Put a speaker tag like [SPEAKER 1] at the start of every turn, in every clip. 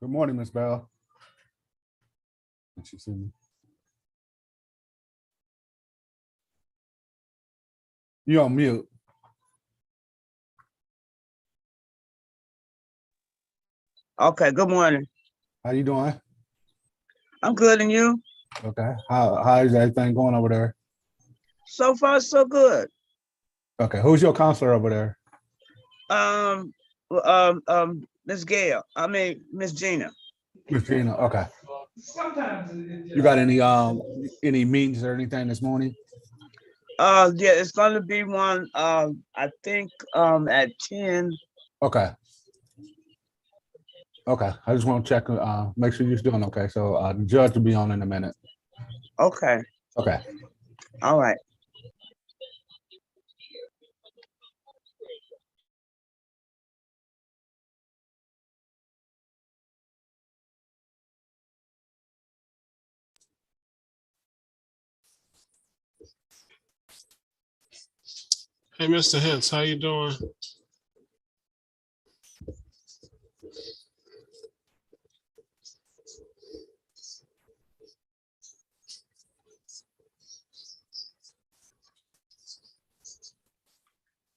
[SPEAKER 1] Good morning, Miss Bell. Did she see me? You on mute.
[SPEAKER 2] Okay, good morning.
[SPEAKER 1] How you doing?
[SPEAKER 2] I'm good, and you?
[SPEAKER 1] Okay. How is everything going over there?
[SPEAKER 2] So far, so good.
[SPEAKER 1] Okay. Who's your counselor over there?
[SPEAKER 2] Miss Miss Gina.
[SPEAKER 1] Miss Gina. Okay. You got any meetings or anything this morning?
[SPEAKER 2] Yeah, it's gonna be one. I think at 10.
[SPEAKER 1] Okay. Okay. I just want to check. Make sure you're doing okay. So the judge will be on in a minute.
[SPEAKER 2] Okay.
[SPEAKER 1] Okay.
[SPEAKER 2] All right.
[SPEAKER 3] Hey, Mr. Hicks, how you doing?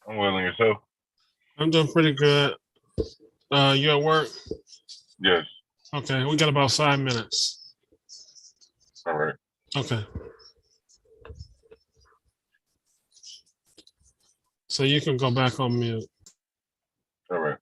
[SPEAKER 4] I'm well, and yourself?
[SPEAKER 3] I'm doing pretty good. You at work?
[SPEAKER 4] Yes.
[SPEAKER 3] Okay, we got about 5 minutes.
[SPEAKER 4] All right.
[SPEAKER 3] Okay. So you can go back on mute.
[SPEAKER 4] All right.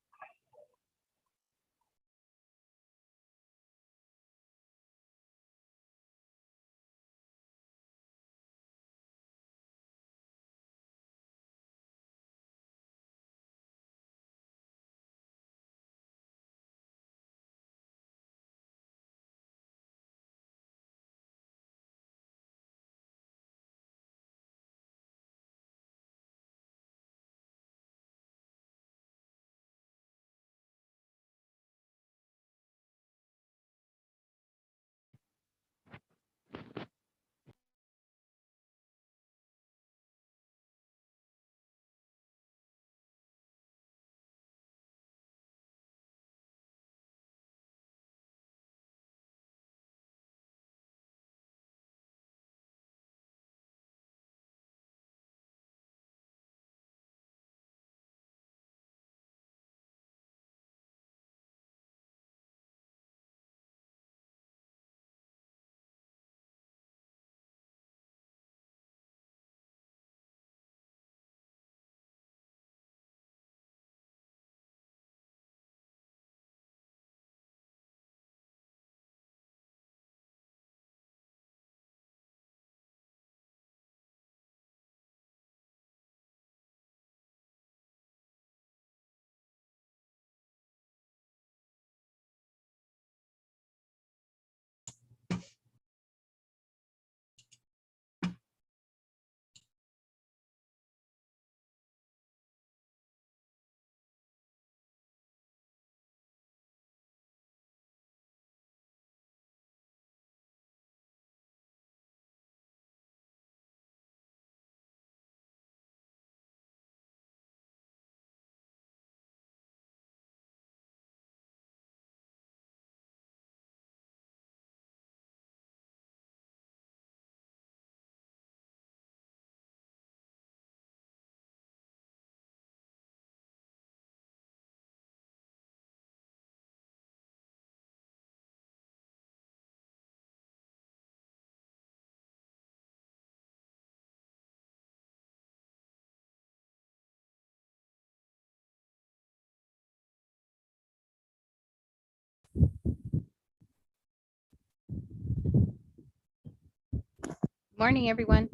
[SPEAKER 5] Morning, everyone.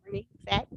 [SPEAKER 5] Morning, Zach.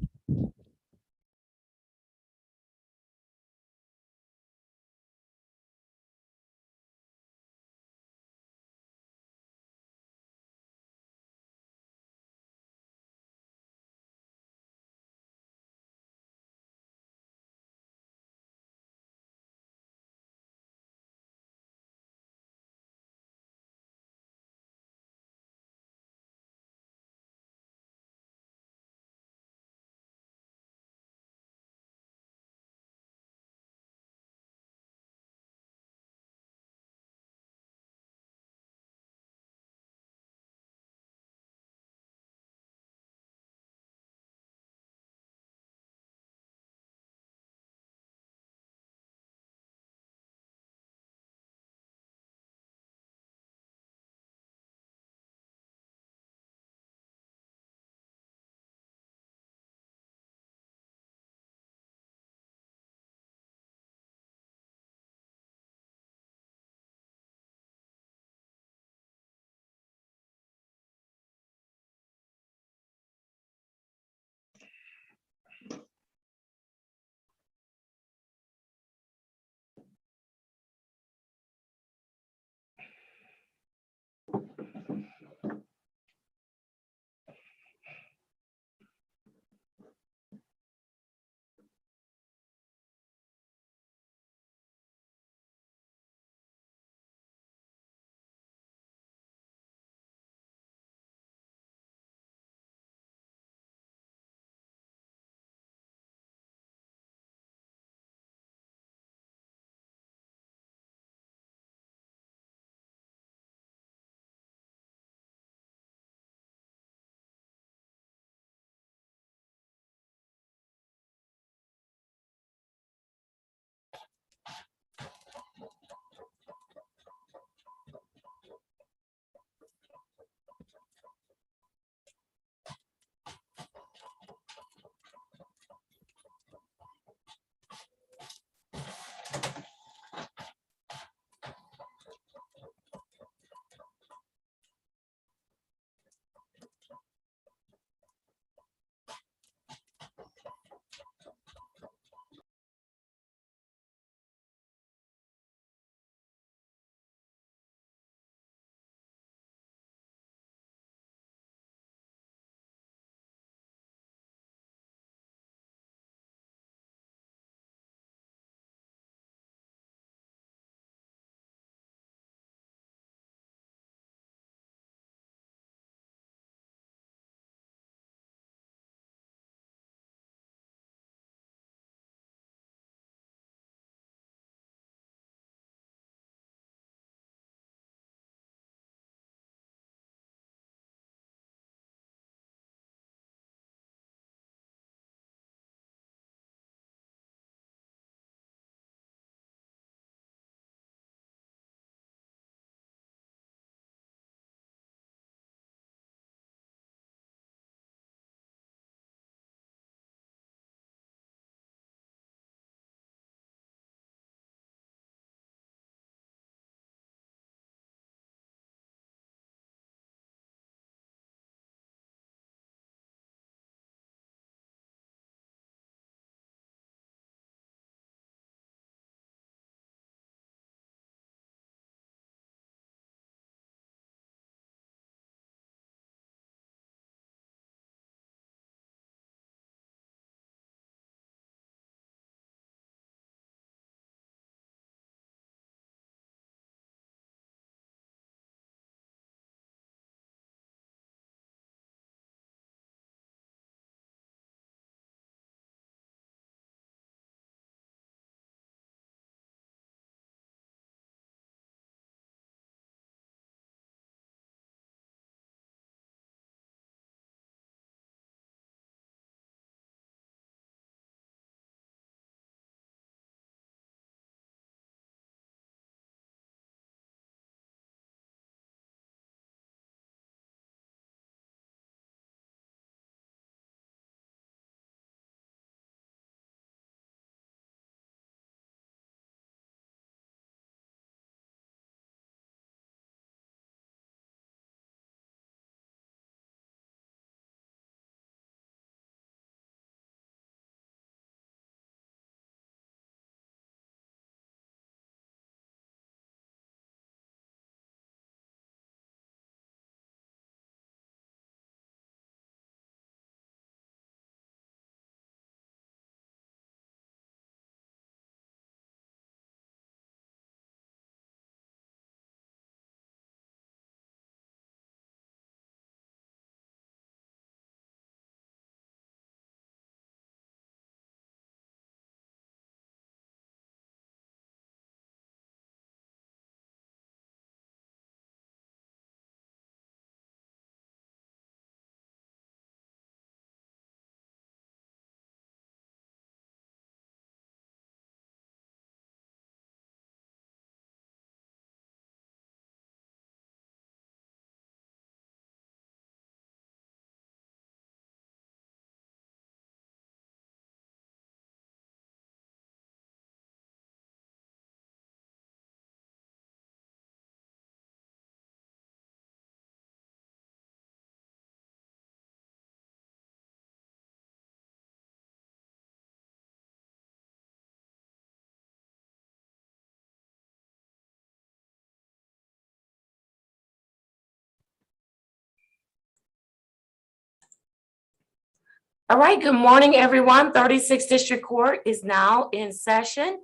[SPEAKER 5] All right, good morning, everyone. 36th District Court is now in session.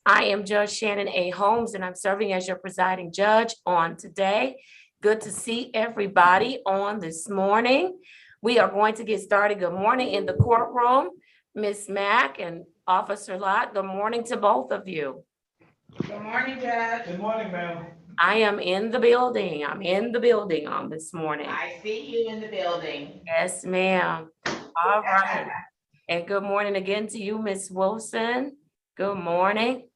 [SPEAKER 5] I am Judge Shannon A. Holmes, and I'm serving as your presiding judge on today. Good to see everybody on this morning. We are going to get started. Good morning in the courtroom, Ms. Mack and Officer Lott. Good morning to both of you.
[SPEAKER 6] Good morning, Judge. Good morning, ma'am.
[SPEAKER 5] I am in the building. I'm in the building on this morning.
[SPEAKER 6] I see you in the building.
[SPEAKER 5] Yes, ma'am. All right. And good morning again to you, Ms. Wilson. Good morning.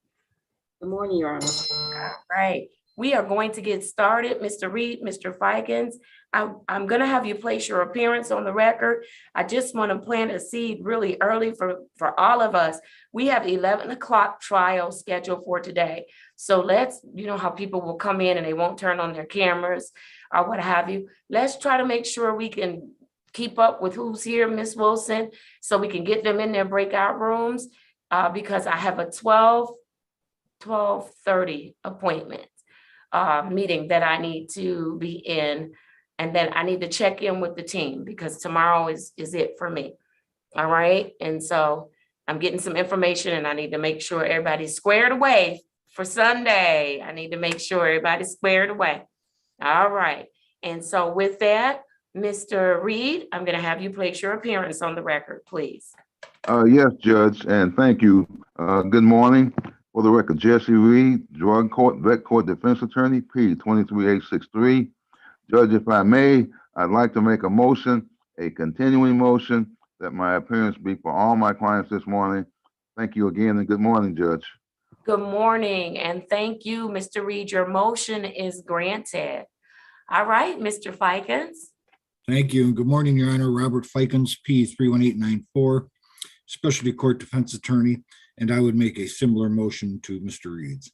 [SPEAKER 7] Good morning, Your Honor.
[SPEAKER 5] All right. We are going to get started. Mr. Reed, Mr. Fikens, I'm going to have you place your appearance on the record. I just want to plant a seed really early for all of us. We have 11 o'clock trial scheduled for today. So let's, you know how people will come in and they won't turn on their cameras or what have you. Let's try to make sure we can keep up with who's here, Ms. Wilson, so we can get them in their breakout rooms because I have a 12:30 appointment meeting that I need to be in. And then I need to check in with the team because tomorrow is it for me. All right. And so I'm getting some information and I need to make sure everybody's squared away for Sunday. I need to make sure everybody's squared away. All right. And so with that, Mr. Reed, I'm going to have you place your appearance on the record, please.
[SPEAKER 8] Yes, Judge, and thank you. Good morning. For the record, Jesse Reed, Drug Court, Vet Court Defense Attorney, P 23863. Judge, if I may, I'd like to make a motion, a continuing motion, that my appearance be for all my clients this morning. Thank you again, and good morning, Judge.
[SPEAKER 5] Good morning, and thank you, Mr. Reed. Your motion is granted. All right, Mr. Fikens.
[SPEAKER 9] Thank you. Good morning, Your Honor. Robert Fikens, P 31894, Specialty Court Defense Attorney, and I would make a similar motion to Mr. Reed's.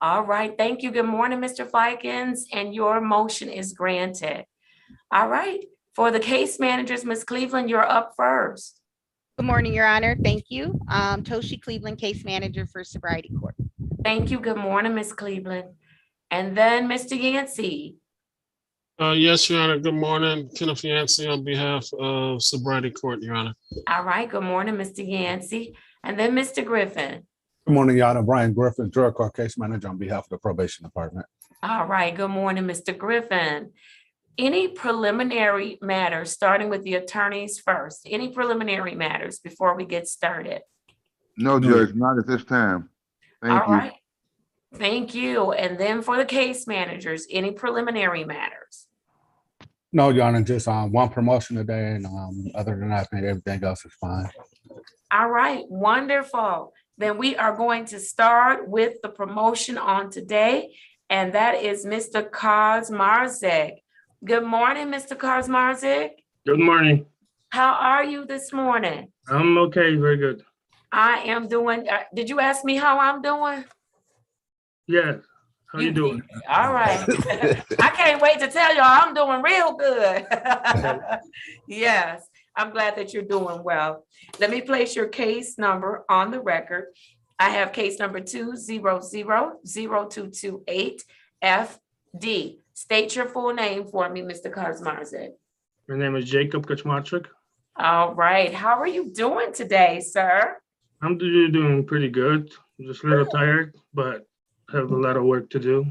[SPEAKER 5] All right, thank you. Good morning, Mr. Fikens, and your motion is granted. All right, for the case managers, Ms. Cleveland, you're up first.
[SPEAKER 10] Good morning, Your Honor. Thank you. Toshi Cleveland, case manager for Sobriety Court.
[SPEAKER 5] Thank you. Good morning, Ms. Cleveland. And then Mr. Yancey.
[SPEAKER 3] Yes, Your Honor. Good morning. Kenneth Yancey on behalf of Sobriety Court, Your Honor.
[SPEAKER 5] All right, good morning, Mr. Yancey. And then Mr. Griffin.
[SPEAKER 1] Good morning, Your Honor. Brian Griffin, Drug Court Case Manager on behalf of the Probation Department.
[SPEAKER 5] All right, good morning, Mr. Griffin. Any preliminary matters, starting with the attorneys first? Any preliminary matters before we get started?
[SPEAKER 8] No, Judge, not at this time. Thank
[SPEAKER 5] All
[SPEAKER 8] you.
[SPEAKER 5] right. Thank you. And then for the case managers, any preliminary matters?
[SPEAKER 1] No, Your Honor, just one promotion today, and other than that, I think everything else is fine.
[SPEAKER 5] All right, wonderful. Then we are going to start with the promotion on today, and that is Mr. Karzmarzik. Good morning, Mr. Karzmarzik.
[SPEAKER 11] Good morning.
[SPEAKER 5] How are you this morning?
[SPEAKER 11] I'm okay, very good.
[SPEAKER 5] I am doing, did you ask me how I'm doing?
[SPEAKER 11] Yeah, how you doing?
[SPEAKER 5] All right. I can't wait to tell y'all I'm doing real good. Yes, I'm glad that you're doing well. Let me place your case number on the record. I have case number 2000228 FD. State your full name for me, Mr. Karzmarzik.
[SPEAKER 11] My name is Jacob Kaczmarczyk.
[SPEAKER 5] All right. How are you doing today, sir?
[SPEAKER 11] I'm doing pretty good. I'm just a little tired, but have a lot of work to do.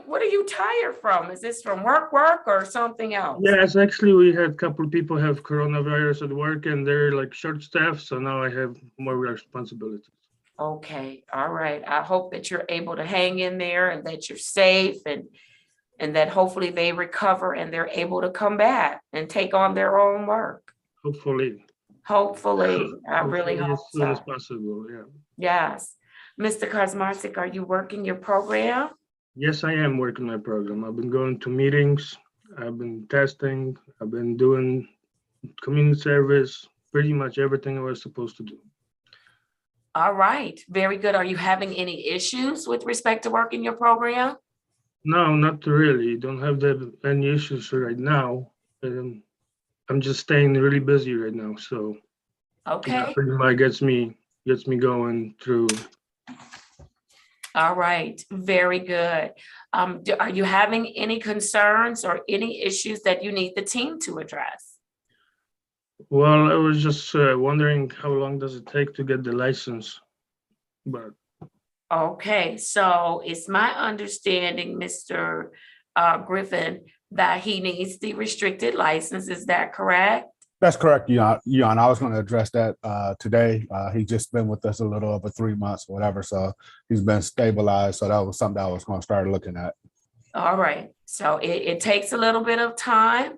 [SPEAKER 5] What are you tired from? Is this from work or something else?
[SPEAKER 11] Yes, actually, we had a couple of people have coronavirus at work and they're like short staffed, so now I have more responsibilities.
[SPEAKER 5] Okay, all right. I hope that you're able to hang in there and that you're safe and that hopefully they recover and they're able to come back and take on their own work.
[SPEAKER 11] Hopefully.
[SPEAKER 5] Hopefully, I really hope
[SPEAKER 11] as soon as
[SPEAKER 5] so.
[SPEAKER 11] possible, yeah.
[SPEAKER 5] Yes. Mr. Karzmarzik, are you working your program?
[SPEAKER 11] Yes, I am working my program. I've been going to meetings, I've been testing, I've been doing community service, pretty much everything I was supposed to do.
[SPEAKER 5] All right, very good. Are you having any issues with respect to working your program?
[SPEAKER 11] No, not really. Don't have any issues right now. I'm just staying really busy right now, so
[SPEAKER 5] Okay,
[SPEAKER 11] that pretty much gets me going through.
[SPEAKER 5] all right, very good. Are you having any concerns or any issues that you need the team to address?
[SPEAKER 11] Well, I was just wondering how long does it take to get the license? But
[SPEAKER 5] Okay, so it's my understanding, Mr. Griffin, that he needs the restricted license. Is that correct?
[SPEAKER 1] That's correct, Jan. I was going to address that today. He's just been with us a little over 3 months, whatever. So he's been stabilized. So that was something I was going to start looking at.
[SPEAKER 5] All right, so it takes a little bit of time.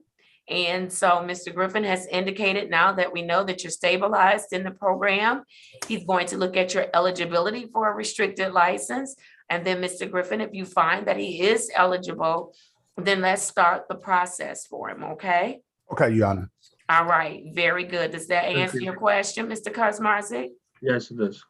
[SPEAKER 5] And so Mr. Griffin has indicated now that we know that you're stabilized in the program. He's going to look at your eligibility for a restricted license. And then Mr. Griffin, if you find that he is eligible, then let's start the process for him, okay?
[SPEAKER 1] Okay, Jan.
[SPEAKER 5] All right, very good. Does that answer your question, Mr. Kaczmarzyk?
[SPEAKER 11] yes, it does.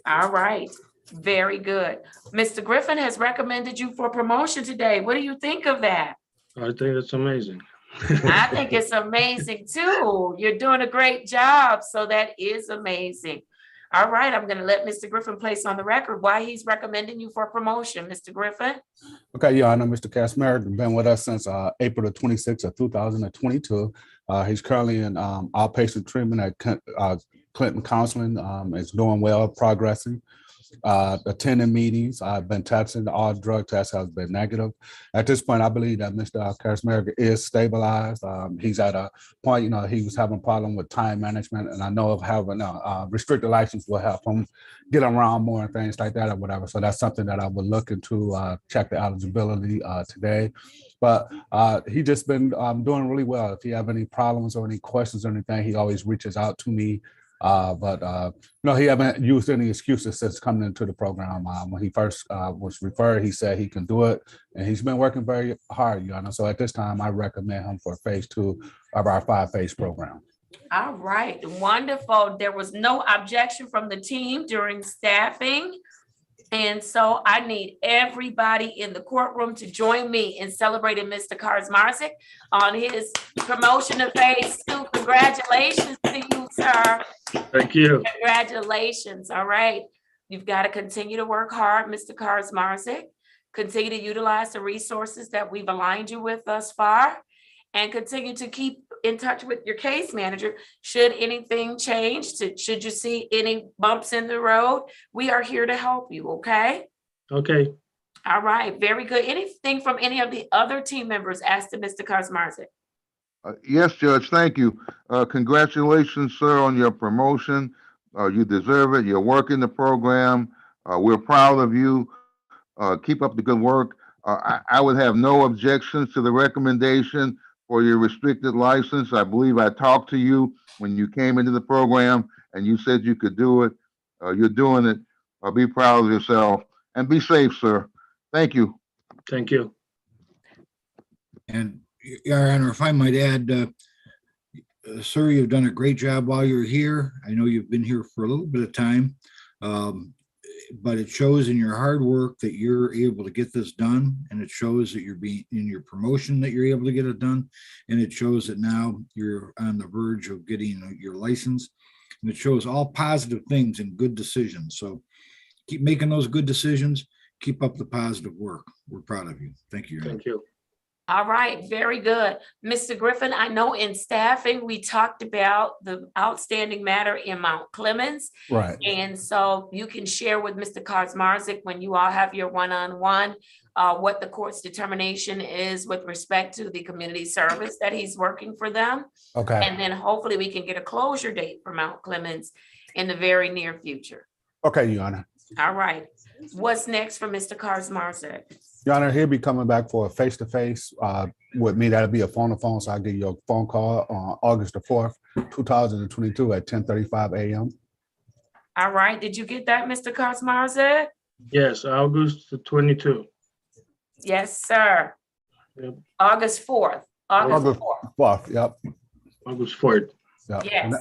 [SPEAKER 5] All right, very good. Mr. Griffin has recommended you for promotion today. What do you think of that?
[SPEAKER 11] I think that's amazing.
[SPEAKER 5] I think it's amazing too. You're doing a great job. So that is amazing. All right, I'm going to let Mr. Griffin place on the record why he's recommending you for promotion. Mr. Griffin?
[SPEAKER 1] Okay, yeah, I know Mr. Kaczmarzyk been with us since April the 26th of 2022. He's currently in outpatient treatment at Clinton Counseling. Is doing well, progressing. Attending meetings. I've been testing. All drug tests have been negative. At this point, I believe that Mr. Kaczmarzyk is stabilized. He's at a point, he was having a problem with time management, and I know of having a restricted license will help him get around more and things like that or whatever. So that's something that I would look into, check the eligibility today. But he just been doing really well. If you have any problems or any questions or anything, he always reaches out to me. He haven't used any excuses since coming into the program. When he first was referred, he said he can do it, and he's been working very hard. So at this time, I recommend him for phase 2 of our 5-phase program.
[SPEAKER 5] All right, wonderful. There was no objection from the team during staffing. And so I need everybody in the courtroom to join me in celebrating Mr. Kaczmarzyk on his promotion to phase 2. Congratulations to you, sir.
[SPEAKER 11] Thank you.
[SPEAKER 5] Congratulations. All right. You've got to continue to work hard, Mr. Kaczmarzyk. Continue to utilize the resources that we've aligned you with thus far, and continue to keep in touch with your case manager. Should anything change, should you see any bumps in the road, we are here to help you, okay?
[SPEAKER 11] Okay.
[SPEAKER 5] All right, very good. Anything from any of the other team members asked to Mr. Kaczmarzyk?
[SPEAKER 8] Yes, Judge, thank you. Congratulations, sir, on your promotion. You deserve it. You're working the program. We're proud of you. Keep up the good work. I would have no objections to the recommendation for your restricted license. I believe I talked to you when you came into the program and you said you could do it. You're doing it. Be proud of yourself and be safe, sir. Thank you.
[SPEAKER 11] Thank you.
[SPEAKER 9] And Your Honor, if I might add, sir, you've done a great job while you're here. I know you've been here for a little bit of time, but it shows in your hard work that you're able to get this done, and it shows that you're being in your promotion that you're able to get it done, and it shows that now you're on the verge of getting your license, and it shows all positive things and good decisions. So keep making those good decisions. Keep up the positive work. We're proud of you. Thank you, Your Honor.
[SPEAKER 11] Thank you.
[SPEAKER 5] All right, very good. Mr. Griffin, I know in staffing, we talked about the outstanding matter in Mount Clemens.
[SPEAKER 1] Right.
[SPEAKER 5] And so you can share with Mr. Kaczmarzyk when you all have your one-on-one, what the court's determination is with respect to the community service that he's working for them.
[SPEAKER 1] Okay.
[SPEAKER 5] And then hopefully we can get a closure date for Mount Clemens in the very near future.
[SPEAKER 1] Okay, Your Honor.
[SPEAKER 5] All right. What's next for Mr. Kaczmarzyk?
[SPEAKER 1] Your Honor, he'll be coming back for a face-to-face with me. That'll be a phone-to-phone, so I'll give you a phone call on August the 4th, 2022 at 10:35 a.m.
[SPEAKER 5] All right. Did you get that, Mr. Kaczmarzyk?
[SPEAKER 11] Yes, August 22.
[SPEAKER 5] Yes, sir.
[SPEAKER 11] Yep.
[SPEAKER 5] August 4th. August 4th.
[SPEAKER 1] 4th, yep.
[SPEAKER 11] August 4th.
[SPEAKER 1] Yep.
[SPEAKER 5] Yes.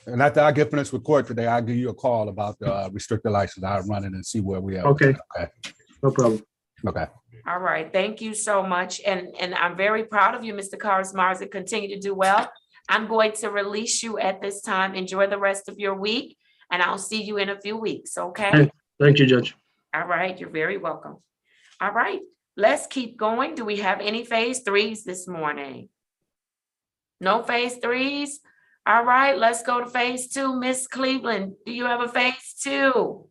[SPEAKER 1] And after I get finished with court today, I'll give you a call about the restricted license. I'll run it and see where we are.
[SPEAKER 11] Okay.
[SPEAKER 1] Okay.
[SPEAKER 11] No problem.
[SPEAKER 1] Okay.
[SPEAKER 5] All right. Thank you so much. And I'm very proud of you, Mr. Kaczmarzyk. Continue to do well. I'm going to release you at this time. Enjoy the rest of your week, and I'll see you in a few weeks. Okay.
[SPEAKER 11] Hey, thank you, Judge.
[SPEAKER 5] All right. You're very welcome. All right. Let's keep going. Do we have any phase 3s this morning? No phase 3s? All right, let's go to phase 2. Miss Cleveland, do you have a phase 2?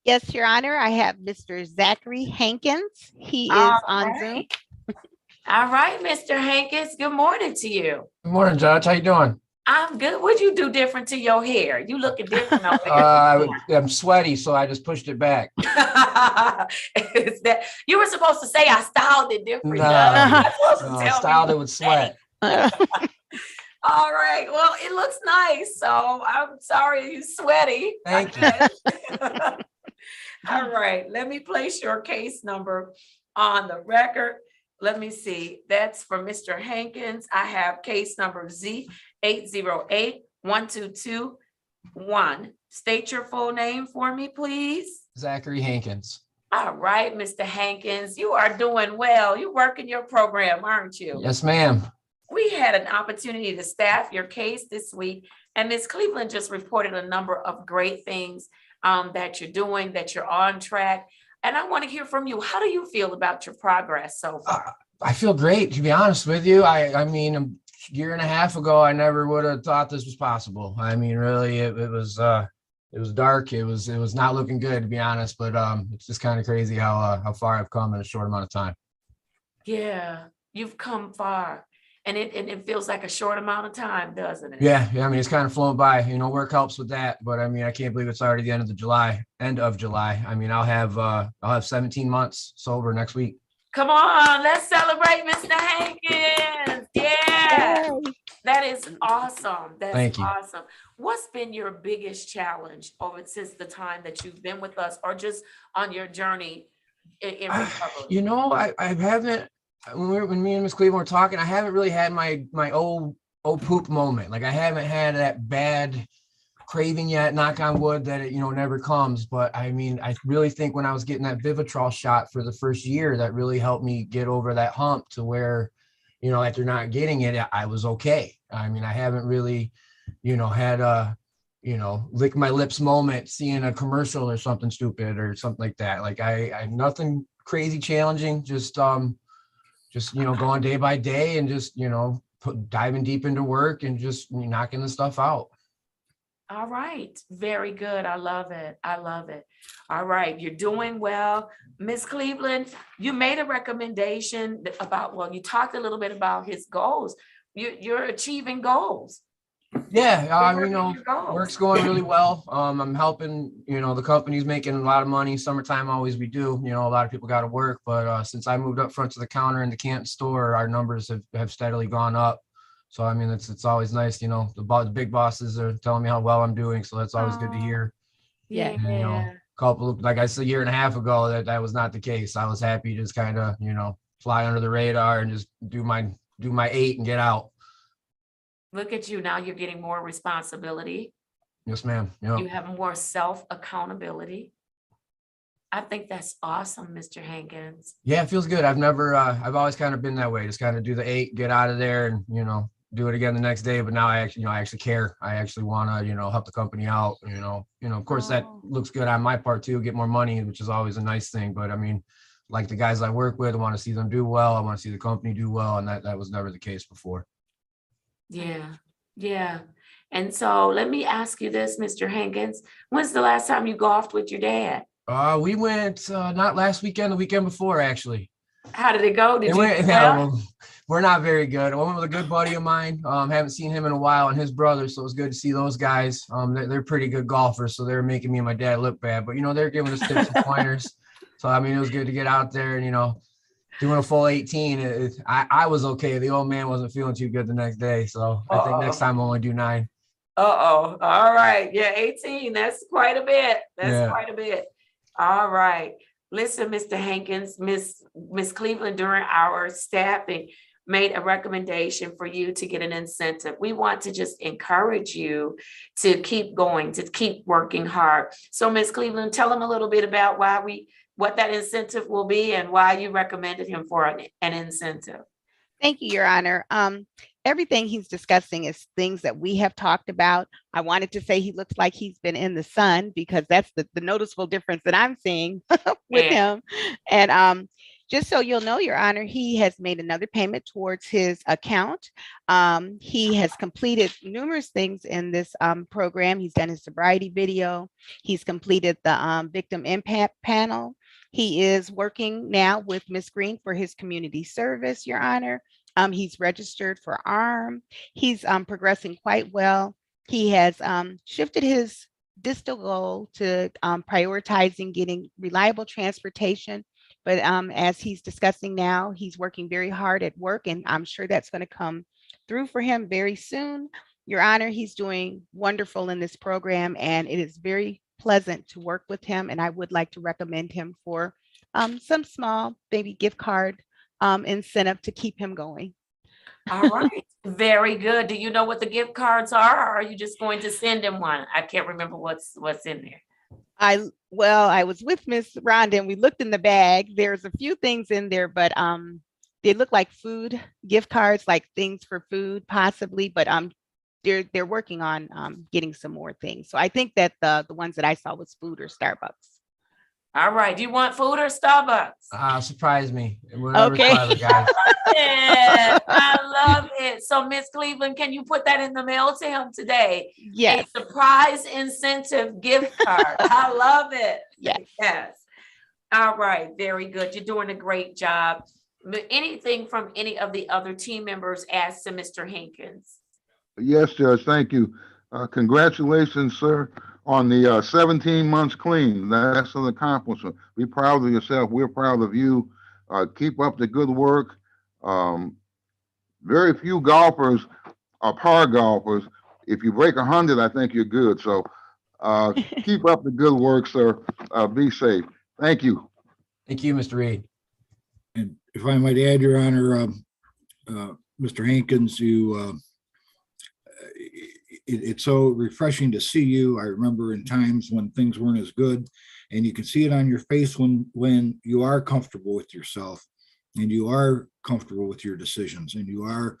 [SPEAKER 10] Yes, Your Honor, I have Mr. Zachary Hankins. He
[SPEAKER 5] All
[SPEAKER 10] is on Zoom.
[SPEAKER 5] right. All right, Mr. Hankins, good morning to you.
[SPEAKER 12] Good morning, Judge. How you doing?
[SPEAKER 5] I'm good. What'd you do different to your hair? You looking different over here.
[SPEAKER 12] I'm sweaty, so I just pushed it back.
[SPEAKER 5] Is that you were supposed to say I styled it different?
[SPEAKER 12] No, I styled it with sweat.
[SPEAKER 5] All right. Well, it looks nice. So I'm sorry you're sweaty.
[SPEAKER 12] Thank you.
[SPEAKER 5] All right. Let me place your case number on the record. Let me see. That's for Mr. Hankins. I have case number Z808-122-1. State your full name for me, please.
[SPEAKER 12] Zachary Hankins.
[SPEAKER 5] All right, Mr. Hankins, you are doing well. You're working your program, aren't you?
[SPEAKER 12] Yes, ma'am.
[SPEAKER 5] We had an opportunity to staff your case this week, and Ms. Cleveland just reported a number of great things that you're doing, that you're on track. And I want to hear from you. How do you feel about your progress so far?
[SPEAKER 12] I feel great, to be honest with you. I mean, a year and a half ago, I never would have thought this was possible. I mean, really, it was dark. It was not looking good, to be honest. But it's just kind of crazy how far I've come in a short amount of time.
[SPEAKER 5] Yeah, you've come far. And it feels like a short amount of time, doesn't it?
[SPEAKER 12] Yeah. I mean, it's kind of flown by. Work helps with that. But I mean, I can't believe it's already the end of July. I mean, I'll have 17 months sober next week.
[SPEAKER 5] Come on, let's celebrate Mr. Hankins. Yeah, that is awesome. That's awesome. What's been your biggest challenge since the time that you've been with us, or just on your journey in recovery?
[SPEAKER 12] I haven't. When me and Miss Cleveland were talking, I haven't really had my old poop moment. Like, I haven't had that bad craving yet, knock on wood that it never comes. But I mean, I really think when I was getting that Vivitrol shot for the first year, that really helped me get over that hump to where, after not getting it, I was okay. I mean, I haven't really, had a, lick my lips moment seeing a commercial or something stupid or something like that. Like, I nothing crazy challenging, just going day by day and just, diving deep into work and just knocking the stuff out.
[SPEAKER 5] All right. Very good. I love it. I love it. All right. You're doing well. Miss Cleveland, you made a recommendation about, you talked a little bit about his goals. You're achieving goals.
[SPEAKER 12] Yeah, work's going really well. I'm helping, the company's making a lot of money. Summertime, always we do. A lot of people got to work, but since I moved up front to the counter in the Canton store, our numbers have steadily gone up. So I mean, it's always nice. The big bosses are telling me how well I'm doing, so that's always good to hear.
[SPEAKER 5] Yeah.
[SPEAKER 12] And, like I said, a year and a half ago, that was not the case. I was happy to just kind of fly under the radar and just do my 8 and get out.
[SPEAKER 5] Look at you now. You're getting more responsibility.
[SPEAKER 12] Yes, ma'am. Yep.
[SPEAKER 5] You have more self accountability. I think that's awesome, Mr. Hankins.
[SPEAKER 12] Yeah, it feels good. I've always kind of been that way. Just kind of do the 8, get out of there, and do it again the next day. But now I actually care. I actually want to help the company out. Of course that looks good on my part too. Get more money, which is always a nice thing. But I mean, like the guys I work with, I want to see them do well. I want to see the company do well, and that was never the case before.
[SPEAKER 5] Yeah. And so let me ask you this, Mr. Hankins. When's the last time you golfed with your dad?
[SPEAKER 12] We went not last weekend, the weekend before, actually.
[SPEAKER 5] How did it go?
[SPEAKER 12] We're not very good. I went with a good buddy of mine. Haven't seen him in a while, and his brother, so it was good to see those guys. They're pretty good golfers, so they're making me and my dad look bad. But they're giving us tips and pointers. So I mean, it was good to get out there and doing a full 18. I was okay. The old man wasn't feeling too good the next day, so I think next time I'll only do 9.
[SPEAKER 5] All right. Yeah, 18. That's quite a bit. Quite a bit. All right. Listen, Mr. Hankins, Miss Cleveland, during our staffing, made a recommendation for you to get an incentive. We want to just encourage you to keep going, to keep working hard. So, Miss Cleveland, tell them a little bit about what that incentive will be and why you recommended him for an incentive.
[SPEAKER 10] Thank you, Your Honor. Everything he's discussing is things that we have talked about. I wanted to say he looks like he's been in the sun because that's the noticeable difference that I'm seeing with him. And Just so you'll know, Your Honor, he has made another payment towards his account. He has completed numerous things in this program. He's done his sobriety video. He's completed the victim impact panel. He is working now with Ms. Green for his community service, Your Honor. He's registered for ARM. He's progressing quite well. He has shifted his distal goal to prioritizing getting reliable transportation. But as he's discussing now, he's working very hard at work, and I'm sure that's going to come through for him very soon. Your Honor, he's doing wonderful in this program, and it is very pleasant to work with him. And I would like to recommend him for some small, maybe gift card incentive to keep him going.
[SPEAKER 5] All right, very good. Do you know what the gift cards are, or are you just going to send him one? I can't remember what's in there.
[SPEAKER 10] I was with Miss Rhonda and we looked in the bag. There's a few things in there, but they look like food gift cards, like things for food possibly, but they're working on getting some more things. So I think that the ones that I saw was food or Starbucks.
[SPEAKER 5] All right, do you want food or Starbucks?
[SPEAKER 12] Surprise me. Whatever's
[SPEAKER 10] Okay.
[SPEAKER 12] clever, guys.
[SPEAKER 5] Yeah, I love it. So Miss Cleveland, can you put that in the mail to him today?
[SPEAKER 10] Yes.
[SPEAKER 5] A surprise incentive gift card. I love it.
[SPEAKER 10] Yes.
[SPEAKER 5] Yes. All right, very good. You're doing a great job. Anything from any of the other team members as to Mr. Hankins?
[SPEAKER 8] Yes, Judge, thank you. Congratulations, sir, on the 17 months clean. That's an accomplishment. Be proud of yourself. We're proud of you. Keep up the good work. Very few golfers are par golfers. If you break 100, I think you're good. So keep up the good work, sir. Be safe. Thank you.
[SPEAKER 12] Thank you, Mr. Reed.
[SPEAKER 9] And if I might add, Your Honor, Mr. Hankins, it's so refreshing to see you. I remember in times when things weren't as good, and you can see it on your face when you are comfortable with yourself and you are comfortable with your decisions and you are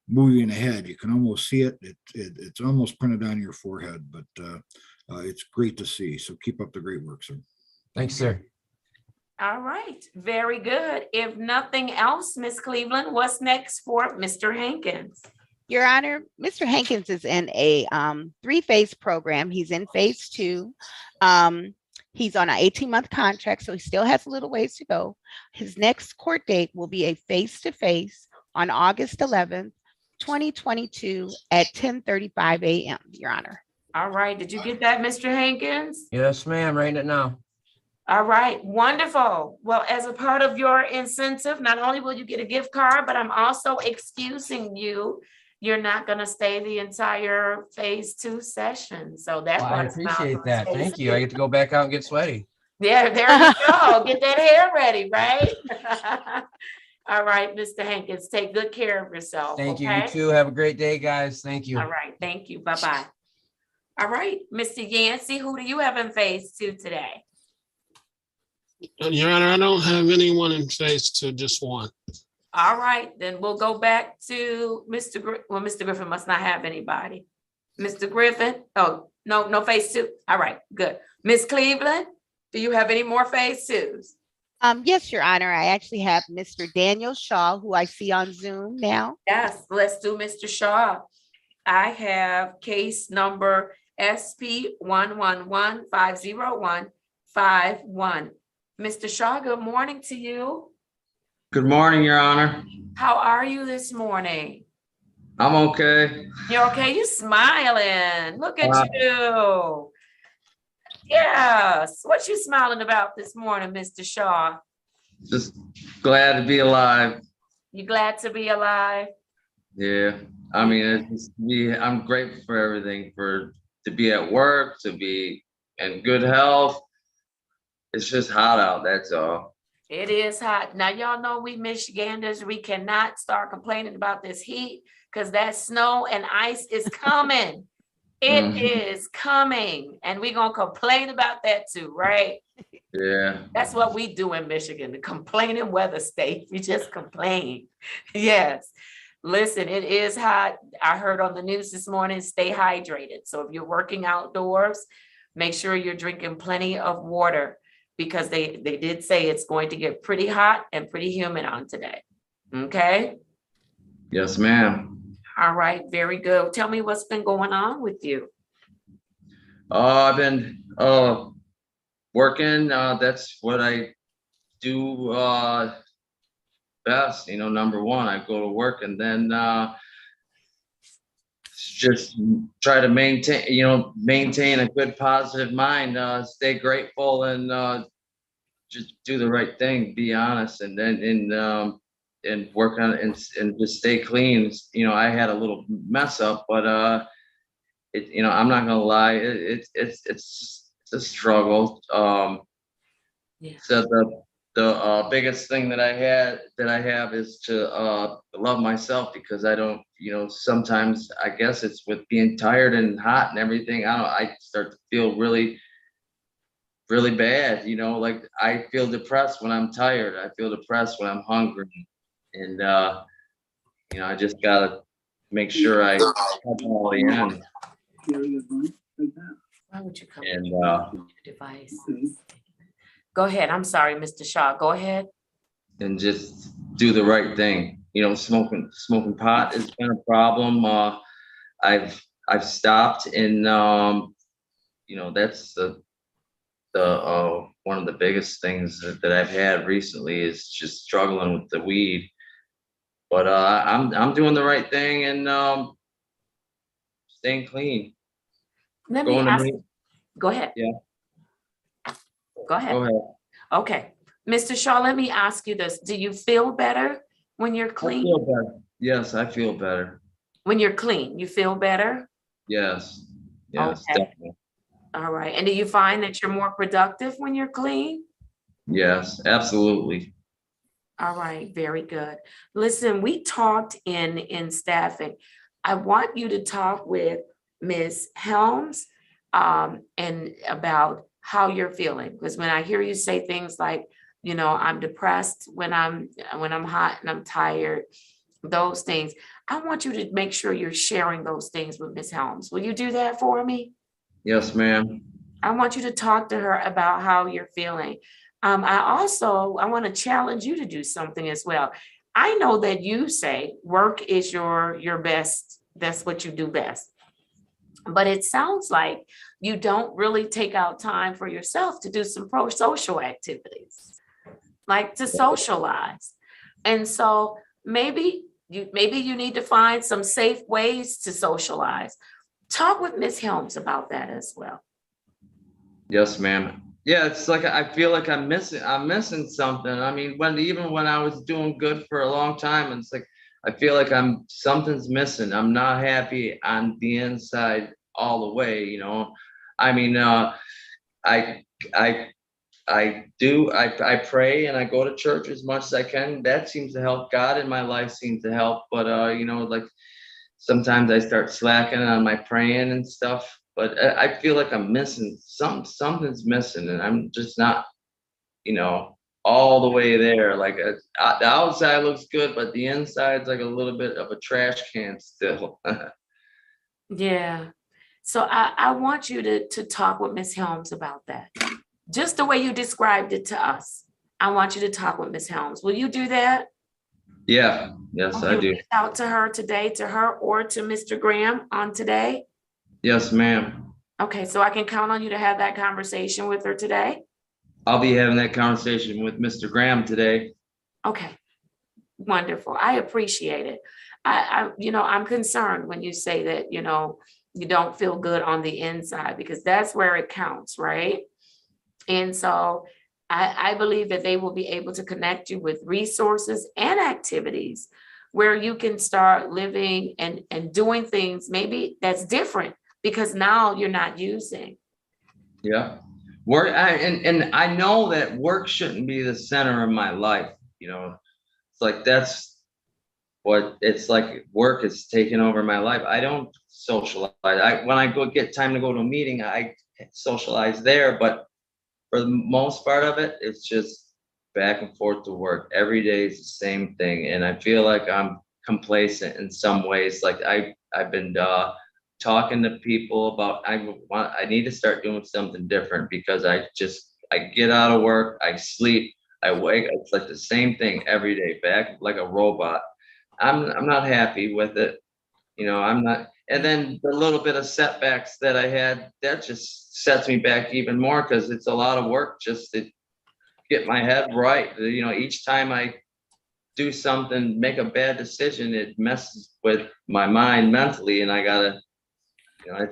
[SPEAKER 9] moving ahead. You can almost see it. It's almost printed on your forehead, but it's great to see. So keep up the great work, sir.
[SPEAKER 12] Thanks, sir.
[SPEAKER 5] All right, very good. If nothing else, Miss Cleveland, what's next for Mr. Hankins?
[SPEAKER 10] Your Honor, Mr. Hankins is in a 3-phase program. He's in phase 2. He's on an 18-month contract, so he still has a little ways to go. His next court date will be a face-to-face on August 11th, 2022 at 10:35 a.m., Your Honor.
[SPEAKER 5] All right, did you get that, Mr. Hankins?
[SPEAKER 12] Yes, ma'am. Writing it now.
[SPEAKER 5] All right, wonderful. Well, as a part of your incentive, not only will you get a gift card, but I'm also excusing you. You're not going to stay the entire phase 2 session. So that's
[SPEAKER 12] Well, I appreciate that. Thank you. I get to go back out and get sweaty.
[SPEAKER 5] Yeah, there you go. Get that hair ready, right? All right, Mr. Hankins, take good care of yourself.
[SPEAKER 12] Thank you.
[SPEAKER 5] Okay?
[SPEAKER 12] You too. Have a great day, guys. Thank you.
[SPEAKER 5] All right, thank you. Bye-bye. All right, Mr. Yancey, who do you have in phase 2 today?
[SPEAKER 3] Your Honor, I don't have anyone in phase 2, just one.
[SPEAKER 5] All right, then we'll go back to Mr. Mr. Griffin must not have anybody. Mr. Griffin, oh, no phase 2. All right, good. Miss Cleveland, do you have any more phase 2s?
[SPEAKER 10] Yes, Your Honor. I actually have Mr. Daniel Shaw, who I see on Zoom now.
[SPEAKER 5] Yes, let's do Mr. Shaw. I have case number SP 111-50151. Mr. Shaw, good morning to you.
[SPEAKER 13] Good morning, Your Honor.
[SPEAKER 5] How are you this morning?
[SPEAKER 13] I'm okay.
[SPEAKER 5] You're okay? You smiling. Look at you. Yes. What you smiling about this morning, Mr. Shaw?
[SPEAKER 13] Just glad to be alive.
[SPEAKER 5] You glad to be alive?
[SPEAKER 13] Yeah. I mean, I'm grateful for everything, to be at work, to be in good health. It's just hot out, that's all.
[SPEAKER 5] It is hot. Now, y'all know we Michiganders, we cannot start complaining about this heat because that snow and ice is coming. It is coming. And we're going to complain about that too, right?
[SPEAKER 13] Yeah.
[SPEAKER 5] That's what we do in Michigan, the complaining weather state. We just complain. Yes. Listen, it is hot. I heard on the news this morning, stay hydrated. So if you're working outdoors, make sure you're drinking plenty of water. because they did say it's going to get pretty hot and pretty humid on today. Okay?
[SPEAKER 13] Yes, ma'am.
[SPEAKER 5] All right, very good. Tell me what's been going on with you.
[SPEAKER 13] I've been working. That's what I do best. You know, number one, I go to work and then just try to maintain a good positive mind, stay grateful, and just do the right thing, be honest, and then and work on it and just stay clean. You know, I had a little mess up, but I'm not gonna lie, it's a struggle. So the biggest thing that I have is to love myself, because I don't, sometimes I guess it's with being tired and hot and everything. I start to feel really, really bad. Like I feel depressed when I'm tired. I feel depressed when I'm hungry, and I just gotta make sure I come all the end.
[SPEAKER 5] Why would you come
[SPEAKER 13] And
[SPEAKER 5] with your device? Go ahead. I'm sorry, Mr. Shaw. Go ahead.
[SPEAKER 13] and just do the right thing. Smoking pot has been a problem. I've stopped, and that's the one of the biggest things that I've had recently is just struggling with the weed. But I'm doing the right thing, and staying clean.
[SPEAKER 5] Let me ask. Go ahead.
[SPEAKER 13] Yeah.
[SPEAKER 5] Go ahead.
[SPEAKER 13] Go ahead.
[SPEAKER 5] Okay. Mr. Shaw, let me ask you this. Do you feel better when you're
[SPEAKER 13] I
[SPEAKER 5] clean?
[SPEAKER 13] feel better. Yes, I feel better.
[SPEAKER 5] When you're clean, you feel better?
[SPEAKER 13] Yes. Yes,
[SPEAKER 5] Okay.
[SPEAKER 13] definitely.
[SPEAKER 5] All right. And do you find that you're more productive when you're clean?
[SPEAKER 13] Yes, absolutely.
[SPEAKER 5] All right, very good. Listen, we talked in staffing. I want you to talk with Ms. Helms and about how you're feeling. Because when I hear you say things like, I'm depressed when I'm hot and I'm tired, those things, I want you to make sure you're sharing those things with Ms. Helms. Will you do that for me?
[SPEAKER 13] Yes, ma'am.
[SPEAKER 5] I want you to talk to her about how you're feeling. I want to challenge you to do something as well. I know that you say work is your best. That's what you do best. But it sounds like you don't really take out time for yourself to do some pro-social activities, like to socialize. And so maybe you need to find some safe ways to socialize. Talk with Ms. Helms about that as well.
[SPEAKER 13] Yes, ma'am. Yeah, it's like I feel like I'm missing something. I mean, even when I was doing good for a long time, and it's like I feel like something's missing. I'm not happy on the inside all the way, I mean, I pray and I go to church as much as I can. That seems to help. God in my life seems to help, but like sometimes I start slacking on my praying and stuff. But I feel like I'm missing something's missing, and I'm just not, all the way there. Like the outside looks good, but the inside's like a little bit of a trash can still.
[SPEAKER 5] Yeah. So I want you to talk with Ms. Helms about that. Just the way you described it to us. I want you to talk with Ms. Helms. Will you do that?
[SPEAKER 13] Yeah. Yes, I do.
[SPEAKER 5] Reach out to her today, to her or to Mr. Graham on today?
[SPEAKER 13] Yes, ma'am.
[SPEAKER 5] Okay, so I can count on you to have that conversation with her today?
[SPEAKER 13] I'll be having that conversation with Mr. Graham today.
[SPEAKER 5] Okay, wonderful. I appreciate it. I'm concerned when you say that, you don't feel good on the inside, because that's where it counts, right? And so I believe that they will be able to connect you with resources and activities where you can start living and doing things maybe that's different, because now you're not using.
[SPEAKER 13] Yeah. Work, and I know that work shouldn't be the center of my life. It's like that's what it's like. Work is taking over my life. I don't socialize. When I go get time to go to a meeting, I socialize there. But for the most part of it, it's just back and forth to work. Every day is the same thing, and I feel like I'm complacent in some ways. Like I've been talking to people about I need to start doing something different, because I I get out of work, I sleep, I wake. It's like the same thing every day, back like a robot. I'm not happy with it. You know, I'm not. And then the little bit of setbacks that I had, that just sets me back even more because it's a lot of work just to get my head right. You know, each time I do something, make a bad decision, it messes with my mind mentally, and I gotta, you know,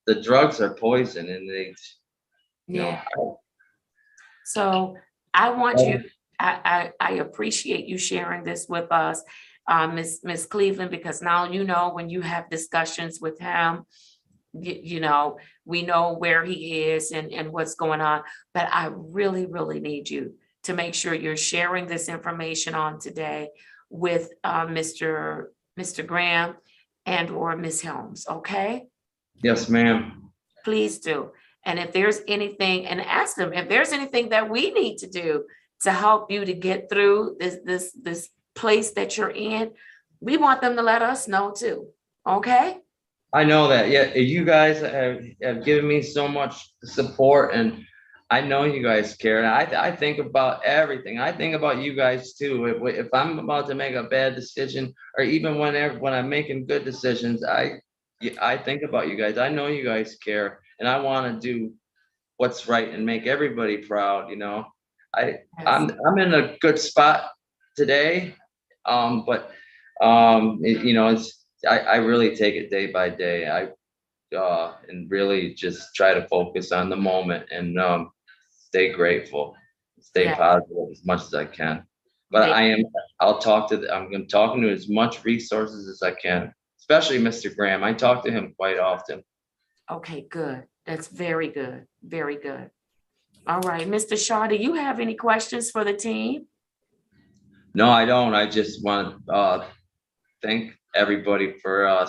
[SPEAKER 13] the drugs are poison, and they, you
[SPEAKER 5] Yeah.
[SPEAKER 13] know.
[SPEAKER 5] So I want you, I appreciate you sharing this with us, Miss Cleveland, because now you know when you have discussions with him, you know, we know where he is and what's going on. But I really, really need you to make sure you're sharing this information on today with Mr. Graham and or Miss Holmes, okay?
[SPEAKER 13] Yes, ma'am.
[SPEAKER 5] Please do. And if there's anything, and ask them if there's anything that we need to do to help you to get through this place that you're in, we want them to let us know too. Okay?
[SPEAKER 13] I know that. Yeah, you guys have given me so much support, and I know you guys care. And I think about everything. I think about you guys too. If I'm about to make a bad decision, or even when I'm making good decisions, I think about you guys. I know you guys care, and I want to do what's right and make everybody proud. You know, I'm in a good spot today, but you know, I really take it day by day. And really just try to focus on the moment and stay grateful, stay positive as much as I can. But I'm talking to as much resources as I can, especially Mr. Graham. I talk to him quite often.
[SPEAKER 5] Okay, good. That's very good. Very good. All right, Mr. Shaw, do you have any questions for the team?
[SPEAKER 13] No, I don't. I just want to thank everybody for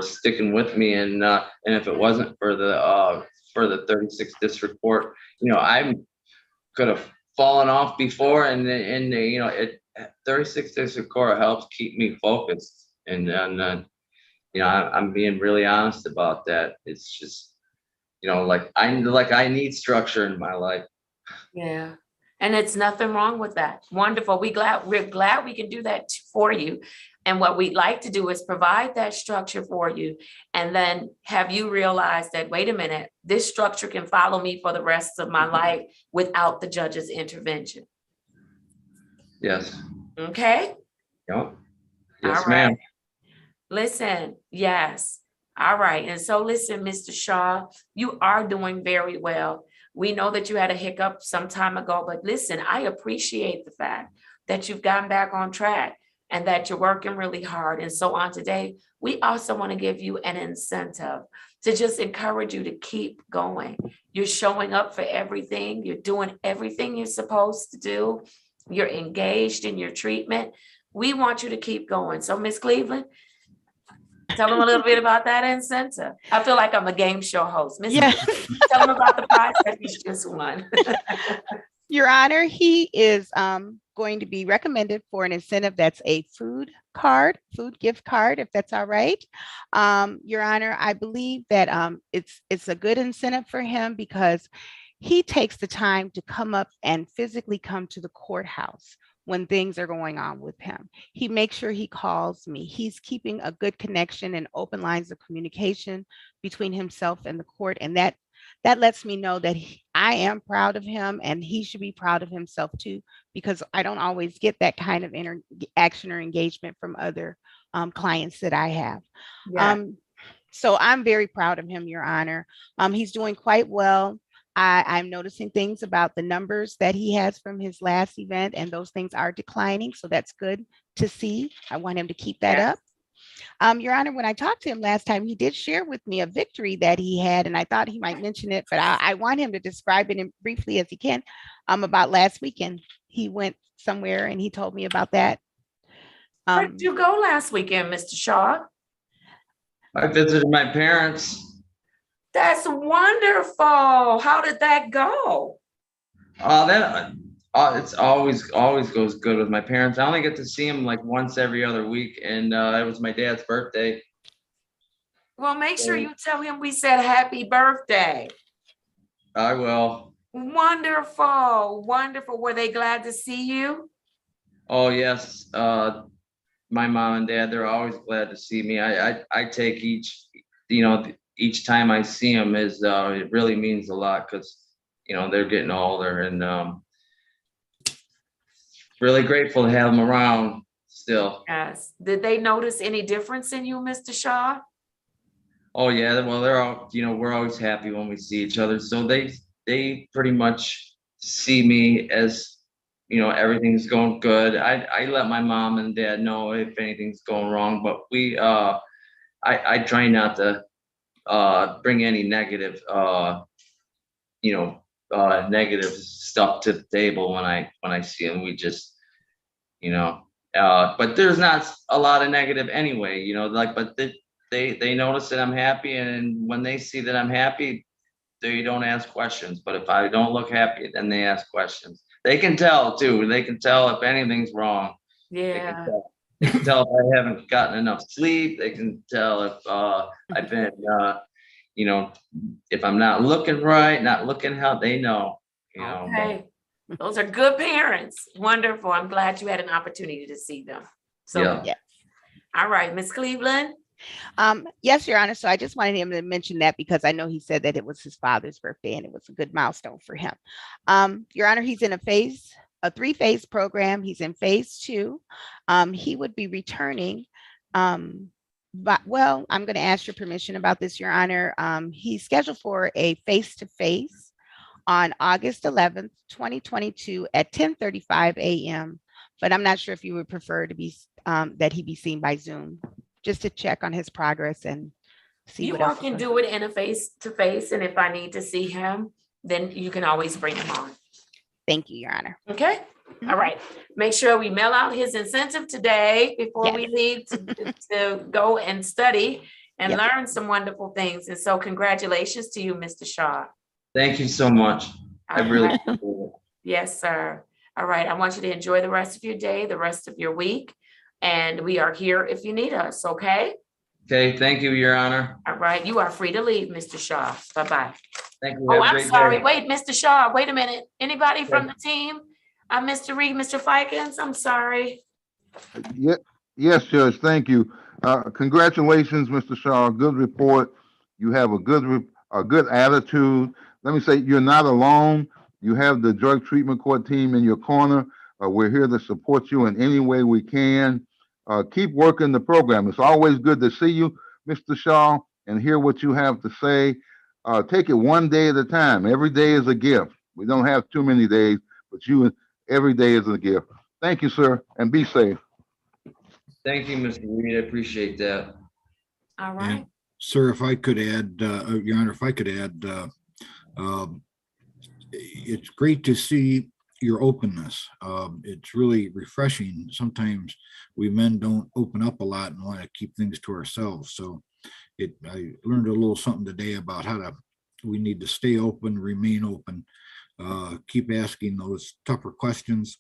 [SPEAKER 13] sticking with me, and if it wasn't for the 36th district court, you know, I could have fallen off before, and you know, 36th district court helps keep me focused, and you know, I'm being really honest about that. It's just, you know, like I need structure in my life.
[SPEAKER 5] Yeah. And it's nothing wrong with that. Wonderful. We're glad we can do that for you. And what we'd like to do is provide that structure for you and then have you realize that, wait a minute, this structure can follow me for the rest of my life without the judge's intervention.
[SPEAKER 13] Yes.
[SPEAKER 5] Okay?
[SPEAKER 13] Yep. Yes,
[SPEAKER 5] All right.
[SPEAKER 13] ma'am.
[SPEAKER 5] Listen, yes. All right. And so listen, Mr. Shaw, you are doing very well. We know that you had a hiccup some time ago, but listen, I appreciate the fact that you've gotten back on track and that you're working really hard. And so on today, we also want to give you an incentive to just encourage you to keep going. You're showing up for everything. You're doing everything you're supposed to do. You're engaged in your treatment. We want you to keep going. So Ms. Cleveland, tell them a little bit about that incentive. I feel like I'm a game show host. Yes. Tell them about the prize that he's just won.
[SPEAKER 10] Your Honor, he is going to be recommended for an incentive that's a food gift card, if that's all right. Your Honor, I believe that it's a good incentive for him because he takes the time to come up and physically come to the courthouse when things are going on with him. He makes sure he calls me. He's keeping a good connection and open lines of communication between himself and the court. And that lets me know that I am proud of him and he should be proud of himself too, because I don't always get that kind of interaction or engagement from other clients that I have. Yeah. So I'm very proud of him, Your Honor. He's doing quite well. I'm noticing things about the numbers that he has from his last event, and those things are declining. So that's good to see. I want him to keep that up. Your Honor, when I talked to him last time, he did share with me a victory that he had, and I thought he might mention it, but I want him to describe it briefly as he can about last weekend. He went somewhere and he told me about that.
[SPEAKER 5] Where did you go last weekend, Mr. Shaw?
[SPEAKER 13] I visited my parents.
[SPEAKER 5] That's wonderful. How did that go?
[SPEAKER 13] It's always goes good with my parents. I only get to see them like once every other week, and it was my dad's birthday.
[SPEAKER 5] Well, make sure you tell him we said happy birthday.
[SPEAKER 13] I will.
[SPEAKER 5] Wonderful, wonderful. Were they glad to see you?
[SPEAKER 13] Oh, yes. My mom and dad, they're always glad to see me. I take each time I see them it really means a lot because, they're getting older and really grateful to have them around still.
[SPEAKER 5] Yes. Did they notice any difference in you, Mr. Shaw?
[SPEAKER 13] Oh, yeah. Well, they're all, we're always happy when we see each other. So they pretty much see me as, everything's going good. I let my mom and dad know if anything's going wrong, but I try not to bring any negative, negative stuff to the table when I see them. We just, but there's not a lot of negative anyway, but they notice that I'm happy, and when they see that I'm happy, they don't ask questions. But if I don't look happy, then they ask questions. They can tell too. They can tell if anything's wrong.
[SPEAKER 5] Yeah.
[SPEAKER 13] They can tell if I haven't gotten enough sleep. They can tell if I've been, if I'm not looking right, not looking how they know.
[SPEAKER 5] Okay. Those are good parents. Wonderful. I'm glad you had an opportunity to see them. So,
[SPEAKER 13] Yeah.
[SPEAKER 5] All right, Miss Cleveland.
[SPEAKER 10] Yes, Your Honor. So I just wanted him to mention that because I know he said that it was his father's birthday and it was a good milestone for him. Your Honor, he's in a 3-phase program. He's in phase 2. He would be returning. I'm going to ask your permission about this, Your Honor. He's scheduled for a face-to-face on August 11th, 2022 at 10:35 a.m. But I'm not sure if you would prefer to be that he be seen by Zoom, just to check on his progress and see
[SPEAKER 5] You
[SPEAKER 10] what
[SPEAKER 5] all
[SPEAKER 10] else.
[SPEAKER 5] can do it in a face-to-face, and if I need to see him, then you can always bring him on.
[SPEAKER 10] Thank you, Your Honor.
[SPEAKER 5] Okay. All right. Make sure we mail out his incentive today before we leave to go and study and learn some wonderful things. And so congratulations to you, Mr. Shaw.
[SPEAKER 13] Thank you so much. I really appreciate it.
[SPEAKER 5] Yes, sir. All right. I want you to enjoy the rest of your day, the rest of your week. And we are here if you need us. Okay.
[SPEAKER 13] Okay. Thank you, Your Honor.
[SPEAKER 5] All right. You are free to leave, Mr. Shaw. Bye-bye.
[SPEAKER 13] Thank you.
[SPEAKER 5] Oh,
[SPEAKER 13] Have a
[SPEAKER 5] I'm
[SPEAKER 13] great
[SPEAKER 5] sorry.
[SPEAKER 13] day.
[SPEAKER 5] Wait, Mr. Shaw, wait a minute. Anybody from the team? Mr. Reed, Mr. Fikens, I'm sorry.
[SPEAKER 8] Yes, Judge, thank you. Congratulations, Mr. Shaw. Good report. You have a good attitude. Let me say, you're not alone. You have the drug treatment court team in your corner. We're here to support you in any way we can. Keep working the program. It's always good to see you, Mr. Shaw, and hear what you have to say. Take it one day at a time. Every day is a gift. We don't have too many days, but every day is a gift. Thank you, sir, and be safe.
[SPEAKER 13] Thank you, Mr. Reed. I appreciate that.
[SPEAKER 5] All right.
[SPEAKER 9] Sir, if I could add, Your Honor, if I could add, it's great to see your openness. It's really refreshing. Sometimes we men don't open up a lot and want to keep things to ourselves. So I learned a little something today about we need to stay open, remain open, keep asking those tougher questions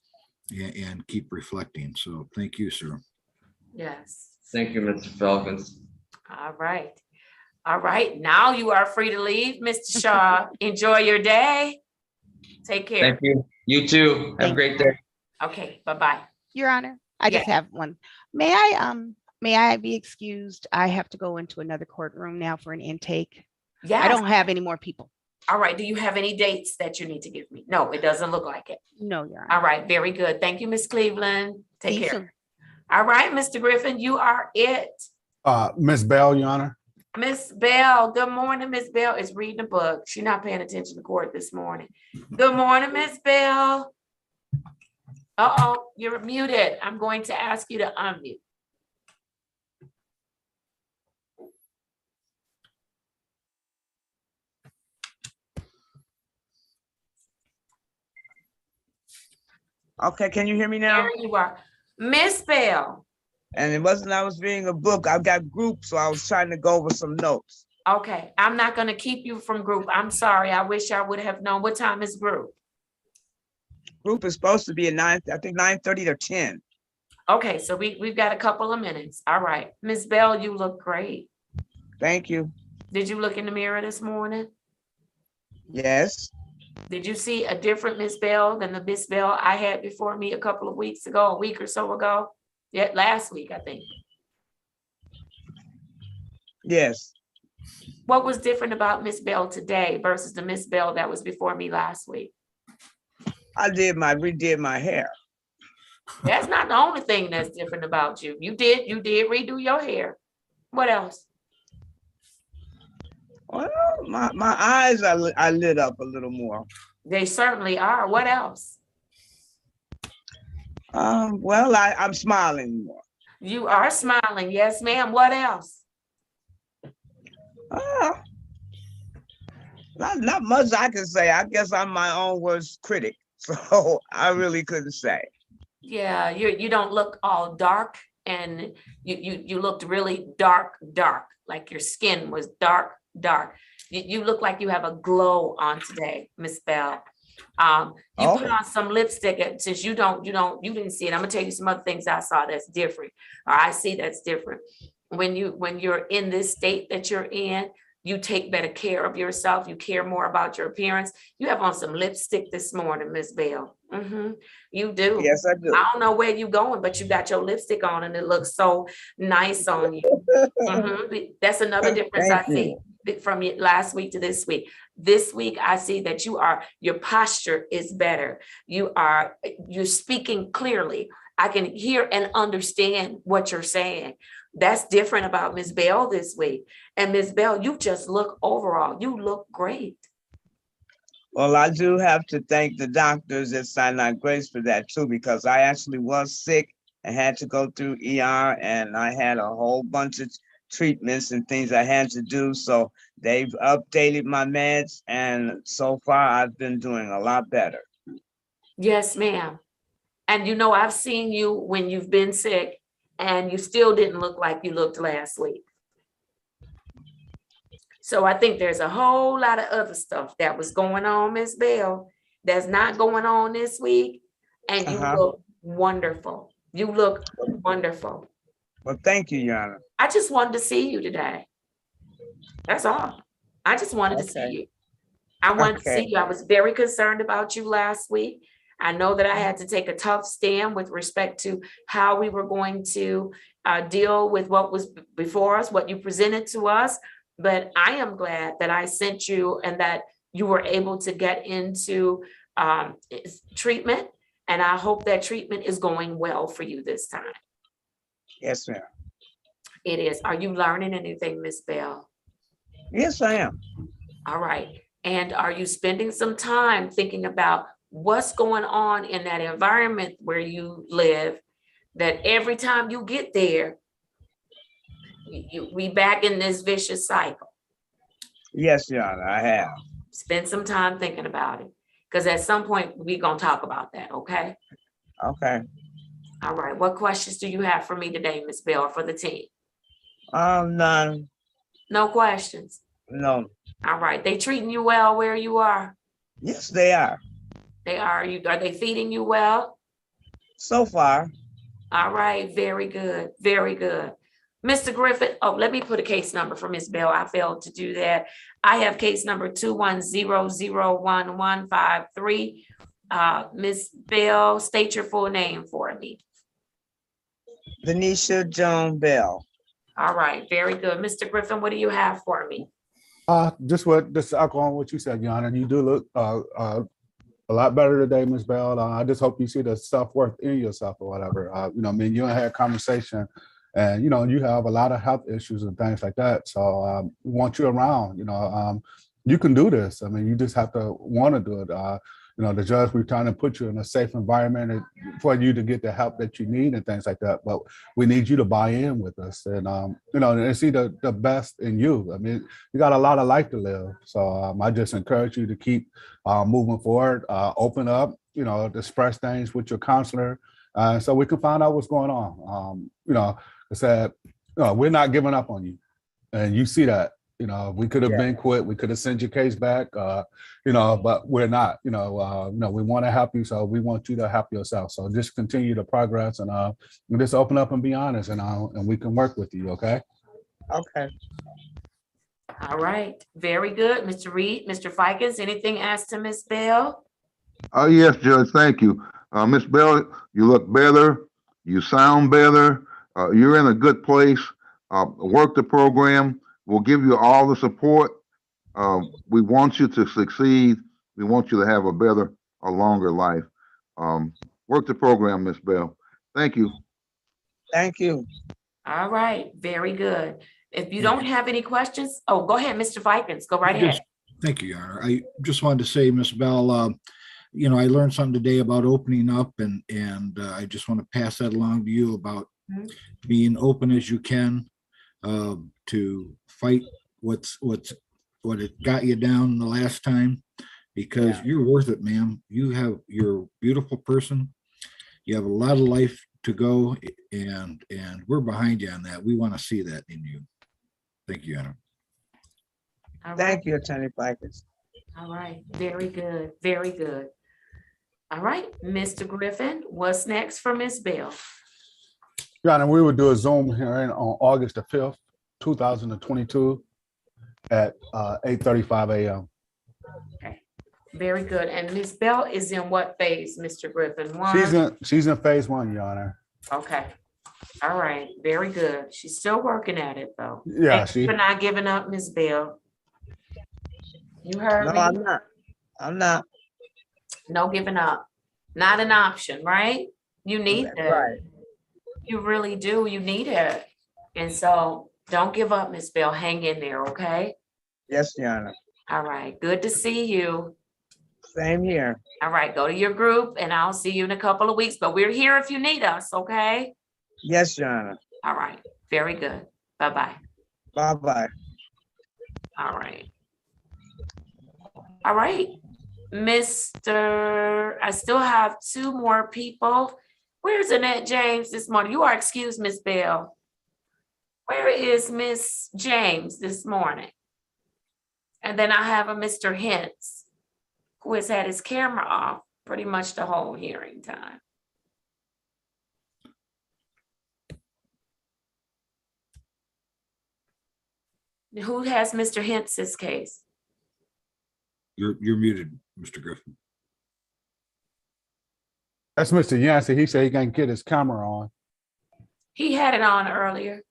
[SPEAKER 9] and keep reflecting. So thank you, sir.
[SPEAKER 5] Yes.
[SPEAKER 13] Thank you, Mr. Falcons.
[SPEAKER 5] All right. All right. Now you are free to leave, Mr. Shaw. Enjoy your day. Take care.
[SPEAKER 13] Thank you. You too. Have a great day.
[SPEAKER 5] Okay. Bye-bye.
[SPEAKER 10] Your Honor, I just have one. May I be excused? I have to go into another courtroom now for an intake.
[SPEAKER 5] Yes.
[SPEAKER 10] I don't have any more people.
[SPEAKER 5] All right. Do you have any dates that you need to give me? No, it doesn't look like it.
[SPEAKER 10] No, Your Honor.
[SPEAKER 5] All right. Very good. Thank you, Miss Cleveland. Take
[SPEAKER 10] See you
[SPEAKER 5] care.
[SPEAKER 10] soon.
[SPEAKER 5] All right, Mr. Griffin, you are it.
[SPEAKER 1] Miss Bell, Your Honor.
[SPEAKER 5] Miss Bell, good morning. Miss Bell is reading a book. She's not paying attention to court this morning. Good morning, Miss Bell. Uh-oh, you're muted. I'm going to ask you to unmute.
[SPEAKER 2] Okay, can you hear me now?
[SPEAKER 5] There you are. Miss Bell.
[SPEAKER 2] And it wasn't I was reading a book. I've got groups, so I was trying to go over some notes.
[SPEAKER 5] Okay, I'm not going to keep you from group. I'm sorry. I wish I would have known. What time is group?
[SPEAKER 2] Group is supposed to be at 9:30 to 10.
[SPEAKER 5] Okay, so we've got a couple of minutes. All right. Miss Bell, you look great.
[SPEAKER 2] Thank you.
[SPEAKER 5] Did you look in the mirror this morning?
[SPEAKER 2] Yes.
[SPEAKER 5] Did you see a different Miss Bell than the Miss Bell I had before me a couple of weeks ago, a week or so ago? Yeah, last week, I think.
[SPEAKER 2] Yes.
[SPEAKER 5] What was different about Miss Bell today versus the Miss Bell that was before me last week?
[SPEAKER 2] I redid my hair.
[SPEAKER 5] That's not the only thing that's different about you. You did redo your hair. What else?
[SPEAKER 2] Well, my eyes are lit up a little more.
[SPEAKER 5] They certainly are. What else?
[SPEAKER 2] Well, I'm smiling more.
[SPEAKER 5] You are smiling. Yes, ma'am. What else?
[SPEAKER 2] Not much I can say. I guess I'm my own worst critic, so I really couldn't say.
[SPEAKER 5] Yeah, you don't look all dark, and you looked really dark, like your skin was dark. You look like you have a glow on today, Miss Bell. You put on some lipstick, since you didn't see it. I'm gonna tell you some other things I saw that's different, or I see that's different. When you're in this state that you're in, you take better care of yourself. You care more about your appearance. You have on some lipstick this morning, Miss Bell. You do.
[SPEAKER 2] Yes, I do.
[SPEAKER 5] I don't know where you're going, but you got your lipstick on and it looks so nice on you. That's another difference I see from last week to this week. This week, I see that your posture is better. You're speaking clearly. I can hear and understand what you're saying. That's different about Miss Bell this week. And Miss Bell, you just look overall, you look great.
[SPEAKER 2] Well, I do have to thank the doctors at Sinai Grace for that too, because I actually was sick and had to go through ER, and I had a whole bunch of treatments and things I had to do. So they've updated my meds, and so far I've been doing a lot better.
[SPEAKER 5] Yes, ma'am. And I've seen you when you've been sick, and you still didn't look like you looked last week. So I think there's a whole lot of other stuff that was going on, Miss Bell, that's not going on this week. And you look wonderful. You look wonderful.
[SPEAKER 2] Well, thank you, Your Honor.
[SPEAKER 5] I just wanted to see you today. That's all. I just wanted to see you. I wanted to see you. I was very concerned about you last week. I know that I had to take a tough stand with respect to how we were going to deal with what was before us, what you presented to us. But I am glad that I sent you and that you were able to get into treatment. And I hope that treatment is going well for you this time.
[SPEAKER 2] Yes, ma'am.
[SPEAKER 5] It is. Are you learning anything, Miss Bell?
[SPEAKER 2] Yes, I am.
[SPEAKER 5] All right. And are you spending some time thinking about what's going on in that environment where you live, that every time you get there, we back in this vicious cycle?
[SPEAKER 2] Yes, Your Honor, I have.
[SPEAKER 5] Spend some time thinking about it, because at some point we're going to talk about that, okay?
[SPEAKER 2] Okay.
[SPEAKER 5] All right. What questions do you have for me today, Miss Bell, for the team?
[SPEAKER 2] None.
[SPEAKER 5] No questions?
[SPEAKER 2] No.
[SPEAKER 5] All right. They treating you well where you are?
[SPEAKER 2] Yes, they are.
[SPEAKER 5] They are. Are they feeding you well?
[SPEAKER 2] So far.
[SPEAKER 5] All right. Very good. Very good. Mr. Griffith, let me put a case number for Miss Bell. I failed to do that. I have case number 210011153. Miss Bell, state your full name for me.
[SPEAKER 2] Venetia Joan Bell.
[SPEAKER 5] All right, very good. Mr. Griffin, what do you have for me?
[SPEAKER 1] Just echo on what you said, Your Honor. You do look a lot better today, Miss Bell. I just hope you see the self-worth in yourself or whatever. You and had a conversation, and you have a lot of health issues and things like that. So we want you around. You can do this. I mean, you just have to want to do it. The judge, we're trying to put you in a safe environment for you to get the help that you need and things like that. But we need you to buy in with us and, and see the best in you. I mean, you got a lot of life to live. So I just encourage you to keep moving forward, open up, express things with your counselor so we can find out what's going on. I said, we're not giving up on you. And you see that. We could have been quit. We could have sent your case back, but we're not. We want to help you, so we want you to help yourself. So just continue to progress and just open up and be honest, and we can work with you. Okay.
[SPEAKER 2] Okay.
[SPEAKER 5] All right, very good. Mr. Reed, Mr. Ficus, anything asked to Ms. Bell?
[SPEAKER 8] Oh, yes, Judge, thank you. Ms. Bell, you look better, you sound better, you're in a good place. Work the program. We'll give you all the support. We want you to succeed. We want you to have a longer life. Work the program, Ms. Bell. Thank you.
[SPEAKER 2] Thank you.
[SPEAKER 5] All right, very good. If you don't have any questions, oh, go ahead, Mr. Vikens, go right ahead.
[SPEAKER 9] Thank you, Your Honor. I just wanted to say, Ms. Bell, you know, I learned something today about opening up, and I just want to pass that along to you about being open as you can to fight what it got you down the last time, because you're worth it, ma'am. You're a beautiful person. You have a lot of life to go, and we're behind you on that. We want to see that in you. Thank you, Anna.
[SPEAKER 2] Thank you, Attorney Ficus.
[SPEAKER 5] All right, very good, very good. All right, Mr. Griffin, what's next for Ms. Bell?
[SPEAKER 1] Your Honor, we will do a Zoom hearing on August the 5th, 2022 at 8:35 a.m.
[SPEAKER 5] Okay, very good. And Ms. Bell is in what phase, Mr. Griffin? One?
[SPEAKER 1] She's in phase 1, Your Honor.
[SPEAKER 5] Okay. All right, very good. She's still working at it though.
[SPEAKER 1] Yeah,
[SPEAKER 5] Thank you for not giving up, Ms. Bell. You heard
[SPEAKER 2] No,
[SPEAKER 5] me?
[SPEAKER 2] I'm not. I'm not.
[SPEAKER 5] No giving up. Not an option, right? You need that.
[SPEAKER 2] Right.
[SPEAKER 5] You really do. You need it. And so don't give up, Ms. Bell. Hang in there, okay?
[SPEAKER 2] Yes, Your Honor.
[SPEAKER 5] All right. Good to see you.
[SPEAKER 2] Same here.
[SPEAKER 5] All right. Go to your group and I'll see you in a couple of weeks. But we're here if you need us, okay?
[SPEAKER 2] Yes, Your Honor.
[SPEAKER 5] All right. Very good. Bye-bye.
[SPEAKER 2] Bye-bye.
[SPEAKER 5] All right. All right. I still have two more people. Where's Annette James this morning? You are excused, Miss Bell. Where is Miss James this morning? And then I have a Mr. Hintz, who has had his camera off pretty much the whole hearing time. Who has Mr. Hintz's case?
[SPEAKER 9] You're muted, Mr. Griffin.
[SPEAKER 1] That's Mr. Yancey. He said he can't get his camera on.
[SPEAKER 5] He had it on earlier.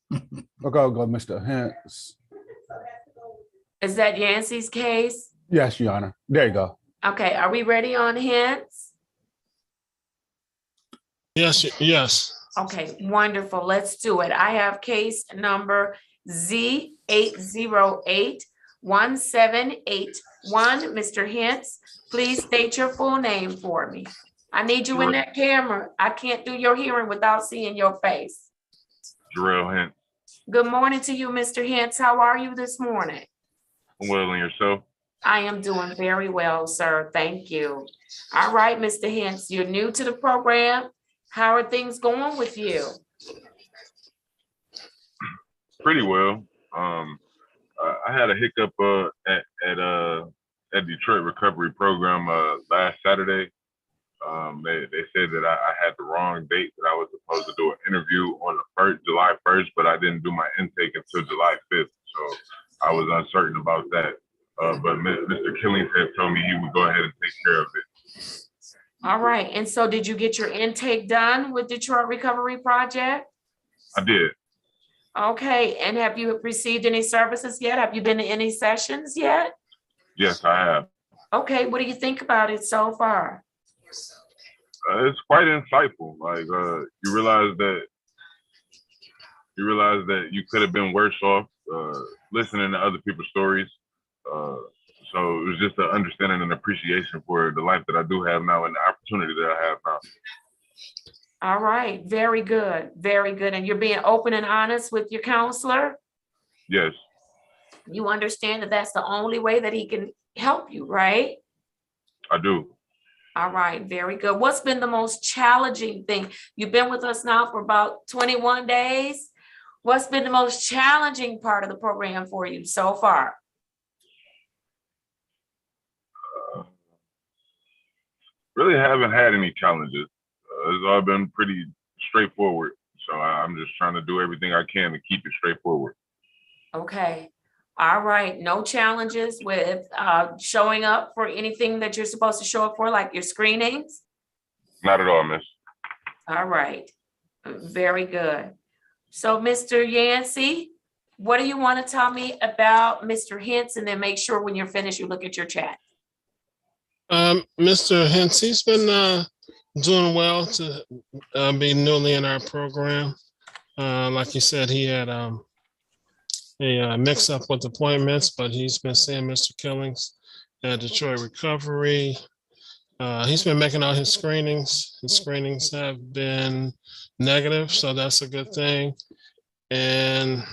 [SPEAKER 1] Go, Mr. Hintz.
[SPEAKER 5] Is that Yancey's case?
[SPEAKER 1] Yes, Your Honor. There you go.
[SPEAKER 5] Okay, are we ready on Hintz?
[SPEAKER 3] Yes, yes.
[SPEAKER 5] Okay, wonderful. Let's do it. I have case number Z8081781. Mr. Hintz, please state your full name for me. I need you in that camera. I can't do your hearing without seeing your face.
[SPEAKER 4] Jarrell Hintz.
[SPEAKER 5] Good morning to you, Mr. Hintz. How are you this morning?
[SPEAKER 4] I'm well, and yourself?
[SPEAKER 5] I am doing very well, sir. Thank you. All right, Mr. Hintz, you're new to the program. How are things going with you?
[SPEAKER 4] Pretty well. I had a hiccup at Detroit Recovery Program last Saturday. They said that I had the wrong date, that I was supposed to do an interview on the July 1st, but I didn't do my intake until July 5th. So I was uncertain about that. But Mr. Killington told me he would go ahead and take care of it.
[SPEAKER 5] All right. And so did you get your intake done with Detroit Recovery Project?
[SPEAKER 4] I did.
[SPEAKER 5] Okay. And have you received any services yet? Have you been to any sessions yet?
[SPEAKER 4] Yes, I have.
[SPEAKER 5] Okay. What do you think about it so far?
[SPEAKER 4] It's quite insightful. Like you realize that you could have been worse off listening to other people's stories. So it was just an understanding and appreciation for the life that I do have now and the opportunity that I have now.
[SPEAKER 5] All right. Very good. Very good. And you're being open and honest with your counselor?
[SPEAKER 4] Yes.
[SPEAKER 5] You understand that that's the only way that he can help you, right?
[SPEAKER 4] I do.
[SPEAKER 5] All right. Very good. What's been the most challenging thing? You've been with us now for about 21 days. What's been the most challenging part of the program for you so far?
[SPEAKER 4] Really haven't had any challenges. It's all been pretty straightforward. So I'm just trying to do everything I can to keep it straightforward.
[SPEAKER 5] Okay. All right. No challenges with showing up for anything that you're supposed to show up for, like your screenings?
[SPEAKER 4] Not at all, miss.
[SPEAKER 5] All right. Very good. So, Mr. Yancey, what do you want to tell me about Mr. Hintz? And then make sure when you're finished, you look at your chat.
[SPEAKER 3] Mr. Hintz, he's been doing well to be newly in our program. Like you said, he had a mix up with appointments, but he's been seeing Mr. Killings at Detroit Recovery. He's been making all his screenings. His screenings have been negative, so that's a good thing. And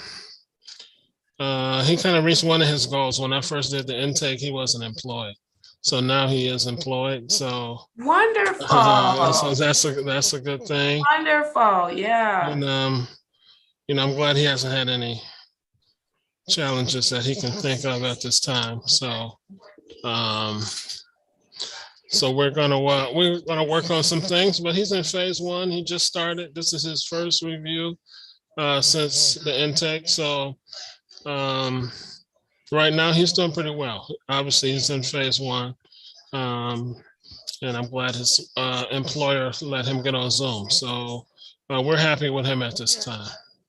[SPEAKER 3] he kind of reached one of his goals. When I first did the intake, he wasn't employed. So now he is employed. So
[SPEAKER 5] wonderful.
[SPEAKER 3] So that's a good thing.
[SPEAKER 5] Wonderful, yeah.
[SPEAKER 3] And I'm glad he hasn't had any challenges that he can think of at this time. So so we're gonna work on some things, but he's in phase 1. He just started. This is his first review since the intake. So right now he's doing pretty well. Obviously he's in phase 1. And I'm glad his employer let him get on Zoom. So we're happy with him at this time.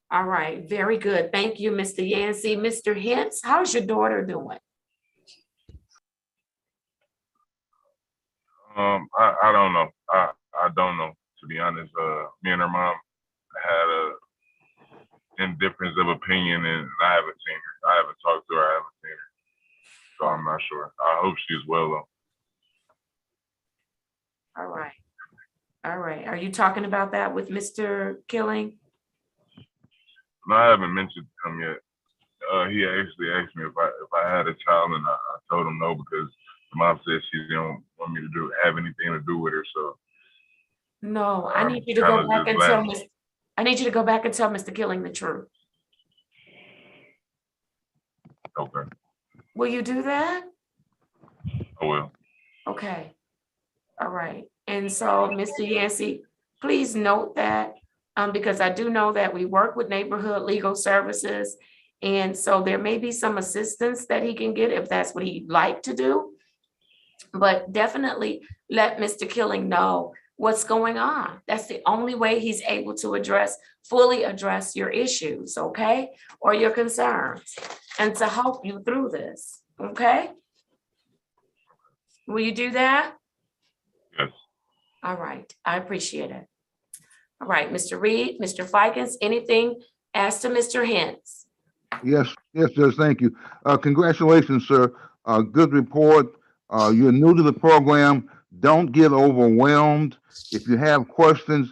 [SPEAKER 5] All right, very good. Thank you, Mr. Yancey. Mr. Hintz, how's your daughter doing?
[SPEAKER 4] I don't know. I don't know, to be honest. Me and her mom had a indifference of opinion, and I haven't seen her. I haven't talked to her. I haven't seen her. So I'm not sure. I hope she's well, though.
[SPEAKER 5] All right. All right. Are you talking about that with Mr. Killing?
[SPEAKER 4] No, I haven't mentioned him yet. He actually asked me if I had a child, and I told him no, because the mom said she didn't want me to have anything to do with her. So
[SPEAKER 5] no, I need you to go back and tell Mr. Killing the truth.
[SPEAKER 4] Okay.
[SPEAKER 5] Will you do that?
[SPEAKER 4] I will.
[SPEAKER 5] Okay. All right. And so, Mr. Yancey, please note that because I do know that we work with Neighborhood Legal Services. And so there may be some assistance that he can get if that's what he'd like to do. But definitely let Mr. Killing know what's going on. That's the only way he's able to fully address your issues, okay? Or your concerns, and to help you through this, okay? Will you do that?
[SPEAKER 4] Yes.
[SPEAKER 5] All right, I appreciate it. All right, Mr. Reed, Mr. Fikens, anything as to Mr. Hintz?
[SPEAKER 8] Yes, Judge, thank you. Congratulations, sir. Good report. You're new to the program. Don't get overwhelmed. If you have questions,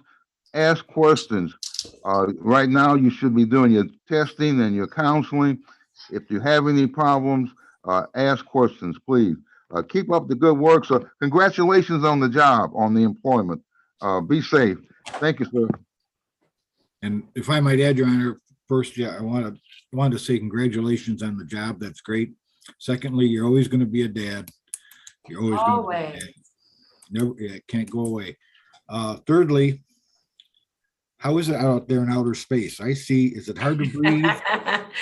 [SPEAKER 8] ask questions. Right now, you should be doing your testing and your counseling. If you have any problems, ask questions, please. Keep up the good work. So congratulations on the job, on the employment. Be safe. Thank you, sir.
[SPEAKER 9] And if I might add, Your Honor, first, yeah, I wanted to say congratulations on the job. That's great. Secondly, you're always going to be a dad. You're always going to be a dad. Never, yeah, can't go away. Thirdly, how is it out there in outer space? Is it hard to breathe?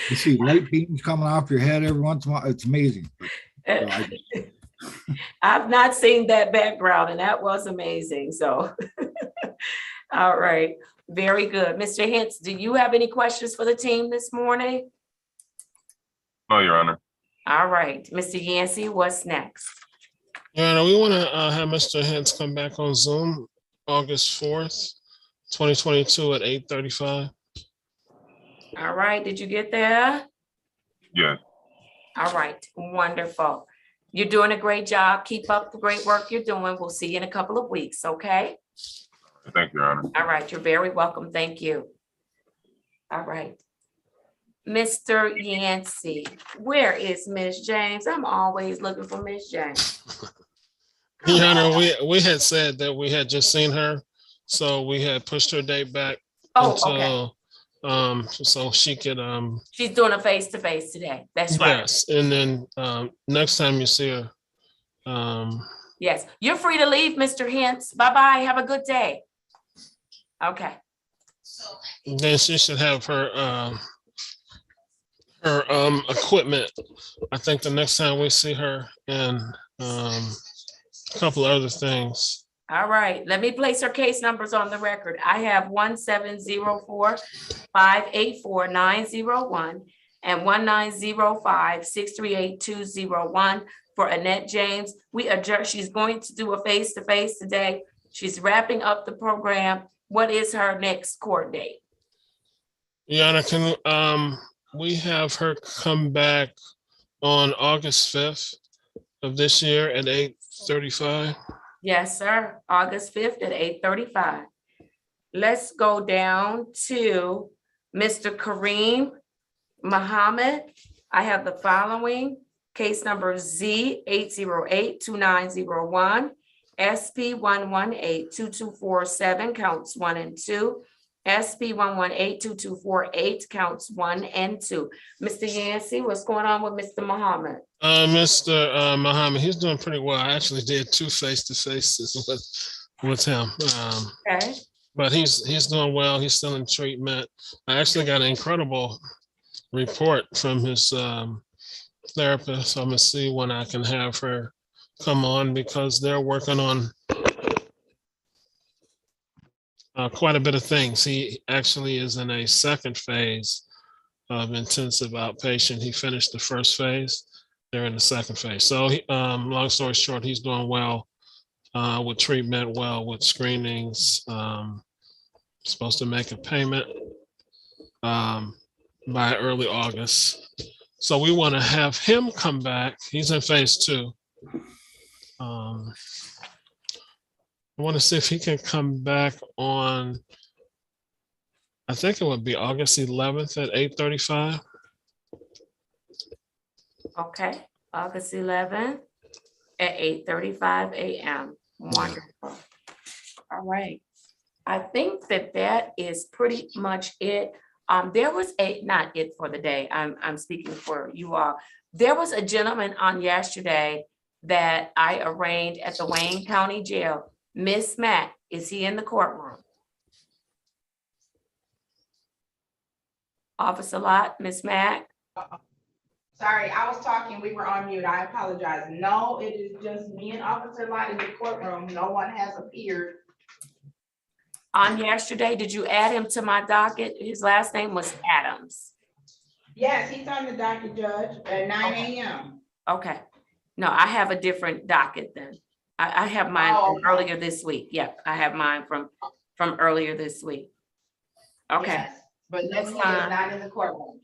[SPEAKER 9] You see light beams coming off your head every once in a while. It's amazing.
[SPEAKER 5] I've not seen that background, and that was amazing. So, all right. Very good. Mr. Hintz, do you have any questions for the team this morning?
[SPEAKER 4] No, Your Honor.
[SPEAKER 5] All right. Mr. Yancey, what's next?
[SPEAKER 3] Your Honor, we want to have Mr. Hintz come back on Zoom August 4th, 2022 at 8:35.
[SPEAKER 5] All right. Did you get there?
[SPEAKER 4] Yes.
[SPEAKER 5] All right. Wonderful. You're doing a great job. Keep up the great work you're doing. We'll see you in a couple of weeks, okay?
[SPEAKER 4] Thank you, Your Honor.
[SPEAKER 5] All right. You're very welcome. Thank you. All right. Mr. Yancey, where is Miss James? I'm always looking for Miss James.
[SPEAKER 3] Your Honor, we had said that we had just seen her, so we had pushed her date back until so she could
[SPEAKER 5] she's doing a face-to-face today. That's right.
[SPEAKER 3] Yes, and then next time you see her.
[SPEAKER 5] Yes, you're free to leave, Mr. Hintz. Bye-bye. Have a good day. Okay.
[SPEAKER 3] Then she should have her her equipment. I think the next time we see her, and a couple other things.
[SPEAKER 5] All right, let me place her case numbers on the record. I have 1704-584-901 and 1905-638-201 for Annette James. We adjourn. She's going to do a face-to-face today. She's wrapping up the program. What is her next court date?
[SPEAKER 3] Yana, can we have her come back on August 5th of this year at 8:35?
[SPEAKER 5] Yes, sir. August 5th at 8:35. Let's go down to Mr. Kareem Muhammad. I have the following case number Z808-2901, SP118-2247, counts 1 and 2, SP118-2248, counts 1 and 2. Mr. Yancey, what's going on with Mr. Muhammad?
[SPEAKER 3] Mr. Muhammad, he's doing pretty well. I actually did 2 face-to-faces with him.
[SPEAKER 5] Okay.
[SPEAKER 3] But he's doing well. He's still in treatment. I actually got an incredible report from his therapist. I'm gonna see when I can have her come on, because they're working on quite a bit of things. He actually is in a second phase of intensive outpatient. He finished the first phase. They're in the second phase. So long story short, he's doing well with treatment, well with screenings. Supposed to make a payment by early August. So we want to have him come back. He's in phase 2. I want to see if he can come back on, I think it would be August 11th at 8:35.
[SPEAKER 5] Okay, August 11th at 8:35 a.m. Wonderful. All right. I think that is pretty much it. There was not it for the day. I'm speaking for you all. There was a gentleman on yesterday that I arraigned at the Wayne County Jail. Miss Mack, is he in the courtroom? Officer Lot, Miss Mack?
[SPEAKER 6] Sorry, I was talking, we were on mute. I apologize. No, it is just me and Officer Lot in the courtroom. No one has appeared.
[SPEAKER 5] On yesterday, did you add him to my docket? His last name was Adams.
[SPEAKER 6] Yes, he's on the docket, Judge, at 9 a.m.
[SPEAKER 5] Okay. No, I have a different docket then. I have mine from earlier this week. Yep, I have mine from earlier this week. Okay.
[SPEAKER 6] Yes, but
[SPEAKER 5] That's
[SPEAKER 6] that's
[SPEAKER 5] fine.
[SPEAKER 6] not in the courtroom.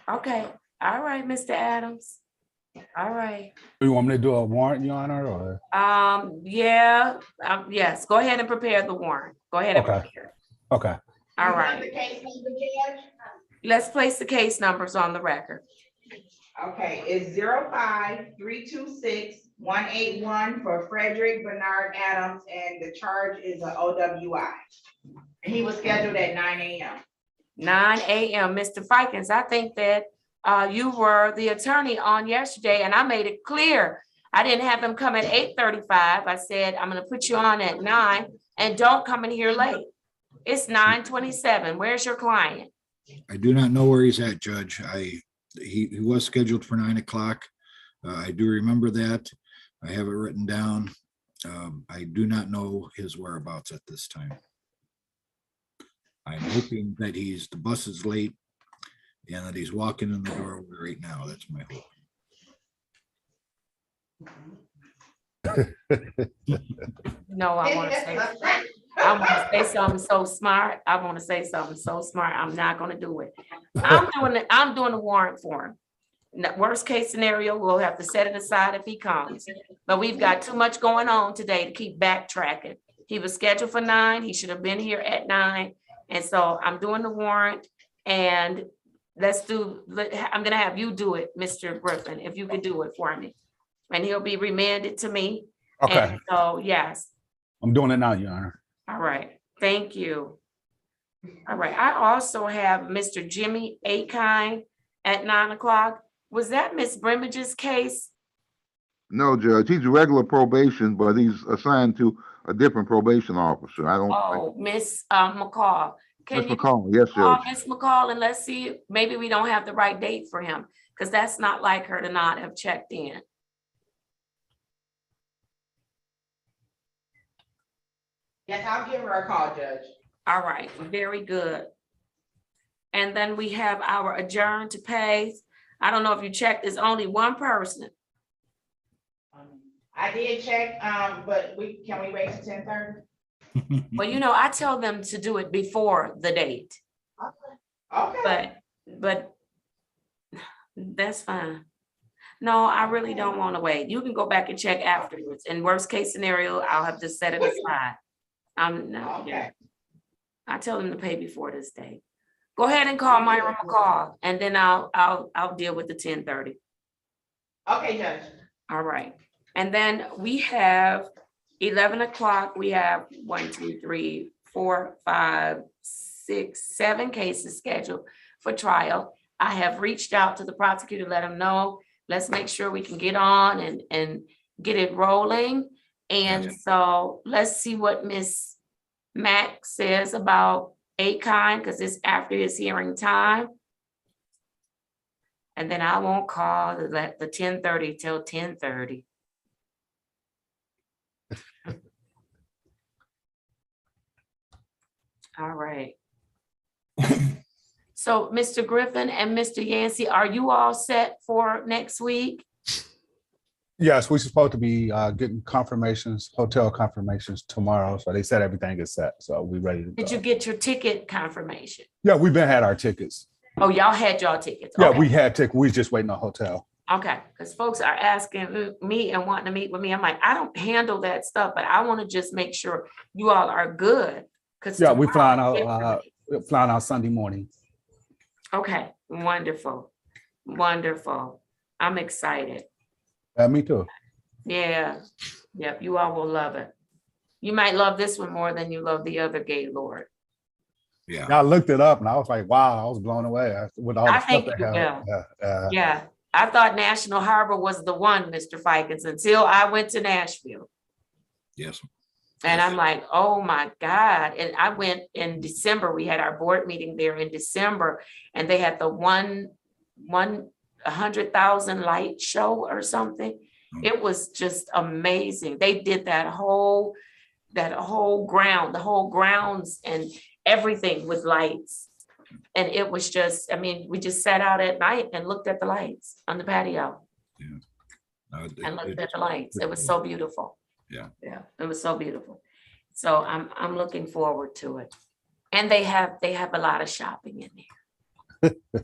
[SPEAKER 5] Okay. All right, Mr. Adams. All right.
[SPEAKER 1] You want me to do a warrant, Your Honor, or?
[SPEAKER 5] Yeah, yes, go ahead and prepare the warrant. Go ahead and
[SPEAKER 1] Okay.
[SPEAKER 5] prepare.
[SPEAKER 1] Okay.
[SPEAKER 5] All
[SPEAKER 6] You want
[SPEAKER 5] right.
[SPEAKER 6] the case number, Judge?
[SPEAKER 5] Let's place the case numbers on the record.
[SPEAKER 6] Okay, it's 05-326-181 for Frederick Bernard Adams, and the charge is an OWI. And he was scheduled at 9 a.m.
[SPEAKER 5] 9 a.m. Mr. Fikens, I think that you were the attorney on yesterday, and I made it clear. I didn't have him come at 8:35. I said, I'm gonna put you on at 9 and don't come in here late. It's 9:27. Where's your client?
[SPEAKER 9] I do not know where he's at, Judge. He was scheduled for 9 o'clock. I do remember that. I have it written down. I do not know his whereabouts at this time. I'm hoping that the bus is late and that he's walking in the door right now. That's my hope.
[SPEAKER 5] No, I want to say something so smart. I want to say something so smart. I'm not going to do it. I'm doing the warrant for him. Worst case scenario, we'll have to set it aside if he comes. But we've got too much going on today to keep backtracking. He was scheduled for 9. He should have been here at 9. And so I'm doing the warrant, and I'm going to have you do it, Mr. Griffin, if you could do it for me. And he'll be remanded to me.
[SPEAKER 1] Okay.
[SPEAKER 5] And so, yes.
[SPEAKER 1] I'm doing it now, Your Honor.
[SPEAKER 5] All right. Thank you. All right. I also have Mr. Jimmy Akine at 9 o'clock. Was that Miss Bremage's case?
[SPEAKER 8] No, Judge, he's regular probation, but he's assigned to a different probation officer. I don't.
[SPEAKER 5] Oh, Miss McCall. Can
[SPEAKER 8] Ms.
[SPEAKER 5] you
[SPEAKER 8] McCall, yes,
[SPEAKER 5] call
[SPEAKER 8] Judge.
[SPEAKER 5] Ms. McCall and let's see, maybe we don't have the right date for him, because that's not like her to not have checked in.
[SPEAKER 6] Yes, I'll give her a call, Judge.
[SPEAKER 5] All right, very good. And then we have our adjourn to pay. I don't know if you checked, there's only one person.
[SPEAKER 6] I did check, but can we wait till 10:30?
[SPEAKER 5] Well, you know, I tell them to do it before the date,
[SPEAKER 6] Okay.
[SPEAKER 5] but that's fine. No, I really don't want to wait. You can go back and check afterwards. In worst case scenario, I'll have to set it aside. I'm not, yeah. I tell them to pay before this date. Go ahead and call Myra McCall, and then I'll deal with the 10:30.
[SPEAKER 6] Okay, Judge.
[SPEAKER 5] All right. And then we have 11 o'clock. We have 1, 2, 3, 4, 5, 6, 7 cases scheduled for trial. I have reached out to the prosecutor, let him know, let's make sure we can get on and get it rolling. And so let's see what Miss Mack says about Akon, because it's after his hearing time. And then I won't call the 10:30 till 10:30. All right. So Mr. Griffin and Mr. Yancey, are you all set for next week?
[SPEAKER 1] Yes, we're supposed to be getting confirmations, hotel confirmations tomorrow. So they said everything is set. So we ready to go.
[SPEAKER 5] Did you get your ticket confirmation?
[SPEAKER 1] Yeah, we've been had our tickets.
[SPEAKER 5] Oh, y'all had y'all tickets.
[SPEAKER 1] Yeah,
[SPEAKER 5] Okay.
[SPEAKER 1] we had tickets. We just waiting on hotel.
[SPEAKER 5] Okay, because folks are asking me and wanting to meet with me. I'm like, I don't handle that stuff, but I want to just make sure you all are good.
[SPEAKER 1] Yeah, we flying out Sunday morning.
[SPEAKER 5] Okay, wonderful, wonderful. I'm excited.
[SPEAKER 1] Me too.
[SPEAKER 5] Yeah, yep, you all will love it. You might love this one more than you love the other Gaylord.
[SPEAKER 9] Yeah.
[SPEAKER 1] I looked it up and I was like, wow, I was blown away with all the stuff they have.
[SPEAKER 5] Yeah, I thought National Harbor was the one, Mr. Fikens, until I went to Nashville.
[SPEAKER 9] Yes.
[SPEAKER 5] And I'm like, oh my God. And I went in December. We had our board meeting there in December, and they had the 100,000 light show or something. It was just amazing. They did that whole ground, the whole grounds and everything with lights. And it was just, I mean, we just sat out at night and looked at the lights on the patio.
[SPEAKER 9] Yeah.
[SPEAKER 5] And looked at the lights. It was so beautiful.
[SPEAKER 9] Yeah.
[SPEAKER 5] Yeah, it was so beautiful. So I'm looking forward to it. And they have a lot of shopping in there.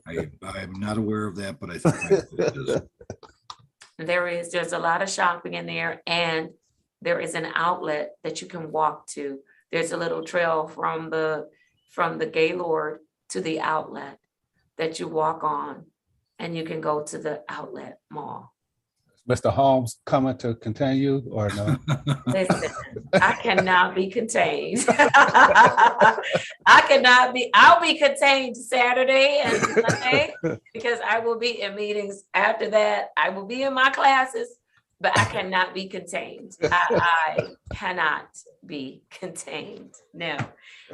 [SPEAKER 9] I'm not aware of that, but I think
[SPEAKER 5] there's a lot of shopping in there, and there is an outlet that you can walk to. There's a little trail from the Gaylord to the outlet that you walk on, and you can go to the outlet mall.
[SPEAKER 1] Mr. Holmes coming to contain you or no?
[SPEAKER 5] Listen, I cannot be contained. I'll be contained Saturday and Sunday because I will be in meetings after that. I will be in my classes, but I cannot be contained. I cannot be contained. No.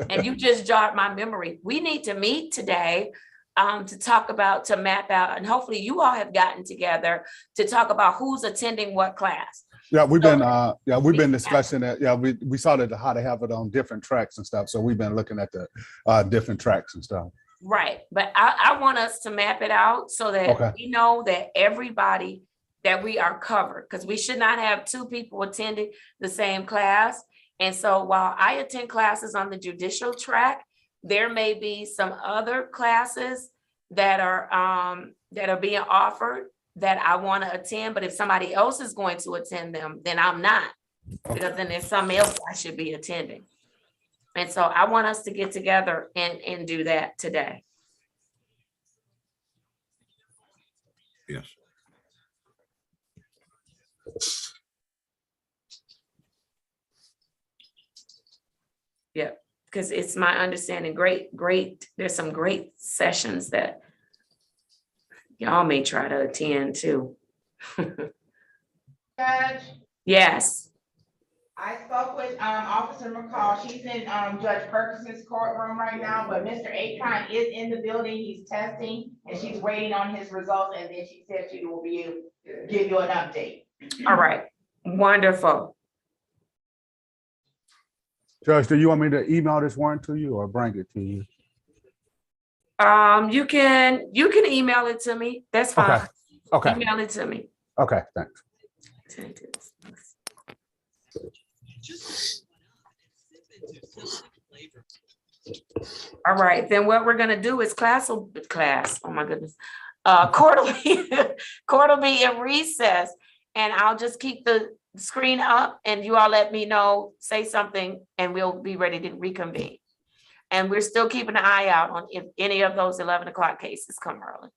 [SPEAKER 5] And you just jogged my memory. We need to meet today to map out, and hopefully you all have gotten together to talk about who's attending what class.
[SPEAKER 1] Yeah, we've been discussing that. Yeah, we saw that how to have it on different tracks and stuff. So we've been looking at the different tracks and stuff.
[SPEAKER 5] Right, but I want us to map it out so that we know that everybody that we are covered, because we should not have 2 people attending the same class. And so while I attend classes on the judicial track, there may be some other classes that are being offered that I want to attend, but if somebody else is going to attend them, then I'm not, because then there's something else I should be attending. And so I want us to get together and do that today.
[SPEAKER 9] Yes.
[SPEAKER 5] Yeah, because it's my understanding, great, there's some great sessions that y'all may try to attend too.
[SPEAKER 6] Judge,
[SPEAKER 5] Yes.
[SPEAKER 6] I spoke with, Officer McCall. She's in, Judge Perkins's courtroom right now, but Mr. Akon is in the building. He's testing and she's waiting on his results. And then she said she will be able to give you an update.
[SPEAKER 5] All right, wonderful.
[SPEAKER 1] Judge, do you want me to email this warrant to you or bring it to you?
[SPEAKER 5] You can email it to me. That's fine.
[SPEAKER 1] Okay.
[SPEAKER 5] Email it to me.
[SPEAKER 1] Okay, thanks.
[SPEAKER 5] All right, then what we're gonna do is class, oh my goodness. Court will be in recess, and I'll just keep the screen up and you all let me know, say something, and we'll be ready to reconvene. And we're still keeping an eye out on if any of those 11 o'clock cases come early.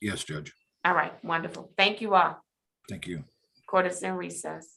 [SPEAKER 9] Yes, Judge.
[SPEAKER 5] All right, wonderful. Thank you all.
[SPEAKER 9] Thank you.
[SPEAKER 5] Court is in recess.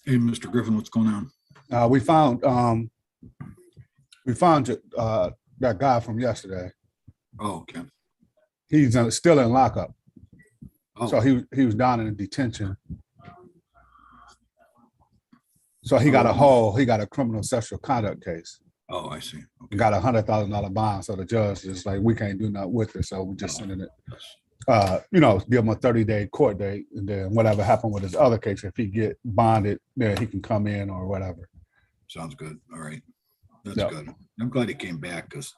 [SPEAKER 9] Hey, Mr. Griffin, what's going on?
[SPEAKER 1] We found that guy from yesterday.
[SPEAKER 9] Oh, okay.
[SPEAKER 1] He's still in lockup.
[SPEAKER 9] Oh,
[SPEAKER 1] So he was down in detention. So he got a criminal sexual conduct case.
[SPEAKER 9] oh, I see.
[SPEAKER 1] He got $100,000 bond. So the judge is like, we can't do nothing with it. So we're just sending it, give him a 30-day court date, and then whatever happened with his other case, if he get bonded, then he can come in or whatever.
[SPEAKER 9] Sounds good. All right. That's
[SPEAKER 1] Yep.
[SPEAKER 9] good. I'm glad he came back because,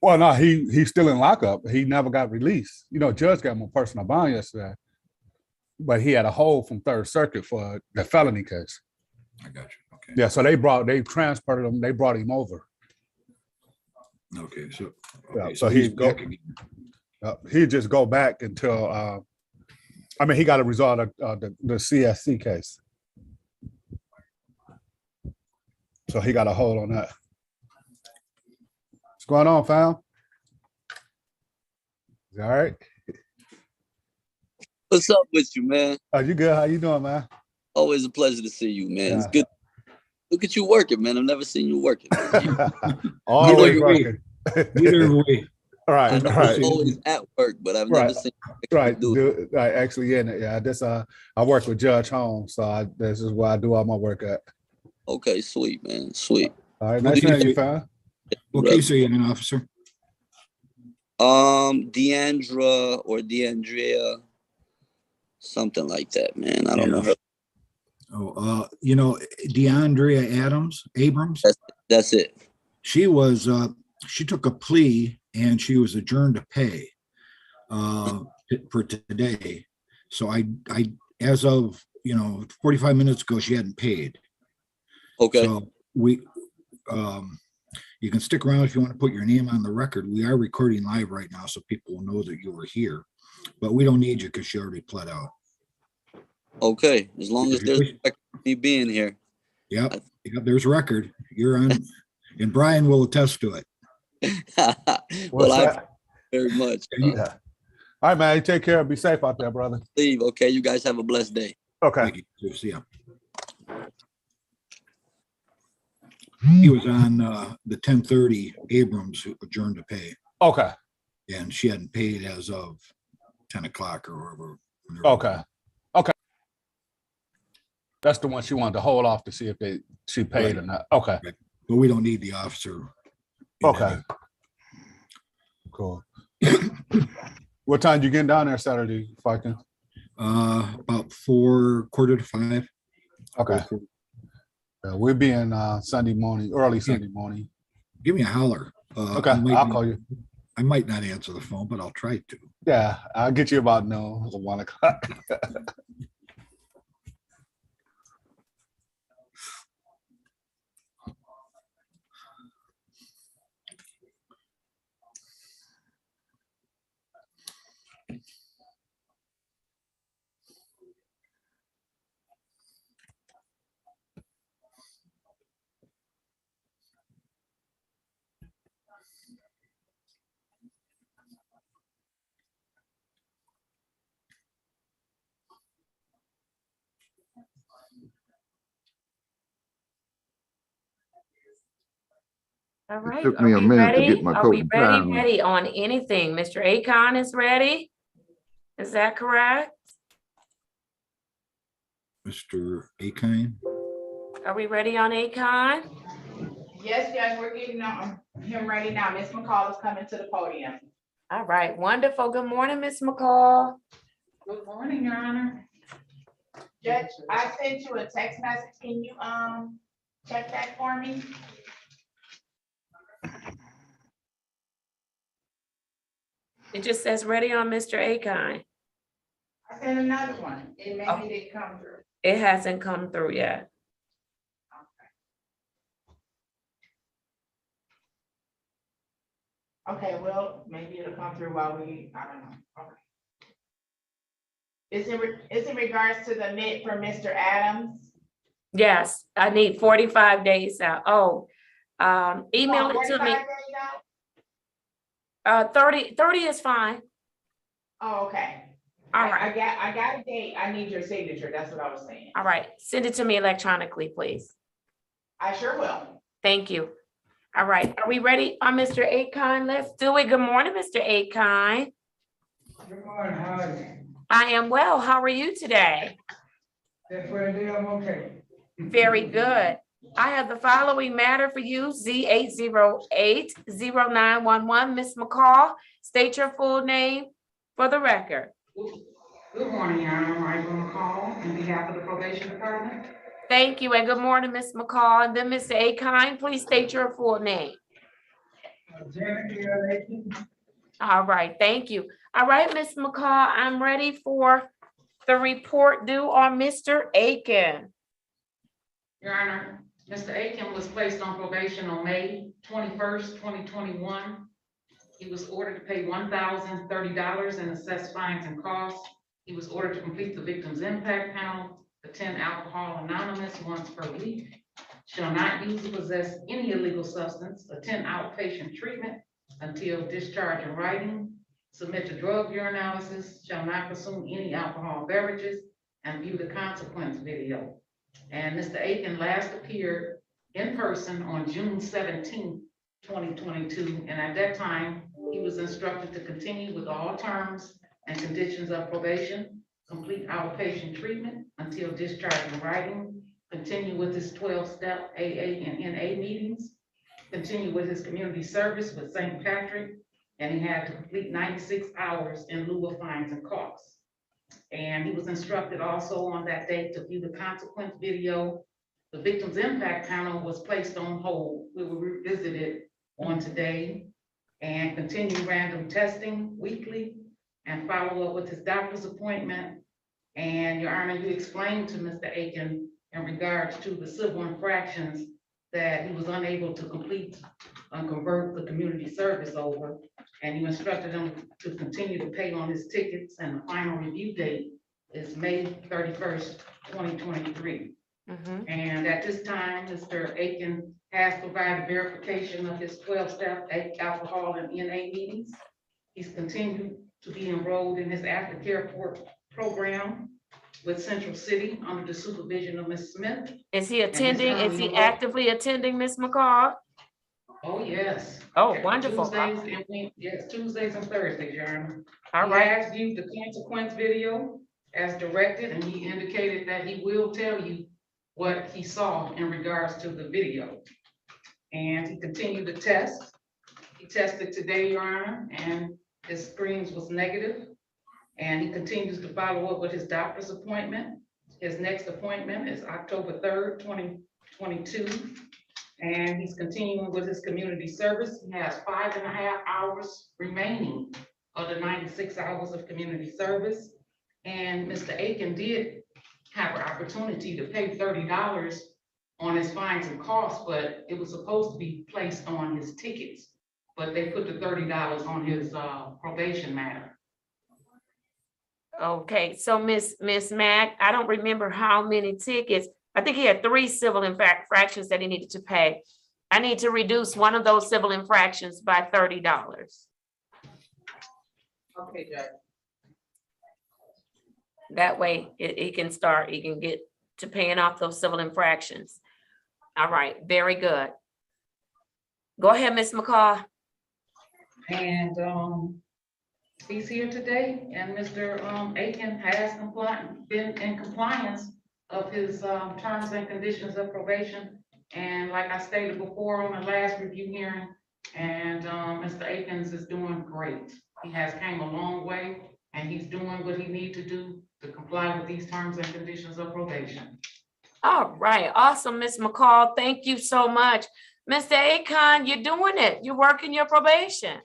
[SPEAKER 1] Well, no, he's still in lockup. He never got released. Judge got him a personal bond yesterday, but he had a hold from Third Circuit for the felony case.
[SPEAKER 9] I got you. Okay.
[SPEAKER 1] Yeah, so they transferred him. They brought him over.
[SPEAKER 9] Okay. So,
[SPEAKER 1] Yeah, so he's
[SPEAKER 9] back again.
[SPEAKER 1] He'd just go back until. He got to resolve the CSC case. So he got a hold on that. What's going on, fam? Is that all right?
[SPEAKER 14] What's up with you, man?
[SPEAKER 1] Oh, you good? How you doing, man?
[SPEAKER 14] Always a pleasure to see you, man. It's
[SPEAKER 1] Yeah.
[SPEAKER 14] good. Look at you working, man. I've never seen you working.
[SPEAKER 1] Always
[SPEAKER 9] Either
[SPEAKER 1] working.
[SPEAKER 9] Either way.
[SPEAKER 1] All
[SPEAKER 14] I
[SPEAKER 1] right,
[SPEAKER 14] know
[SPEAKER 1] all right.
[SPEAKER 14] you're always at work, but I've never
[SPEAKER 1] Right.
[SPEAKER 14] seen
[SPEAKER 1] Right,
[SPEAKER 14] do
[SPEAKER 1] right. Actually, yeah. This I work with Judge Holmes, so this is where I do all my work at.
[SPEAKER 14] Okay, sweet, man. Sweet.
[SPEAKER 1] All right,
[SPEAKER 9] What
[SPEAKER 1] nice
[SPEAKER 9] do you
[SPEAKER 1] seeing you,
[SPEAKER 9] do?
[SPEAKER 1] fam.
[SPEAKER 9] What case are you in, officer?
[SPEAKER 14] Deandra or Deandrea, something like that, man. I don't know her.
[SPEAKER 9] Oh, DeAndrea Abrams.
[SPEAKER 14] That's it.
[SPEAKER 9] She took a plea and she was adjourned to pay for today. So I as of 45 minutes ago, she hadn't paid.
[SPEAKER 14] Okay.
[SPEAKER 9] So you can stick around if you want to put your name on the record. We are recording live right now, so people will know that you were here. But we don't need you because she already pled out.
[SPEAKER 14] Okay, as long as there's me being here.
[SPEAKER 9] Yep, there's a record. You're on, and Brian will attest to it.
[SPEAKER 14] Well, I very much.
[SPEAKER 1] Yeah. All right, man. Take care. Be safe out there, brother.
[SPEAKER 14] Leave. Okay, you guys have a blessed day.
[SPEAKER 1] Okay.
[SPEAKER 9] Thank you. See ya. He was on the 10:30 Abrams who adjourned to pay.
[SPEAKER 1] Okay.
[SPEAKER 9] And she hadn't paid as of 10 o'clock or whatever.
[SPEAKER 1] Okay. Okay. That's the one she wanted to hold off to see if she paid or not. Okay.
[SPEAKER 9] Right. But we don't need the officer.
[SPEAKER 1] Okay. Cool. What time you getting down there Saturday, Falcon?
[SPEAKER 9] About 4:45.
[SPEAKER 1] Okay. We'll be in Sunday morning, early Sunday morning.
[SPEAKER 9] Give me a holler.
[SPEAKER 1] Okay, I'll call you.
[SPEAKER 9] I might not answer the phone, but I'll try to.
[SPEAKER 1] Yeah, I'll get you about noon or 1 o'clock.
[SPEAKER 5] All right.
[SPEAKER 8] took me a minute to get my
[SPEAKER 5] Are
[SPEAKER 8] coat
[SPEAKER 5] we
[SPEAKER 8] and tie on.
[SPEAKER 5] ready on anything? Mr. Akon is ready? Is that correct?
[SPEAKER 9] Mr. Akine.
[SPEAKER 5] Are we ready on Akon?
[SPEAKER 6] Yes, Judge, we're getting him ready now. Ms. McCall is coming to the podium.
[SPEAKER 5] All right, wonderful. Good morning, Ms. McCall.
[SPEAKER 6] Good morning, Your Honor. Judge, I sent you a text message. Can you check that for me?
[SPEAKER 5] It just says ready on Mr. Akon.
[SPEAKER 6] I sent another one. It maybe didn't come through.
[SPEAKER 5] It hasn't come through yet.
[SPEAKER 6] Okay, well, maybe it'll come through while I don't know. Okay. Is in regards to the mid for Mr. Adams?
[SPEAKER 5] Yes, I need 45 days out. Oh, email it to me. 30 is fine.
[SPEAKER 6] Oh, okay.
[SPEAKER 5] All right,
[SPEAKER 6] I got a date. I need your signature. That's what I was saying.
[SPEAKER 5] all right. Send it to me electronically, please.
[SPEAKER 6] I sure will.
[SPEAKER 5] Thank you. All right, are we ready on Mr. Akon? Let's do it. Good morning, Mr. Akon.
[SPEAKER 15] Good morning, how are you?
[SPEAKER 5] I am well. How are you today?
[SPEAKER 15] That's what I did, I'm okay.
[SPEAKER 5] Very good. I have the following matter for you, Z8080911. Ms. McCall, state your full name for the record.
[SPEAKER 15] Good morning, Your Honor, Michael McCall, on behalf of the probation department.
[SPEAKER 5] Thank you, and good morning, Ms. McCall. And then Mr. Akine, please state your full name.
[SPEAKER 15] Janet L. Aiken.
[SPEAKER 5] All right, thank you. All right, Ms. McCall, I'm ready for the report due on Mr. Aiken.
[SPEAKER 16] Your Honor, Mr. Aiken was placed on probation on May 21st, 2021. He was ordered to pay $1,030 in assessed fines and costs. He was ordered to complete the Victims Impact Panel, attend Alcohol Anonymous once per week, shall not use or possess any illegal substance, attend outpatient treatment until discharge in writing, submit to drug urinalysis, shall not consume any alcohol beverages, and view the consequence video. And Mr. Aiken last appeared in person on June 17, 2022, and at that time, he was instructed to continue with all terms and conditions of probation, complete outpatient treatment until discharge in writing, continue with his 12-step AA and NA meetings, continue with his community service with St. Patrick, and he had to complete 96 hours in lieu of fines and costs. And he was instructed also on that date to view the consequence video. The Victims Impact Panel was placed on hold. We will revisit it on today and continue random testing weekly and follow up with his doctor's appointment. And Your Honor, you explained to Mr. Aiken in regards to the civil infractions that he was unable to complete and convert the community service over. And you instructed him to continue to pay on his tickets, and the final review date is May 31st, 2023. And at this time, Mr. Aiken has provided verification of his 12-step alcohol and NA meetings. He's continued to be enrolled in his aftercare program with Central City under the supervision of Ms. Smith.
[SPEAKER 5] Is he attending? Is he actively attending, Ms. McCall?
[SPEAKER 16] Oh, yes.
[SPEAKER 5] Oh, wonderful.
[SPEAKER 16] Tuesdays and Thursdays, Your Honor.
[SPEAKER 5] All
[SPEAKER 16] He
[SPEAKER 5] right.
[SPEAKER 16] has viewed the consequence video as directed, and he indicated that he will tell you what he saw in regards to the video. And he continued to test. He tested today, Your Honor, and his screens was negative. And he continues to follow up with his doctor's appointment. His next appointment is October 3rd, 2022. And he's continuing with his community service. He has 5.5 hours remaining of the 96 hours of community service. And Mr. Aiken did have an opportunity to pay $30 on his fines and costs, but it was supposed to be placed on his tickets. But they put the $30 on his probation matter.
[SPEAKER 5] Okay, so Miss Mack, I don't remember how many tickets. I think he had 3 civil infractions that he needed to pay. I need to reduce one of those civil infractions by $30.
[SPEAKER 16] Okay, Judge.
[SPEAKER 5] That way he can get to paying off those civil infractions. All right, very good. Go ahead, Ms. McCall.
[SPEAKER 16] And he's here today, and Mr. Aiken has been in compliance of his terms and conditions of probation. And like I stated before on the last review hearing, and Mr. Aikens is doing great. He has came a long way, and he's doing what he needs to do to comply with these terms and conditions of probation.
[SPEAKER 5] All right, awesome, Ms. McCall. Thank you so much. Mr. Akon, you're doing it. You're working your probation.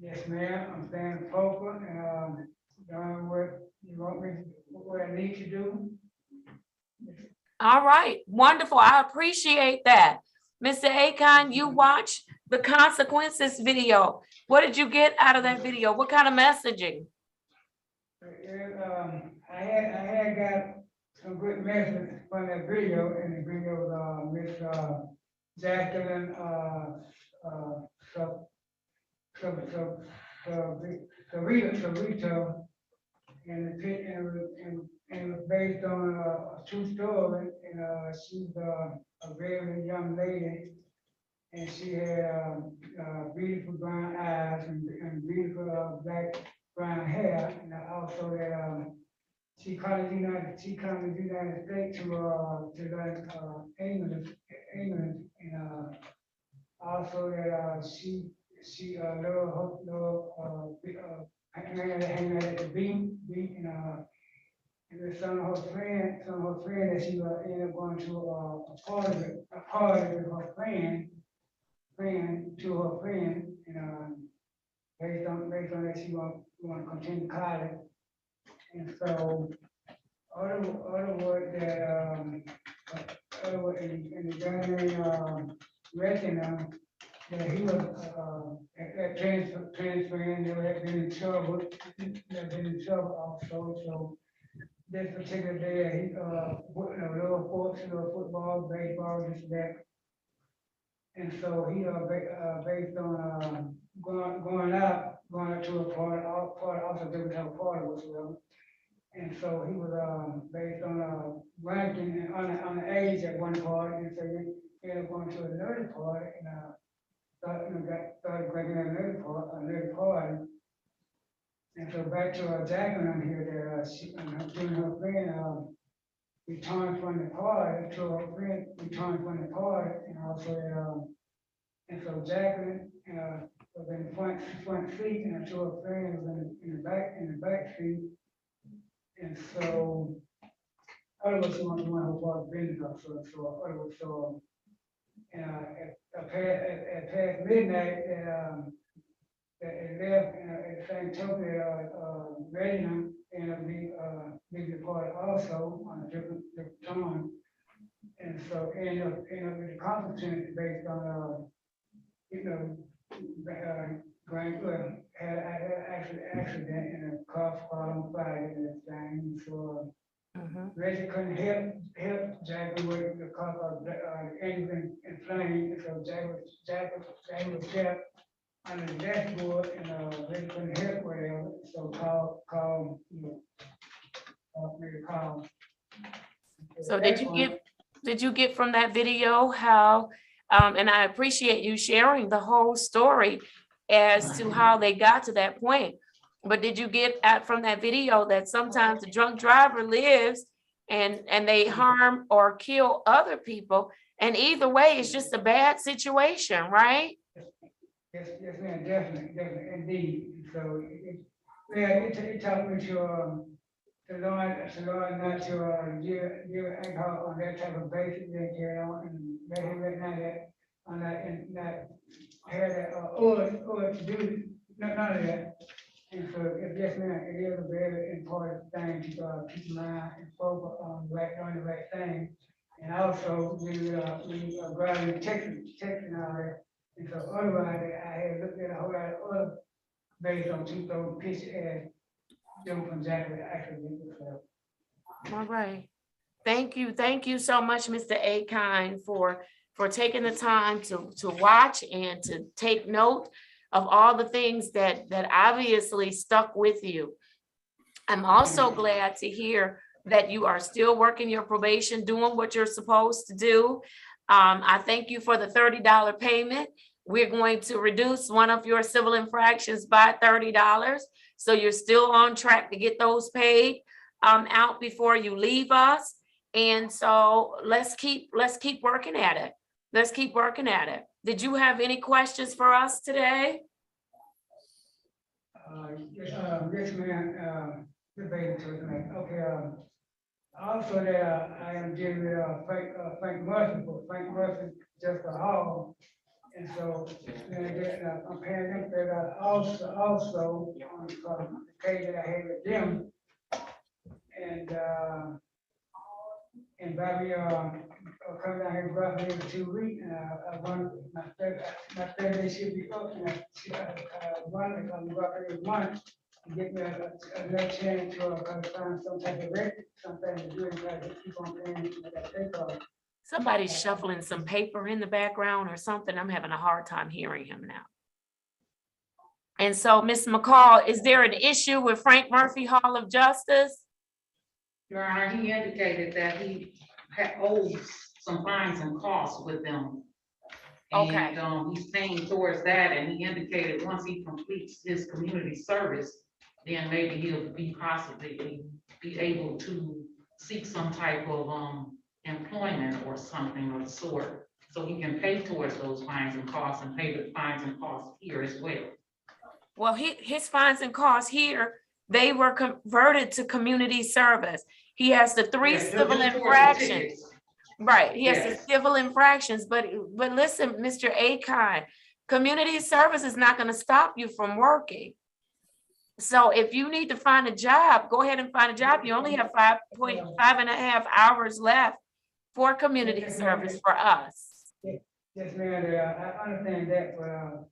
[SPEAKER 15] Yes, ma'am, I'm staying focused and doing what you want me, what I need to do.
[SPEAKER 5] All right, wonderful. I appreciate that. Mr. Akon, you watched the consequences video. What did you get out of that video? What kind of messaging?
[SPEAKER 15] I had got some good message from that video, and the video was Miss Jacqueline Sarita and it was based on a true story, and she's a very young lady, and she had beautiful brown eyes and beautiful black brown hair, and also that she come to United States to learn English, and also that she hanging out at the beach, and then some of her friend that she ended up going to a party with her friend to her friend, and based on that she want to continue college, and so other word that in the January reckon that he was transferring, they had been in trouble, also, so this particular day, he little sports, little football, baseball, this and that. And so he based on going out to a party, also didn't have a party whatsoever. And so he was based on ranking and on the age at one party, and so he ended up going to another party, and started breaking another party. And so back to Jacqueline here, that she and her friend returned from the party, to her friend returned from the party, and also and so Jacqueline was in the front seat, and two of her friends was in the back seat. And so otherwise she wanted to run her part business up, so at past midnight, that it left at the same token, Reginald ended up leaving the party also on a different time. And so ended up with the consequences based on had an accident and a car caught on fire and everything. So Reggie couldn't help Jackie with the car engine and flame. So Jackie was kept on the dashboard, and Reggie couldn't help whatever. So call made a call.
[SPEAKER 5] So did you get from that video how, and I appreciate you sharing the whole story as to how they got to that point. But did you get from that video that sometimes the drunk driver lives and they harm or kill other people? And either way, it's just a bad situation, right?
[SPEAKER 15] Yes, ma'am, definitely, indeed. So it taught me to learn not to give alcohol on that type of basis, then carry on and let him recognize that on that and not have that or to do none of that. And so yes, ma'am, it is a very important thing to keep in mind and focus on doing the right thing. And also when you driving texting all that. And so otherwise I had looked at a whole lot of other based on 2,000 pictures as them from January actually.
[SPEAKER 5] All right. Thank you so much, Mr. Akine, for taking the time to watch and to take note of all the things that obviously stuck with you. I'm also glad to hear that you are still working your probation, doing what you're supposed to do. I thank you for the $30 payment. We're going to reduce one of your civil infractions by $30. So you're still on track to get those paid out before you leave us. And so let's keep working at it. Let's keep working at it. Did you have any questions for us today?
[SPEAKER 15] Yes, ma'am. Okay. Also, that I am dealing with Frank Murphy, but Frank Murphy just a hall, and so I'm paying them that also on the case that I had with them, and Bobby come down here roughly every 2 weeks, and I want my third day should be up, and I want to come roughly every month to get me another chance to find some type of record, something to do, and try to keep on paying that pay card.
[SPEAKER 5] Somebody's shuffling some paper in the background or something. I'm having a hard time hearing him now. And so, Ms. McCall, is there an issue with Frank Murphy Hall of Justice?
[SPEAKER 16] Your Honor, he indicated that he owes some fines and costs with them.
[SPEAKER 5] Okay.
[SPEAKER 16] And he's paying towards that, and he indicated once he completes his community service, then maybe he'll possibly be able to seek some type of employment or something of the sort, so he can pay towards those fines and costs and pay the fines and costs here as well.
[SPEAKER 5] Well, his fines and costs here, they were converted to community service. He has the three
[SPEAKER 16] Yes,
[SPEAKER 5] civil
[SPEAKER 16] just towards the
[SPEAKER 5] infractions.
[SPEAKER 16] tickets.
[SPEAKER 5] Right, he has the
[SPEAKER 16] Yes.
[SPEAKER 5] civil infractions, but listen, Mr. Akon, community service is not gonna stop you from working. So if you need to find a job, go ahead and find a job. You only have 5.5 hours left for community service for us.
[SPEAKER 15] Yes, ma'am, I understand that, but,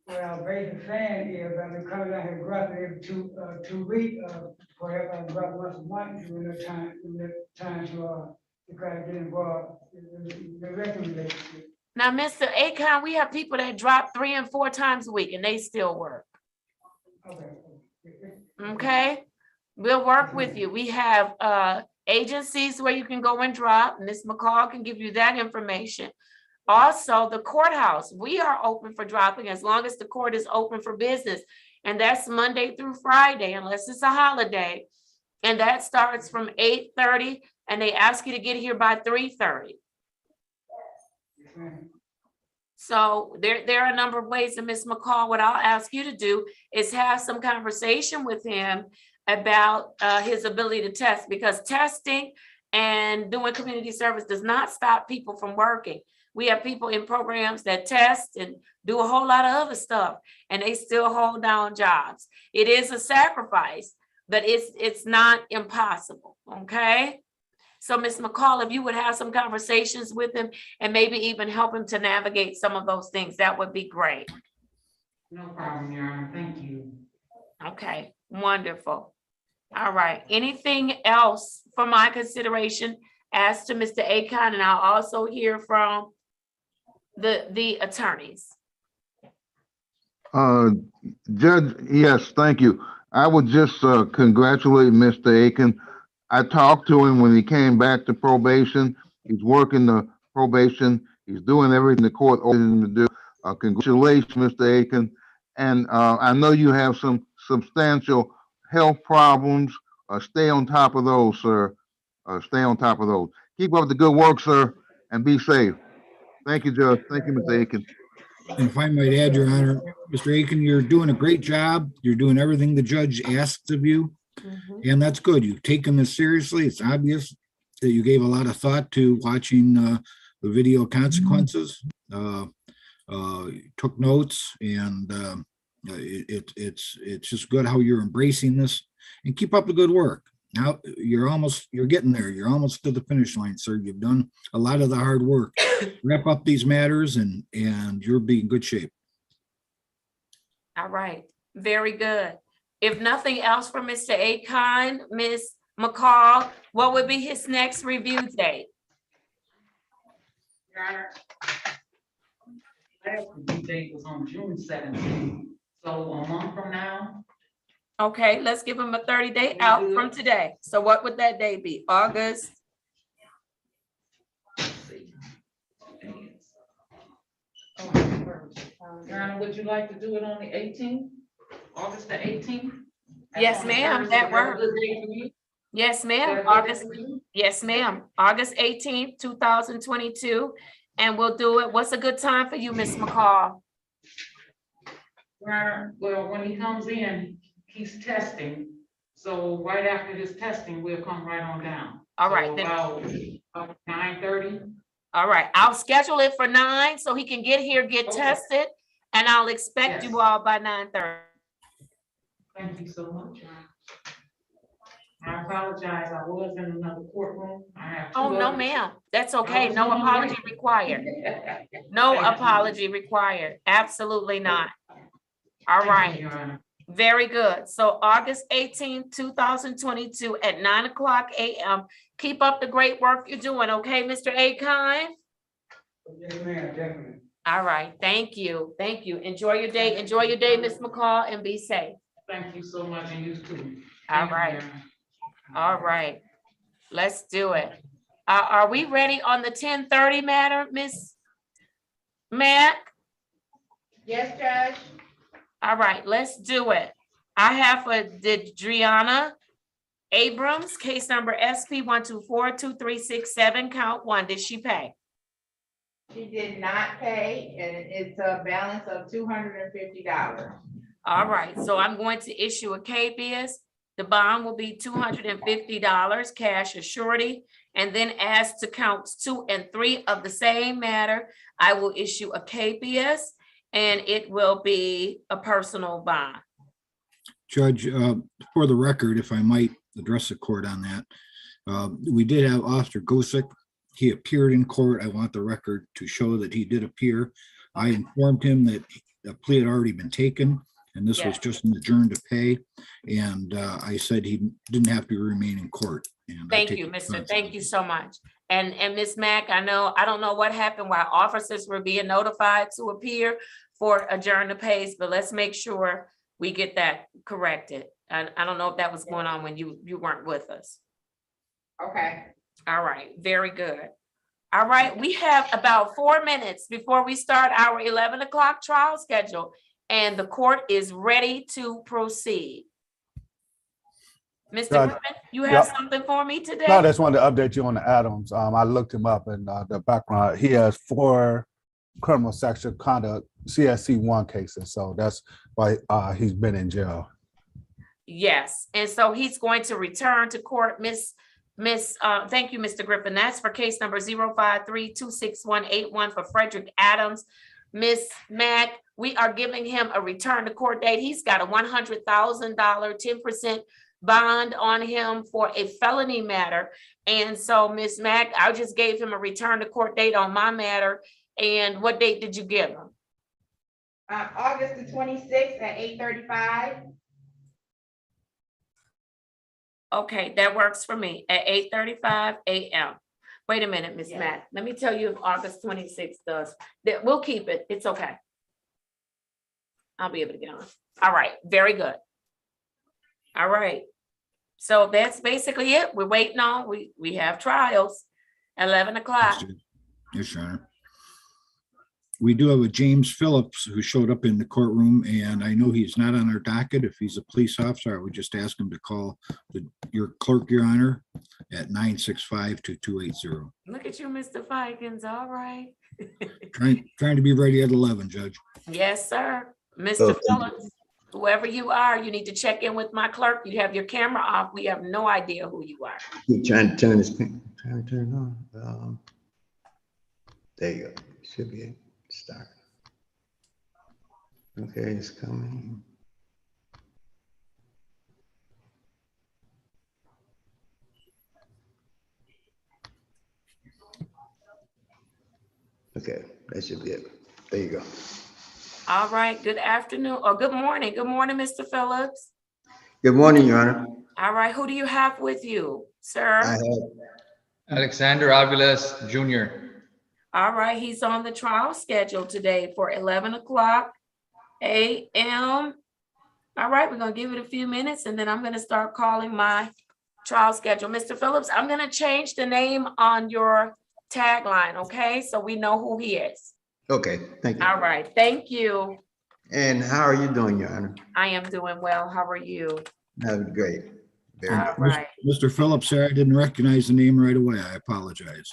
[SPEAKER 15] what I was basically saying is, I've been coming out here grubbing every 2 weeks, for help, I grub once a month during the time to try to get involved in the regular relationship.
[SPEAKER 5] Now, Mr. Akon, we have people that drop 3 and 4 times a week and they still work.
[SPEAKER 15] Okay.
[SPEAKER 5] Okay, we'll work with you. We have agencies where you can go and drop. Ms. McCall can give you that information. Also, the courthouse, we are open for dropping as long as the court is open for business. And that's Monday through Friday, unless it's a holiday. And that starts from 8:30, and they ask you to get here by 3:30. So there are a number of ways. And Ms. McCall, what I'll ask you to do is have some conversation with him about his ability to test, because testing and doing community service does not stop people from working. We have people in programs that test and do a whole lot of other stuff, and they still hold down jobs. It is a sacrifice, but it's not impossible, okay? So Ms. McCall, if you would have some conversations with him and maybe even help him to navigate some of those things, that would be great.
[SPEAKER 16] No problem, Your Honor. Thank you.
[SPEAKER 5] Okay, wonderful. All right, anything else for my consideration as to Mr. Akon? And I'll also hear from the attorneys.
[SPEAKER 8] Judge, yes, thank you. I would just congratulate Mr. Aiken. I talked to him when he came back to probation. He's working the probation. He's doing everything the court ordered him to do. Congratulations, Mr. Aiken. And I know you have some substantial health problems. Stay on top of those, sir. Stay on top of those. Keep up the good work, sir, and be safe. Thank you, Judge. Thank you, Mr. Aiken.
[SPEAKER 9] And if I might add, Your Honor, Mr. Aiken, you're doing a great job. You're doing everything the judge asks of you. And that's good. You've taken this seriously. It's obvious that you gave a lot of thought to watching the video consequences. Took notes, and it's just good how you're embracing this. And keep up the good work. Now you're getting there. You're almost to the finish line, sir. You've done a lot of the hard work. Wrap up these matters, and you'll be in good shape.
[SPEAKER 5] All right, very good. If nothing else from Mr. Akon, Ms. McCall, what would be his next review date?
[SPEAKER 16] Your Honor, last review date was on June 17th, so a month from now.
[SPEAKER 5] Okay, let's give him a 30-day out from today. So what would that day be? August?
[SPEAKER 16] Your Honor, would you like to do it on the 18th? August the 18th?
[SPEAKER 5] Yes, ma'am, that works. Yes, ma'am, August, yes, ma'am, August 18th, 2022. And we'll do it. What's a good time for you, Ms. McCall?
[SPEAKER 16] Your Honor, well, when he comes in, he's testing. So right after his testing, we'll come right on down.
[SPEAKER 5] All right,
[SPEAKER 16] So
[SPEAKER 5] then.
[SPEAKER 16] about 9:30.
[SPEAKER 5] All right, I'll schedule it for 9 so he can get here, get tested, and I'll expect you all by 9:30.
[SPEAKER 16] Thank you so much. I apologize. I was in another courtroom. I have
[SPEAKER 5] Oh,
[SPEAKER 16] two
[SPEAKER 5] no,
[SPEAKER 16] others.
[SPEAKER 5] ma'am. That's okay. No apology required. No apology required. Absolutely not. All
[SPEAKER 16] Thank you,
[SPEAKER 5] right.
[SPEAKER 16] Your Honor.
[SPEAKER 5] Very good. So August 18th, 2022 at 9:00 a.m. Keep up the great work you're doing. Okay, Mr. Akon?
[SPEAKER 15] Yes, ma'am, definitely.
[SPEAKER 5] All right, thank you, thank you. Enjoy your day, Ms. McCall, and be safe.
[SPEAKER 16] Thank you so much, and you too.
[SPEAKER 5] All
[SPEAKER 16] Thank you,
[SPEAKER 5] right,
[SPEAKER 16] Your Honor.
[SPEAKER 5] all right. Let's do it. Are we ready on the 10:30 matter, Miss Mac?
[SPEAKER 6] Yes, Judge.
[SPEAKER 5] All right, let's do it. I have for Driana Abrams, case number SP 1242367, count 1. Did she pay?
[SPEAKER 6] She did not pay, and it's a balance of $250.
[SPEAKER 5] All right, so I'm going to issue a KBS. The bond will be $250, cash as surety. And then as to counts 2 and 3 of the same matter, I will issue a KBS and it will be a personal bond.
[SPEAKER 9] Judge, for the record, if I might address the court on that, we did have Officer Gosick. He appeared in court. I want the record to show that he did appear. I informed him that the plea had already been taken and this was just an adjourned to pay. And I said he didn't have to remain in court. And
[SPEAKER 5] thank you, Mr. Thank you so much. And Ms. Mack, I don't know what happened while officers were being notified to appear for adjourn to pays, but let's make sure we get that corrected. And I don't know if that was going on when you weren't with us.
[SPEAKER 6] Okay.
[SPEAKER 5] All right, very good. All right, we have about 4 minutes before we start our 11 o'clock trial schedule, and the court is ready to proceed. Mr. Griffin, you have something for me today?
[SPEAKER 1] No, I just wanted to update you on the Adams. I looked him up and the background. He has 4 criminal sexual conduct CSC1 cases, so that's why he's been in jail.
[SPEAKER 5] Yes, and so he's going to return to court, thank you, Mr. Griffin. That's for case number 053-26181 for Frederick Adams. Miss Mack, we are giving him a return to court date. He's got a $100,000, 10% bond on him for a felony matter. And so, Miss Mack, I just gave him a return to court date on my matter. And what date did you give him?
[SPEAKER 6] August the 26th at 8:35.
[SPEAKER 5] Okay, that works for me at 8:35 a.m. Wait a minute, Miss Matt. Let me tell you if August 26th does. We'll keep it. It's okay. I'll be able to get on. All right, very good. All right. So that's basically it. We're waiting on, we have trials, 11 o'clock.
[SPEAKER 9] Yes, Your Honor. We do have a James Phillips who showed up in the courtroom, and I know he's not on our docket. If he's a police officer, I would just ask him to call your clerk, Your Honor, at 965-2280.
[SPEAKER 5] Look at you, Mr. Fikens. All right.
[SPEAKER 9] Trying to be ready at 11, Judge.
[SPEAKER 5] Yes, sir. Mr. Phillips, whoever you are, you need to check in with my clerk. You have your camera off. We have no idea who you are.
[SPEAKER 17] Keep trying to turn this, trying to turn it on. There you go. Should be it. Start. Okay, it's coming. Okay, that should be it. There you go.
[SPEAKER 5] All right, good afternoon or good morning. Good morning, Mr. Phillips.
[SPEAKER 17] Good morning, Your Honor.
[SPEAKER 5] All right, who do you have with you, sir?
[SPEAKER 17] I have
[SPEAKER 18] Alexander Aviles Jr.
[SPEAKER 5] All right, he's on the trial schedule today for 11 o'clock a.m. All right, we're gonna give it a few minutes and then I'm gonna start calling my trial schedule. Mr. Phillips, I'm gonna change the name on your tagline, okay? So we know who he is.
[SPEAKER 17] Okay, thank you.
[SPEAKER 5] All right, thank you.
[SPEAKER 17] And how are you doing, Your Honor?
[SPEAKER 5] I am doing well. How are you?
[SPEAKER 17] I'm great. Very
[SPEAKER 5] All
[SPEAKER 17] good.
[SPEAKER 5] right.
[SPEAKER 9] Mr. Phillips, sir, I didn't recognize the name right away. I apologize.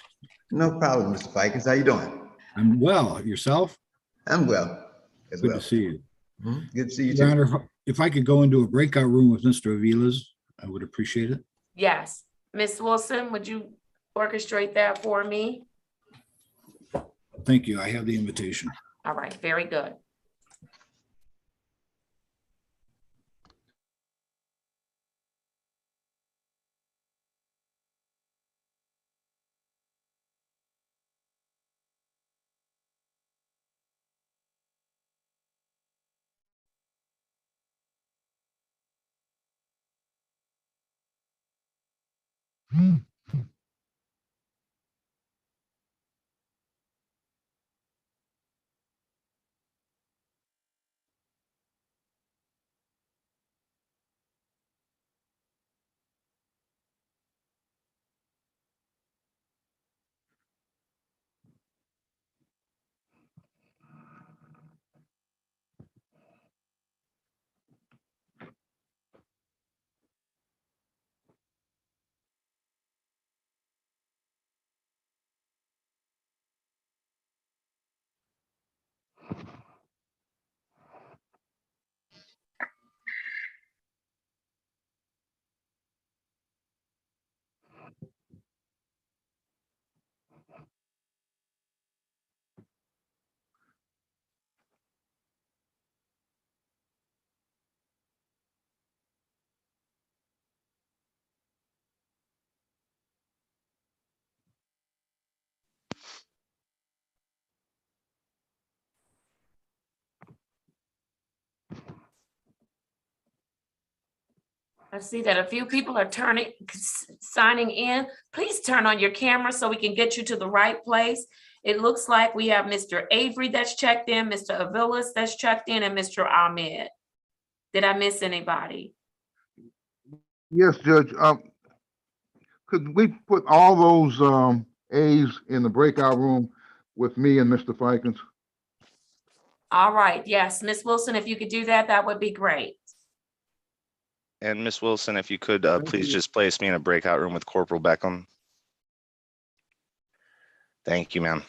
[SPEAKER 17] No problem, Mr. Fikens. How you doing?
[SPEAKER 9] I'm well. Yourself?
[SPEAKER 17] I'm well. As
[SPEAKER 9] Good
[SPEAKER 17] well.
[SPEAKER 9] to see you.
[SPEAKER 17] Good to see you
[SPEAKER 9] Your
[SPEAKER 17] too.
[SPEAKER 9] Honor, if I could go into a breakout room with Mr. Aviles, I would appreciate it.
[SPEAKER 5] Yes. Miss Wilson, would you orchestrate that for me?
[SPEAKER 9] Thank you. I have the invitation.
[SPEAKER 5] All right, very good. I see that a few people are signing in. Please turn on your camera so we can get you to the right place. It looks like we have Mr. Avery that's checked in, Mr. Avilas that's checked in, and Mr. Ahmed. Did I miss anybody?
[SPEAKER 8] Yes, Judge. Could we put all those A's in the breakout room with me and Mr. Fikens?
[SPEAKER 5] All right, yes, Miss Wilson, if you could do that, that would be great.
[SPEAKER 19] And Miss Wilson, if you could please
[SPEAKER 11] you.
[SPEAKER 19] just place me in a breakout room with Corporal Beckham. Thank you, ma'am.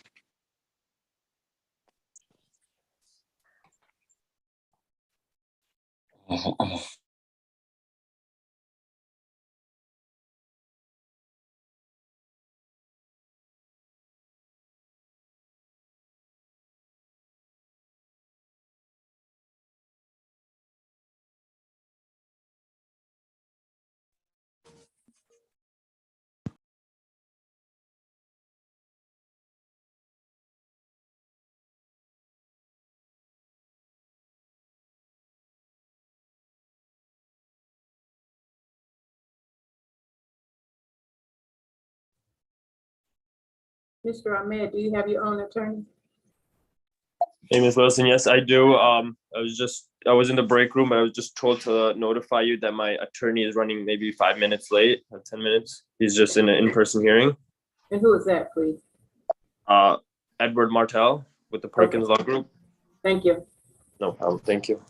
[SPEAKER 7] Mr. Ahmed, do you have your own attorney?
[SPEAKER 20] Hey, Ms. Wilson, yes, I do. I was in the break room. I was just told to notify you that my attorney is running maybe 5 minutes late, or 10 minutes. He's just in an in-person hearing.
[SPEAKER 7] And who is that, please?
[SPEAKER 20] Edward Martell with the Perkins Law Group.
[SPEAKER 7] Thank you.
[SPEAKER 20] No problem. Thank you.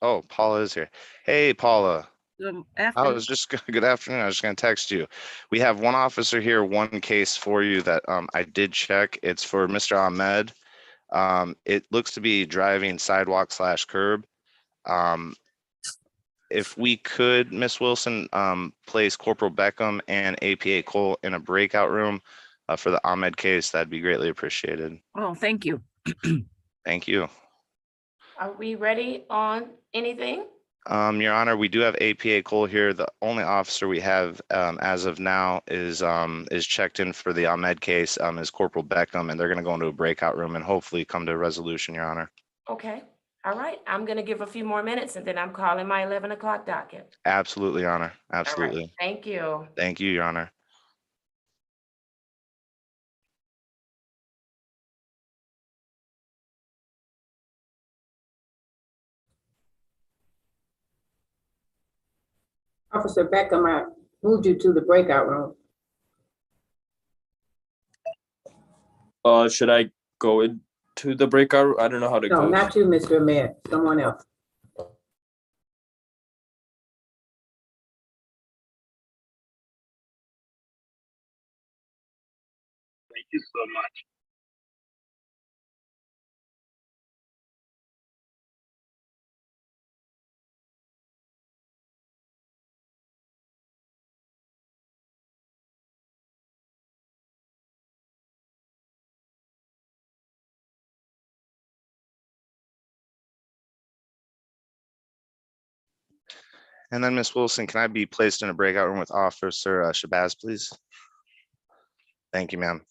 [SPEAKER 19] Oh, Paula is here. Hey, Paula.
[SPEAKER 21] Good
[SPEAKER 19] I
[SPEAKER 21] afternoon.
[SPEAKER 19] was just good afternoon. I was just going to text you. We have one officer here, one case for you that I did check. It's for Mr. Ahmed. It looks to be driving sidewalk / curb. If we could, Miss Wilson, place Corporal Beckham and APA Cole in a breakout room for the Ahmed case, that'd be greatly appreciated.
[SPEAKER 21] Oh, thank you.
[SPEAKER 19] Thank you.
[SPEAKER 5] Are we ready on anything?
[SPEAKER 19] Your Honor, we do have APA Cole here. The only officer we have as of now is checked in for the Ahmed case is Corporal Beckham, and they're going to go into a breakout room and hopefully come to a resolution, Your Honor.
[SPEAKER 5] Okay, all right. I'm gonna give a few more minutes and then I'm calling my 11 o'clock docket.
[SPEAKER 19] Absolutely, Your Honor.
[SPEAKER 5] All right,
[SPEAKER 19] Absolutely.
[SPEAKER 5] thank you.
[SPEAKER 19] Thank you, Your Honor.
[SPEAKER 7] Officer Beckham, I moved you to the breakout room.
[SPEAKER 20] Should I go into the breakout? I don't know how to
[SPEAKER 7] No,
[SPEAKER 20] go.
[SPEAKER 7] not you, Mr. Ahmed, someone else.
[SPEAKER 20] Thank you so much.
[SPEAKER 19] And then, Miss Wilson, can I be placed in a breakout room with Officer Shabazz, please? Thank you, ma'am.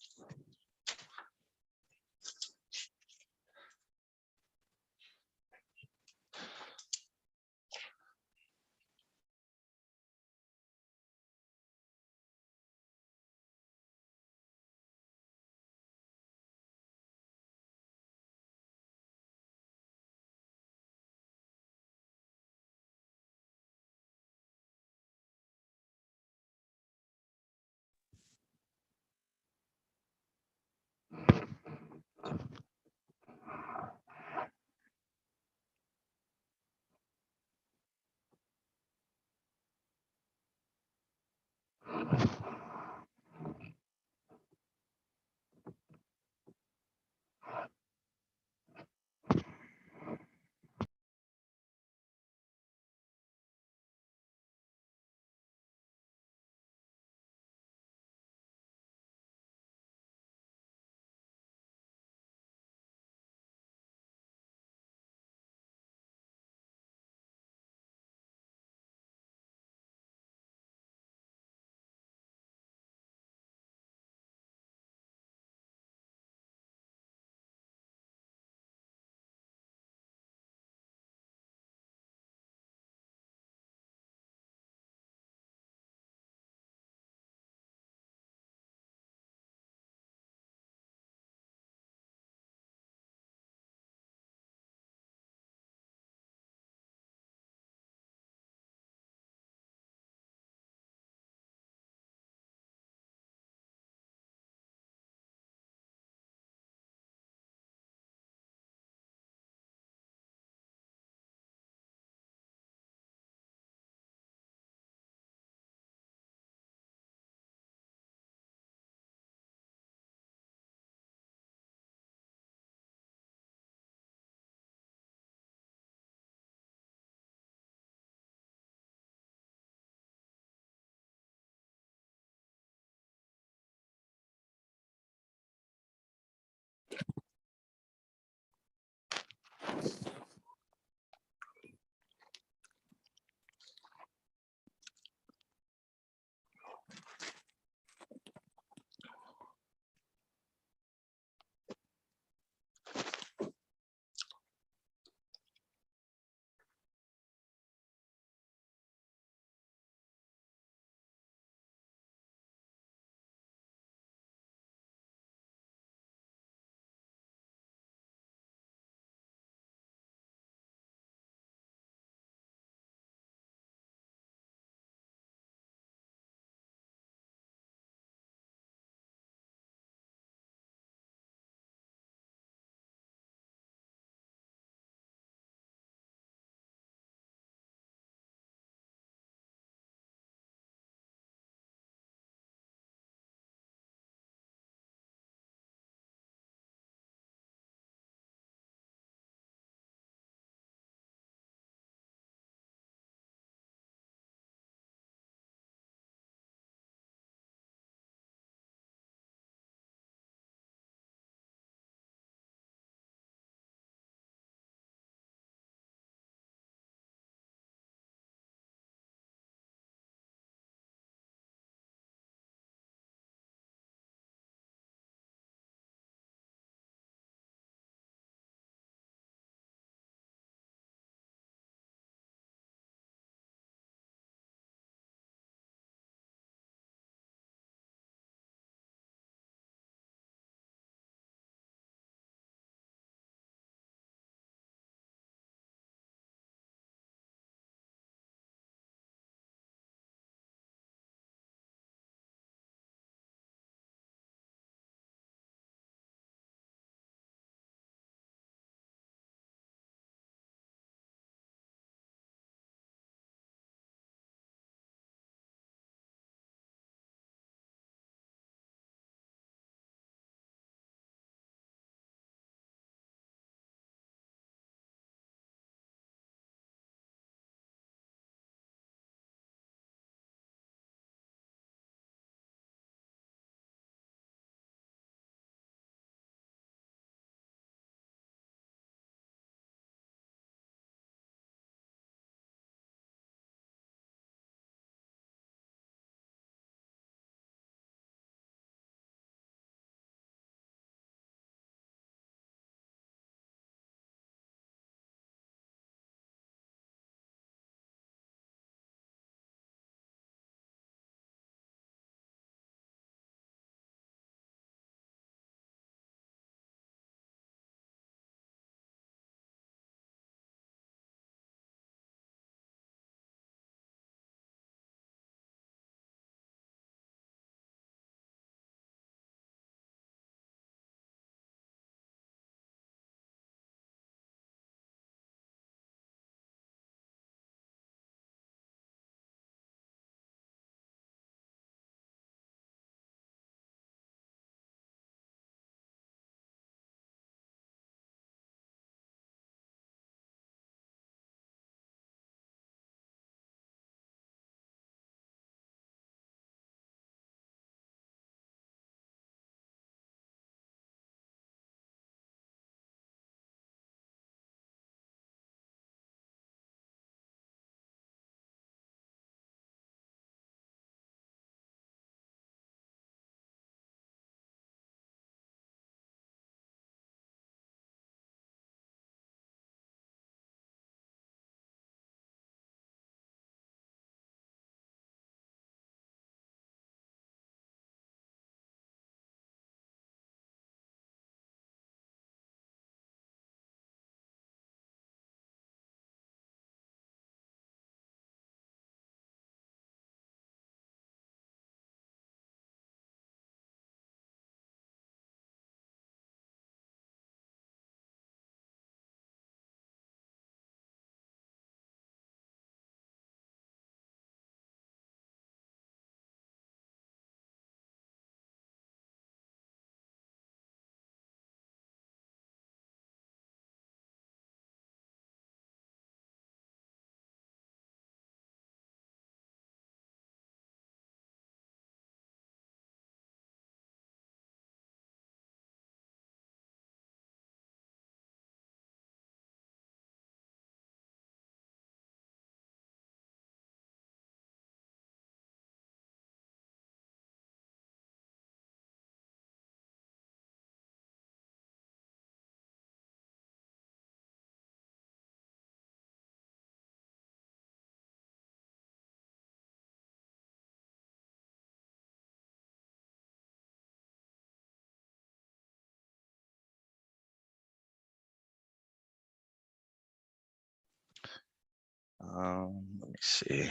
[SPEAKER 19] Let me see.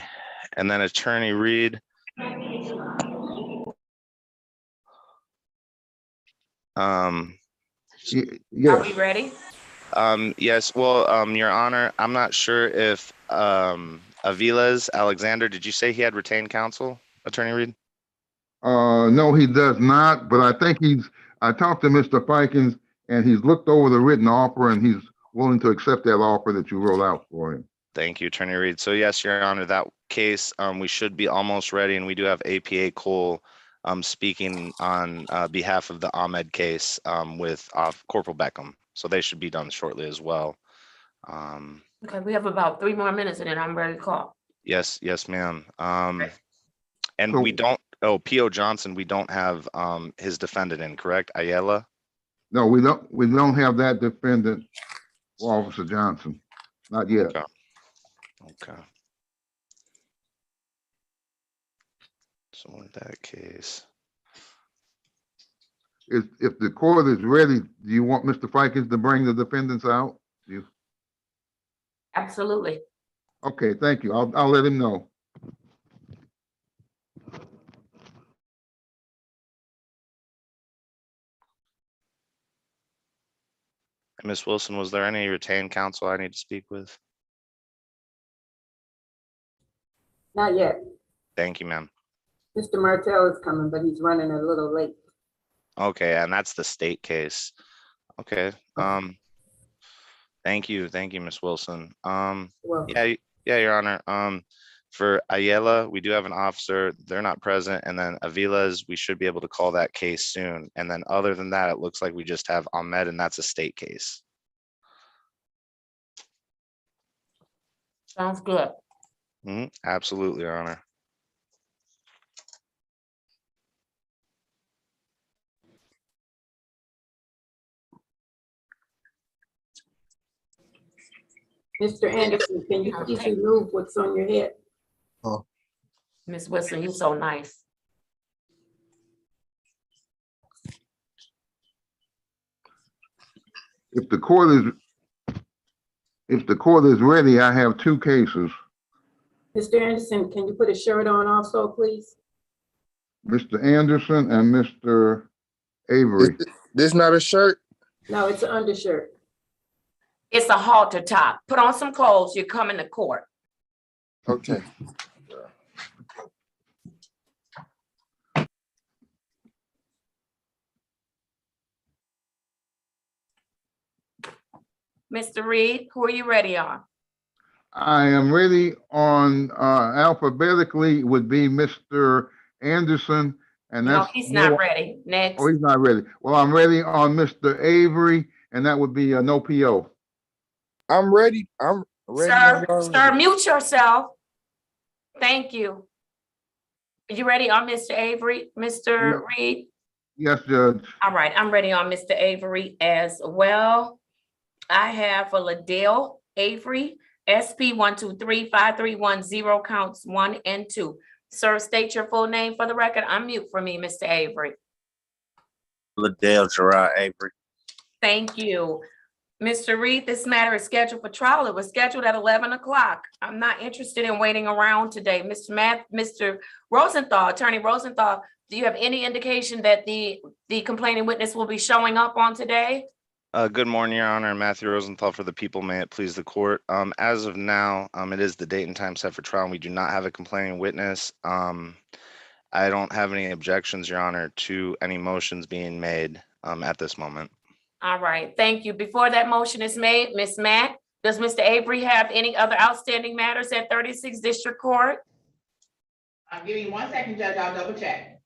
[SPEAKER 19] And then Attorney Reed.
[SPEAKER 8] Yes.
[SPEAKER 5] Are we ready?
[SPEAKER 19] Yes, well, Your Honor, I'm not sure if Aviles Alexander, did you say he had retained counsel, Attorney Reed?
[SPEAKER 8] No, he does not, but I think I talked to Mr. Fikens and he's looked over the written offer and he's willing to accept that offer that you wrote out for him.
[SPEAKER 19] Thank you, Attorney Reed. So yes, Your Honor, that case, we should be almost ready, and we do have APA Cole speaking on behalf of the Ahmed case with Corporal Beckham. So they should be done shortly as well.
[SPEAKER 5] Okay, we have about 3 more minutes and then I'm ready to call.
[SPEAKER 19] Yes, ma'am. And
[SPEAKER 8] So-
[SPEAKER 19] we don't, P.O. Johnson, we don't have his defendant in, correct? Ayala?
[SPEAKER 8] No, we don't have that defendant, Officer Johnson, not yet.
[SPEAKER 19] Okay. So in that case.
[SPEAKER 8] If the court is ready, do you want Mr. Fikens to bring the defendants out?
[SPEAKER 5] Absolutely.
[SPEAKER 8] Okay, thank you. I'll let him know.
[SPEAKER 19] Ms. Wilson, was there any retained counsel I need to speak with?
[SPEAKER 7] Not yet.
[SPEAKER 19] Thank you, ma'am.
[SPEAKER 7] Mr. Martell is coming, but he's running a little late.
[SPEAKER 19] Okay, and that's the state case. Okay. Thank you, Ms. Wilson.
[SPEAKER 7] Welcome.
[SPEAKER 19] Yeah, Your Honor. For Ayala, we do have an officer. They're not present, and then Aviles, we should be able to call that case soon. And then other than that, it looks like we just have Ahmed, and that's a state case.
[SPEAKER 5] Sounds good.
[SPEAKER 19] Absolutely, Your Honor.
[SPEAKER 7] Mr. Anderson, can you please remove what's on your head?
[SPEAKER 5] Ms. Wilson, you're so nice.
[SPEAKER 8] If the court is ready, I have 2 cases.
[SPEAKER 7] Mr. Anderson, can you put a shirt on also, please?
[SPEAKER 8] Mr. Anderson and Mr. Avery.
[SPEAKER 21] This not a shirt?
[SPEAKER 7] No, it's an undershirt.
[SPEAKER 5] It's a halter top. Put on some clothes. You're coming to court.
[SPEAKER 21] Okay.
[SPEAKER 5] Mr. Reed, who are you ready on?
[SPEAKER 8] I am ready on alphabetically would be Mr. Anderson, and
[SPEAKER 5] No,
[SPEAKER 8] that's
[SPEAKER 5] he's not ready. Next.
[SPEAKER 8] Oh, he's not ready. Well, I'm ready on Mr. Avery, and that would be no PO.
[SPEAKER 21] I'm ready. I'm ready.
[SPEAKER 5] Sir, mute yourself. Thank you. You ready on Mr. Avery, Mr. Reed?
[SPEAKER 8] Yes, Judge.
[SPEAKER 5] All right, I'm ready on Mr. Avery as well. I have for Liddell Avery, SP 1235310, counts 1 and 2. Sir, state your full name for the record. Unmute for me, Mr. Avery.
[SPEAKER 22] Liddell Gerard Avery.
[SPEAKER 5] Thank you. Mr. Reed, this matter is scheduled for trial. It was scheduled at 11 o'clock. I'm not interested in waiting around today. Mr. Rosenthal, Attorney Rosenthal, do you have any indication that the complaining witness will be showing up on today?
[SPEAKER 19] Good morning, Your Honor. Matthew Rosenthal for the people. May it please the court. As of now, it is the date and time set for trial, and we do not have a complaining witness. I don't have any objections, Your Honor, to any motions being made at this moment.
[SPEAKER 5] All right, thank you. Before that motion is made, Ms. Mack, does Mr. Avery have any other outstanding matters at 36 District Court?
[SPEAKER 6] I'll give you 1 second, Judge. I'll double check.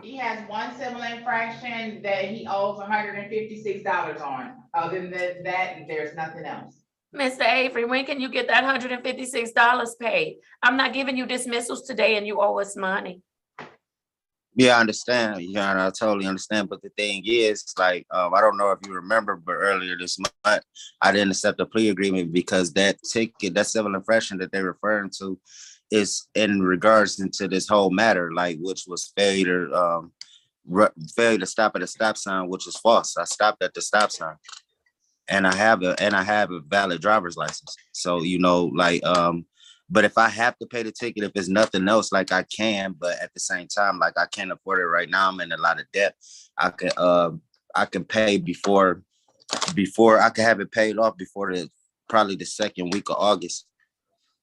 [SPEAKER 6] He has one civil infraction that he owes $156 on. Other than that, there's nothing else.
[SPEAKER 5] Mr. Avery, when can you get that $156 paid? I'm not giving you dismissals today and you owe us money.
[SPEAKER 22] Yeah, I understand. Yeah, I totally understand. But the thing is, like, I don't know if you remember, but earlier this month, I didn't accept a plea agreement because that ticket, that civil infraction that they're referring to, is in regards into this whole matter, like, which was failure to stop at a stop sign, which is false. I stopped at the stop sign, and I have a valid driver's license. So, you know, like, but if I have to pay the ticket, if it's nothing else, like I can, but at the same time, like I can't afford it right now. I'm in a lot of debt. I can pay before I can have it paid off before probably the second week of August.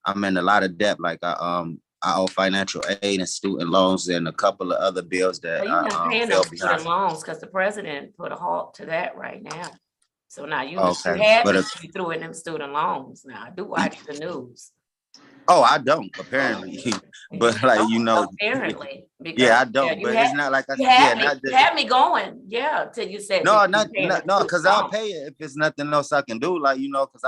[SPEAKER 22] I'm in a lot of debt. Like I owe financial aid and student loans and a couple of other bills that
[SPEAKER 5] Well, you're not paying
[SPEAKER 22] fell
[SPEAKER 5] those
[SPEAKER 22] behind.
[SPEAKER 5] student loans because the president put a halt to that right now. So now you
[SPEAKER 22] Okay,
[SPEAKER 5] had
[SPEAKER 22] but
[SPEAKER 5] me, you threw in them student loans. Now I do watch the news.
[SPEAKER 22] oh, I don't apparently, but like, you know,
[SPEAKER 5] Apparently, because
[SPEAKER 22] yeah, I don't. But it's not like
[SPEAKER 5] you had
[SPEAKER 22] not
[SPEAKER 5] you had me going, till you said
[SPEAKER 22] no,
[SPEAKER 5] that you paying
[SPEAKER 22] no,
[SPEAKER 5] the
[SPEAKER 22] because
[SPEAKER 5] student
[SPEAKER 22] I'll
[SPEAKER 5] loan.
[SPEAKER 22] pay it if there's nothing else I can do. Like, you know, because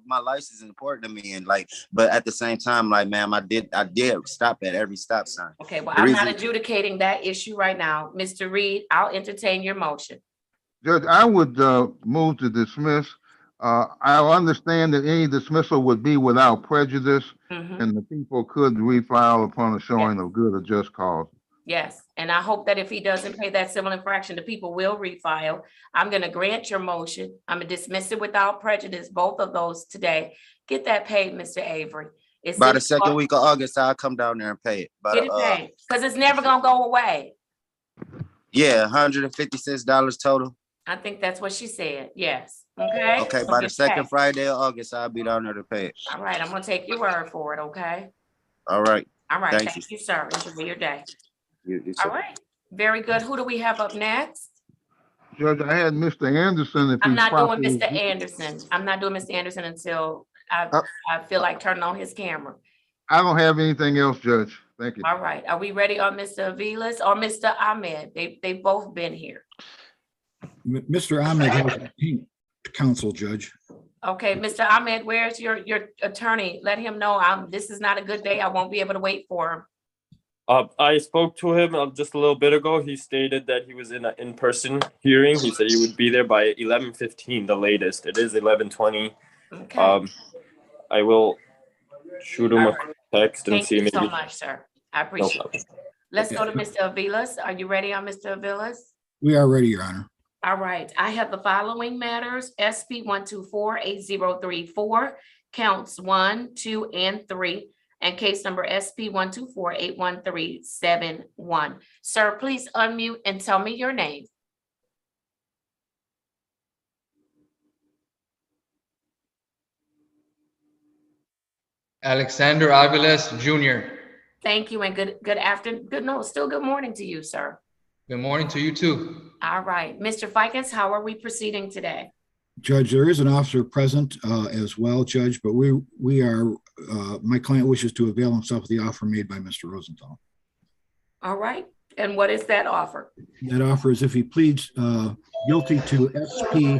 [SPEAKER 22] my license is important to me, and like, but at the same time, like, ma'am, I did stop at every stop sign.
[SPEAKER 5] Okay, well,
[SPEAKER 22] The
[SPEAKER 5] I'm not
[SPEAKER 22] reason-
[SPEAKER 5] adjudicating that issue right now. Mr. Reed, I'll entertain your motion.
[SPEAKER 8] Judge, I would move to dismiss. I understand that any dismissal would be without prejudice,
[SPEAKER 5] Mhm.
[SPEAKER 8] and the people could refile upon a showing of good or just cause.
[SPEAKER 5] Yes, and I hope that if he doesn't pay that civil infraction, the people will refile. I'm gonna grant your motion. I'm gonna dismiss it without prejudice, both of those today. Get that paid, Mr. Avery. It's
[SPEAKER 22] By
[SPEAKER 5] in
[SPEAKER 22] the second week of August, I'll come down there and pay it.
[SPEAKER 5] Get it paid, because it's never gonna go away.
[SPEAKER 22] Yeah, $156 total.
[SPEAKER 5] I think that's what she said. Yes. Okay.
[SPEAKER 22] Okay,
[SPEAKER 5] So
[SPEAKER 22] by the
[SPEAKER 5] get
[SPEAKER 22] second
[SPEAKER 5] paid.
[SPEAKER 22] Friday of August, I'll be down there to pay it.
[SPEAKER 5] All right, I'm gonna take your word for it. Okay.
[SPEAKER 22] All right.
[SPEAKER 5] All right.
[SPEAKER 22] Thank
[SPEAKER 5] Thank you, sir. Enjoy your day.
[SPEAKER 22] You
[SPEAKER 5] All
[SPEAKER 22] too.
[SPEAKER 5] right. Very good. Who do we have up next?
[SPEAKER 8] Judge, I had Mr. Anderson. If
[SPEAKER 5] I'm
[SPEAKER 8] he's
[SPEAKER 5] not doing
[SPEAKER 8] properly-
[SPEAKER 5] Mr. Anderson. I'm not doing Mr. Anderson until I feel like turning on his camera.
[SPEAKER 8] I don't have anything else, Judge. Thank you.
[SPEAKER 5] All right. Are we ready on Mr. Aviles or Mr. Ahmed? They've both been here.
[SPEAKER 9] Mr. Ahmed has a pink counsel, Judge.
[SPEAKER 5] Okay, Mr. Ahmed, where's your attorney? Let him know this is not a good day. I won't be able to wait for him.
[SPEAKER 20] I spoke to him just a little bit ago. He stated that he was in an in-person hearing. He said he would be there by 11:15, the latest. It is 11:20.
[SPEAKER 5] Okay.
[SPEAKER 20] I will shoot him a text and
[SPEAKER 5] Thank
[SPEAKER 20] see
[SPEAKER 5] you
[SPEAKER 20] maybe.
[SPEAKER 5] so much, sir. I appreciate it. Let's go to Mr. Aviles. Are you ready on Mr. Aviles?
[SPEAKER 9] We are ready, Your Honor.
[SPEAKER 5] All right, I have the following matters: SP 124-8034, counts 1, 2, and 3, and case number SP 124-81371. Sir, please unmute and tell me your name.
[SPEAKER 18] Alexander Aviles Jr.
[SPEAKER 5] Thank you, and good afternoon. Still good morning to you, sir.
[SPEAKER 18] Good morning to you too.
[SPEAKER 5] All right, Mr. Fikens, how are we proceeding today?
[SPEAKER 9] Judge, there is an officer present as well, Judge, but we are, my client wishes to avail himself of the offer made by Mr. Rosenthal.
[SPEAKER 5] All right, and what is that offer?
[SPEAKER 9] That offer is if he pleads guilty to SP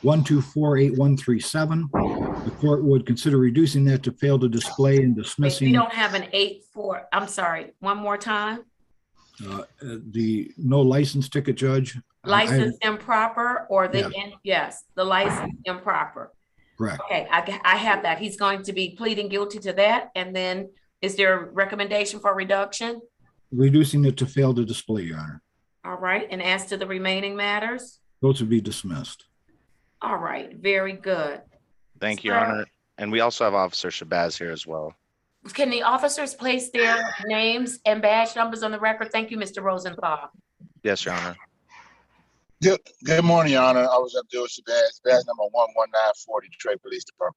[SPEAKER 9] 124-8137, the court would consider reducing that to fail to display and dismissing.
[SPEAKER 5] We don't have an 8-4. I'm sorry, one more time.
[SPEAKER 9] The no license ticket, Judge.
[SPEAKER 5] License improper or the, yes, the license improper.
[SPEAKER 9] Correct.
[SPEAKER 5] Okay, I have that. He's going to be pleading guilty to that. And then is there a recommendation for reduction?
[SPEAKER 9] Reducing it to fail to display, Your Honor.
[SPEAKER 5] All right, and as to the remaining matters?
[SPEAKER 9] Those would be dismissed.
[SPEAKER 5] All right, very good.
[SPEAKER 19] Thank you, Your Honor. And we also have Officer Shabazz here as well.
[SPEAKER 5] Can the officers place their names and badge numbers on the record? Thank you, Mr. Rosenthal.
[SPEAKER 19] Yes, Your Honor.
[SPEAKER 12] Good morning, Your Honor. I was Abdul Shabazz, badge number 11940, Detroit Police Department.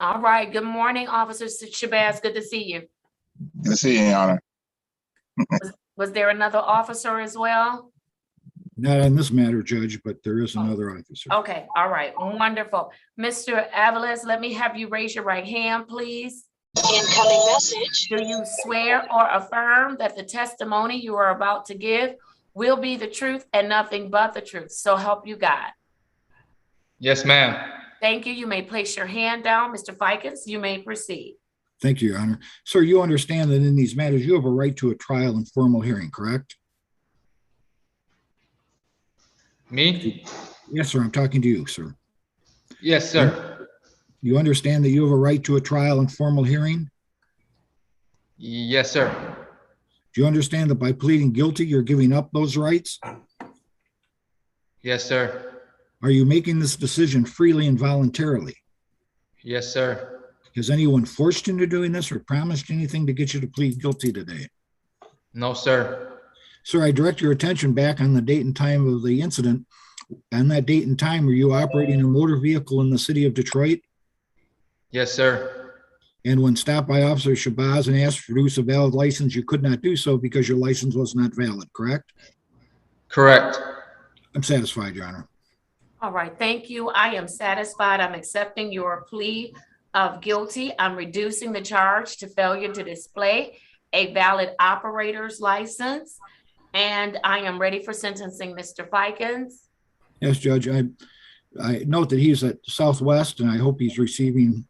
[SPEAKER 5] All right, good morning, Officer Shabazz. Good to see you.
[SPEAKER 12] Good to see you, Your Honor.
[SPEAKER 5] Was there another officer as well?
[SPEAKER 9] Not on this matter, Judge, but there is another officer.
[SPEAKER 5] Okay, all right, wonderful. Mr. Aviles, let me have you raise your right hand, please. Incoming message. Do you swear or affirm that the testimony you are about to give will be the truth and nothing but the truth. So help you God.
[SPEAKER 18] Yes, ma'am.
[SPEAKER 5] Thank you. You may place your hand down. Mr. Fikens, you may proceed.
[SPEAKER 9] Thank you, Your Honor. Sir, you understand that in these matters, you have a right to a trial and formal hearing, correct?
[SPEAKER 18] Me?
[SPEAKER 9] Yes, sir. I'm talking to you, sir.
[SPEAKER 18] Yes, sir.
[SPEAKER 9] You understand that you have a right to a trial and formal hearing?
[SPEAKER 18] Yes, sir.
[SPEAKER 9] Do you understand that by pleading guilty, you're giving up those rights?
[SPEAKER 18] Yes, sir.
[SPEAKER 9] Are you making this decision freely and voluntarily?
[SPEAKER 18] Yes, sir.
[SPEAKER 9] Has anyone forced you into doing this or promised anything to get you to plead guilty today?
[SPEAKER 18] No, sir.
[SPEAKER 9] Sir, I direct your attention back on the date and time of the incident. On that date and time, were you operating a motor vehicle in the city of Detroit?
[SPEAKER 18] Yes, sir.
[SPEAKER 9] And when stopped by Officer Shabazz and asked to produce a valid license, you could not do so because your license was not valid, correct?
[SPEAKER 18] Correct.
[SPEAKER 9] I'm satisfied, Your Honor.
[SPEAKER 5] All right, thank you. I am satisfied. I'm accepting your plea of guilty. I'm reducing the charge to failure to display a valid operator's license. And I am ready for sentencing, Mr. Fikens.
[SPEAKER 9] Yes, Judge. I note that he's at Southwest, and I hope he's receiving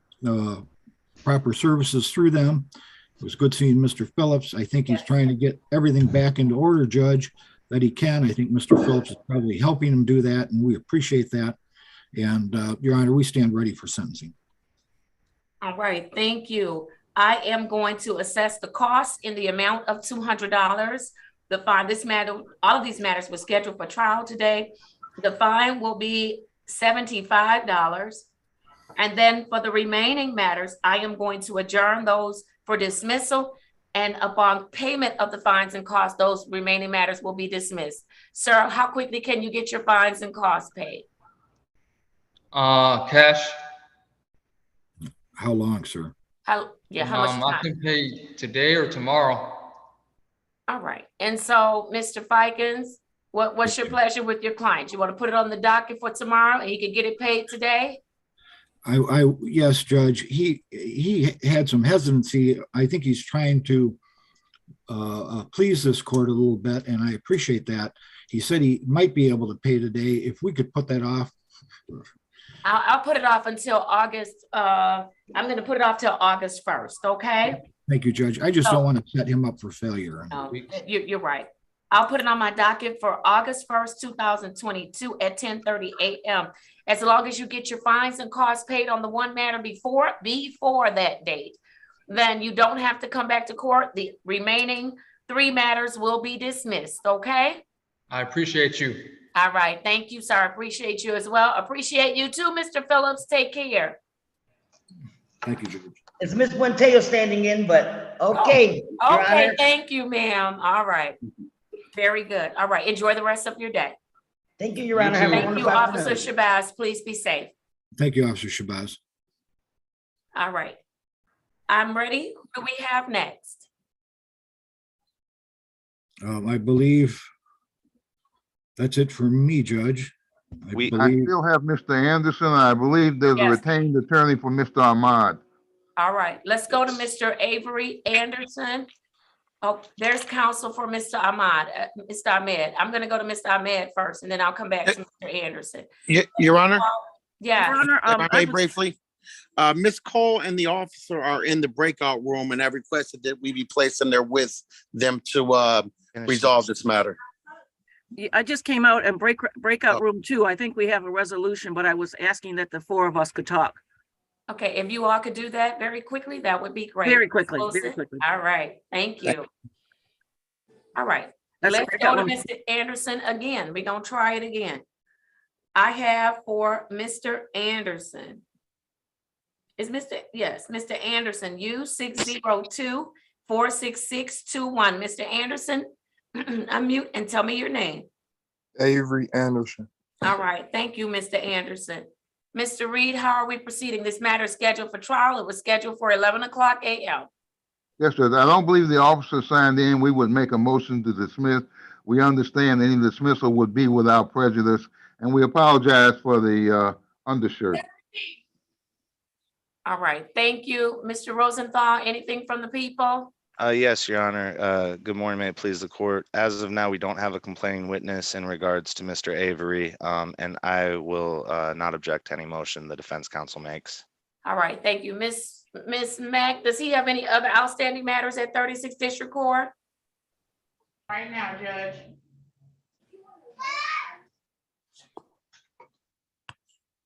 [SPEAKER 9] proper services through them. It was good seeing Mr. Phillips. I think he's trying to get everything back into order, Judge, that he can. I think Mr. Phillips is probably helping him do that, and we appreciate that. And Your Honor, we stand ready for sentencing.
[SPEAKER 5] All right, thank you. I am going to assess the cost in the amount of $200. The fine, all of these matters were scheduled for trial today. The fine will be $75. And then for the remaining matters, I am going to adjourn those for dismissal. And upon payment of the fines and costs, those remaining matters will be dismissed. Sir, how quickly can you get your fines and costs paid?
[SPEAKER 18] Cash.
[SPEAKER 9] How long, sir?
[SPEAKER 5] How much time?
[SPEAKER 18] I can pay today or tomorrow.
[SPEAKER 5] All right. And so, Mr. Fikens, what's your pleasure with your client? You want to put it on the docket for tomorrow and he can get it paid today?
[SPEAKER 9] Yes, Judge. He had some hesitancy. I think he's trying to please this court a little bit, and I appreciate that. He said he might be able to pay today. If we could put that off.
[SPEAKER 5] I'll put it off until August. I'm going to put it off till August 1st. Okay.
[SPEAKER 9] Thank you, Judge. I just don't want to set him up for failure.
[SPEAKER 5] You're right. I'll put it on my docket for August 1st, 2022 at 10:30 a.m. As long as you get your fines and costs paid on the one matter before that date, then you don't have to come back to court. The remaining 3 matters will be dismissed. Okay.
[SPEAKER 18] I appreciate you.
[SPEAKER 5] All right. Thank you, sir. I appreciate you as well. Appreciate you too, Mr. Phillips. Take care.
[SPEAKER 9] Thank you, Judge.
[SPEAKER 10] It's Miss Bunteo standing in, but okay. Your
[SPEAKER 5] Okay.
[SPEAKER 10] Honor.
[SPEAKER 5] Thank you, ma'am. All right. Very good. All right. Enjoy the rest of your day.
[SPEAKER 10] Thank you, Your Honor. Have a
[SPEAKER 5] Thank you,
[SPEAKER 10] wonderful
[SPEAKER 5] Officer
[SPEAKER 10] afternoon.
[SPEAKER 5] Shabazz. Please be safe.
[SPEAKER 9] Thank you, Officer Shabazz.
[SPEAKER 5] All right. I'm ready. Who do we have next?
[SPEAKER 9] I believe that's it for me, Judge.
[SPEAKER 8] I still have Mr. Anderson. I believe there's a
[SPEAKER 5] Yes.
[SPEAKER 8] retained attorney for Mr. Ahmad.
[SPEAKER 5] All right. Let's go to Mr. Avery Anderson. Oh, there's counsel for Mr. Ahmad, Mr. Ahmed. I'm going to go to Mr. Ahmed first, and then I'll come back to Mr. Anderson.
[SPEAKER 13] Your Honor?
[SPEAKER 5] Yeah.
[SPEAKER 13] Your Honor, if I may briefly, Ms. Cole and the officer are in the breakout room, and I requested that we be placed in there with them to resolve this matter.
[SPEAKER 23] Yeah, I just came out and breakout room 2. I think we have a resolution, but I was asking that the 4 of us could talk.
[SPEAKER 5] Okay, if you all could do that very quickly, that would be great.
[SPEAKER 23] Very quickly,
[SPEAKER 5] Close
[SPEAKER 23] very
[SPEAKER 5] it.
[SPEAKER 23] quickly.
[SPEAKER 5] All right, thank you. All right,
[SPEAKER 23] That's
[SPEAKER 5] let's
[SPEAKER 23] the
[SPEAKER 5] go to
[SPEAKER 23] breakout
[SPEAKER 5] Mr. Anderson again. We're gonna try it again. I have for Mr. Anderson. Is Mr. Anderson, U602-46621. Mr. Anderson, unmute and tell me your name.
[SPEAKER 21] Avery Anderson.
[SPEAKER 5] All right, thank you, Mr. Anderson. Mr. Reed, how are we proceeding? This matter is scheduled for trial. It was scheduled for 11 o'clock a.m.
[SPEAKER 8] Yes, sir. I don't believe the officer signed in. We would make a motion to dismiss. We understand any dismissal would be without prejudice, and we apologize for the undershirt.
[SPEAKER 5] All right, thank you. Mr. Rosenthal, anything from the people?
[SPEAKER 19] Yes, Your Honor. Good morning, may it please the court. As of now, we don't have a complaining witness in regards to Mr. Avery, and I will not object to any motion the defense counsel makes.
[SPEAKER 5] All right, thank you. Miss Mack, does he have any other outstanding matters at 36th District Court?
[SPEAKER 6] Right now, Judge.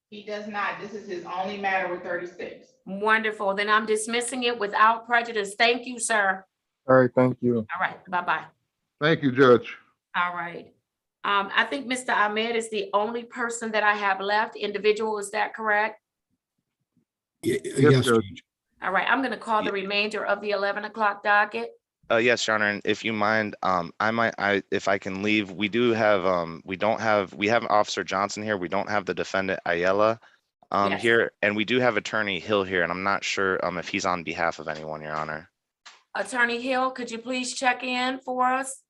[SPEAKER 6] He does not. This is his only matter with 36.
[SPEAKER 5] Wonderful. Then I'm dismissing it without prejudice. Thank you, sir.
[SPEAKER 21] All right, thank you.
[SPEAKER 5] All right, bye-bye.
[SPEAKER 8] Thank you, Judge.
[SPEAKER 5] All right. I think Mr. Ahmed is the only person that I have left. Individual, is that correct?
[SPEAKER 9] Yes,
[SPEAKER 8] Judge.
[SPEAKER 9] Judge.
[SPEAKER 5] All right, I'm gonna call the remainder of the 11 o'clock docket.
[SPEAKER 19] Yes, Your Honor, and if you mind, if I can leave, we have Officer Johnson here. We don't have the defendant Ayala
[SPEAKER 5] Yes.
[SPEAKER 19] here, and we do have Attorney Hill here, and I'm not sure if he's on behalf of anyone, Your Honor.
[SPEAKER 5] Attorney Hill, could you please check in for us?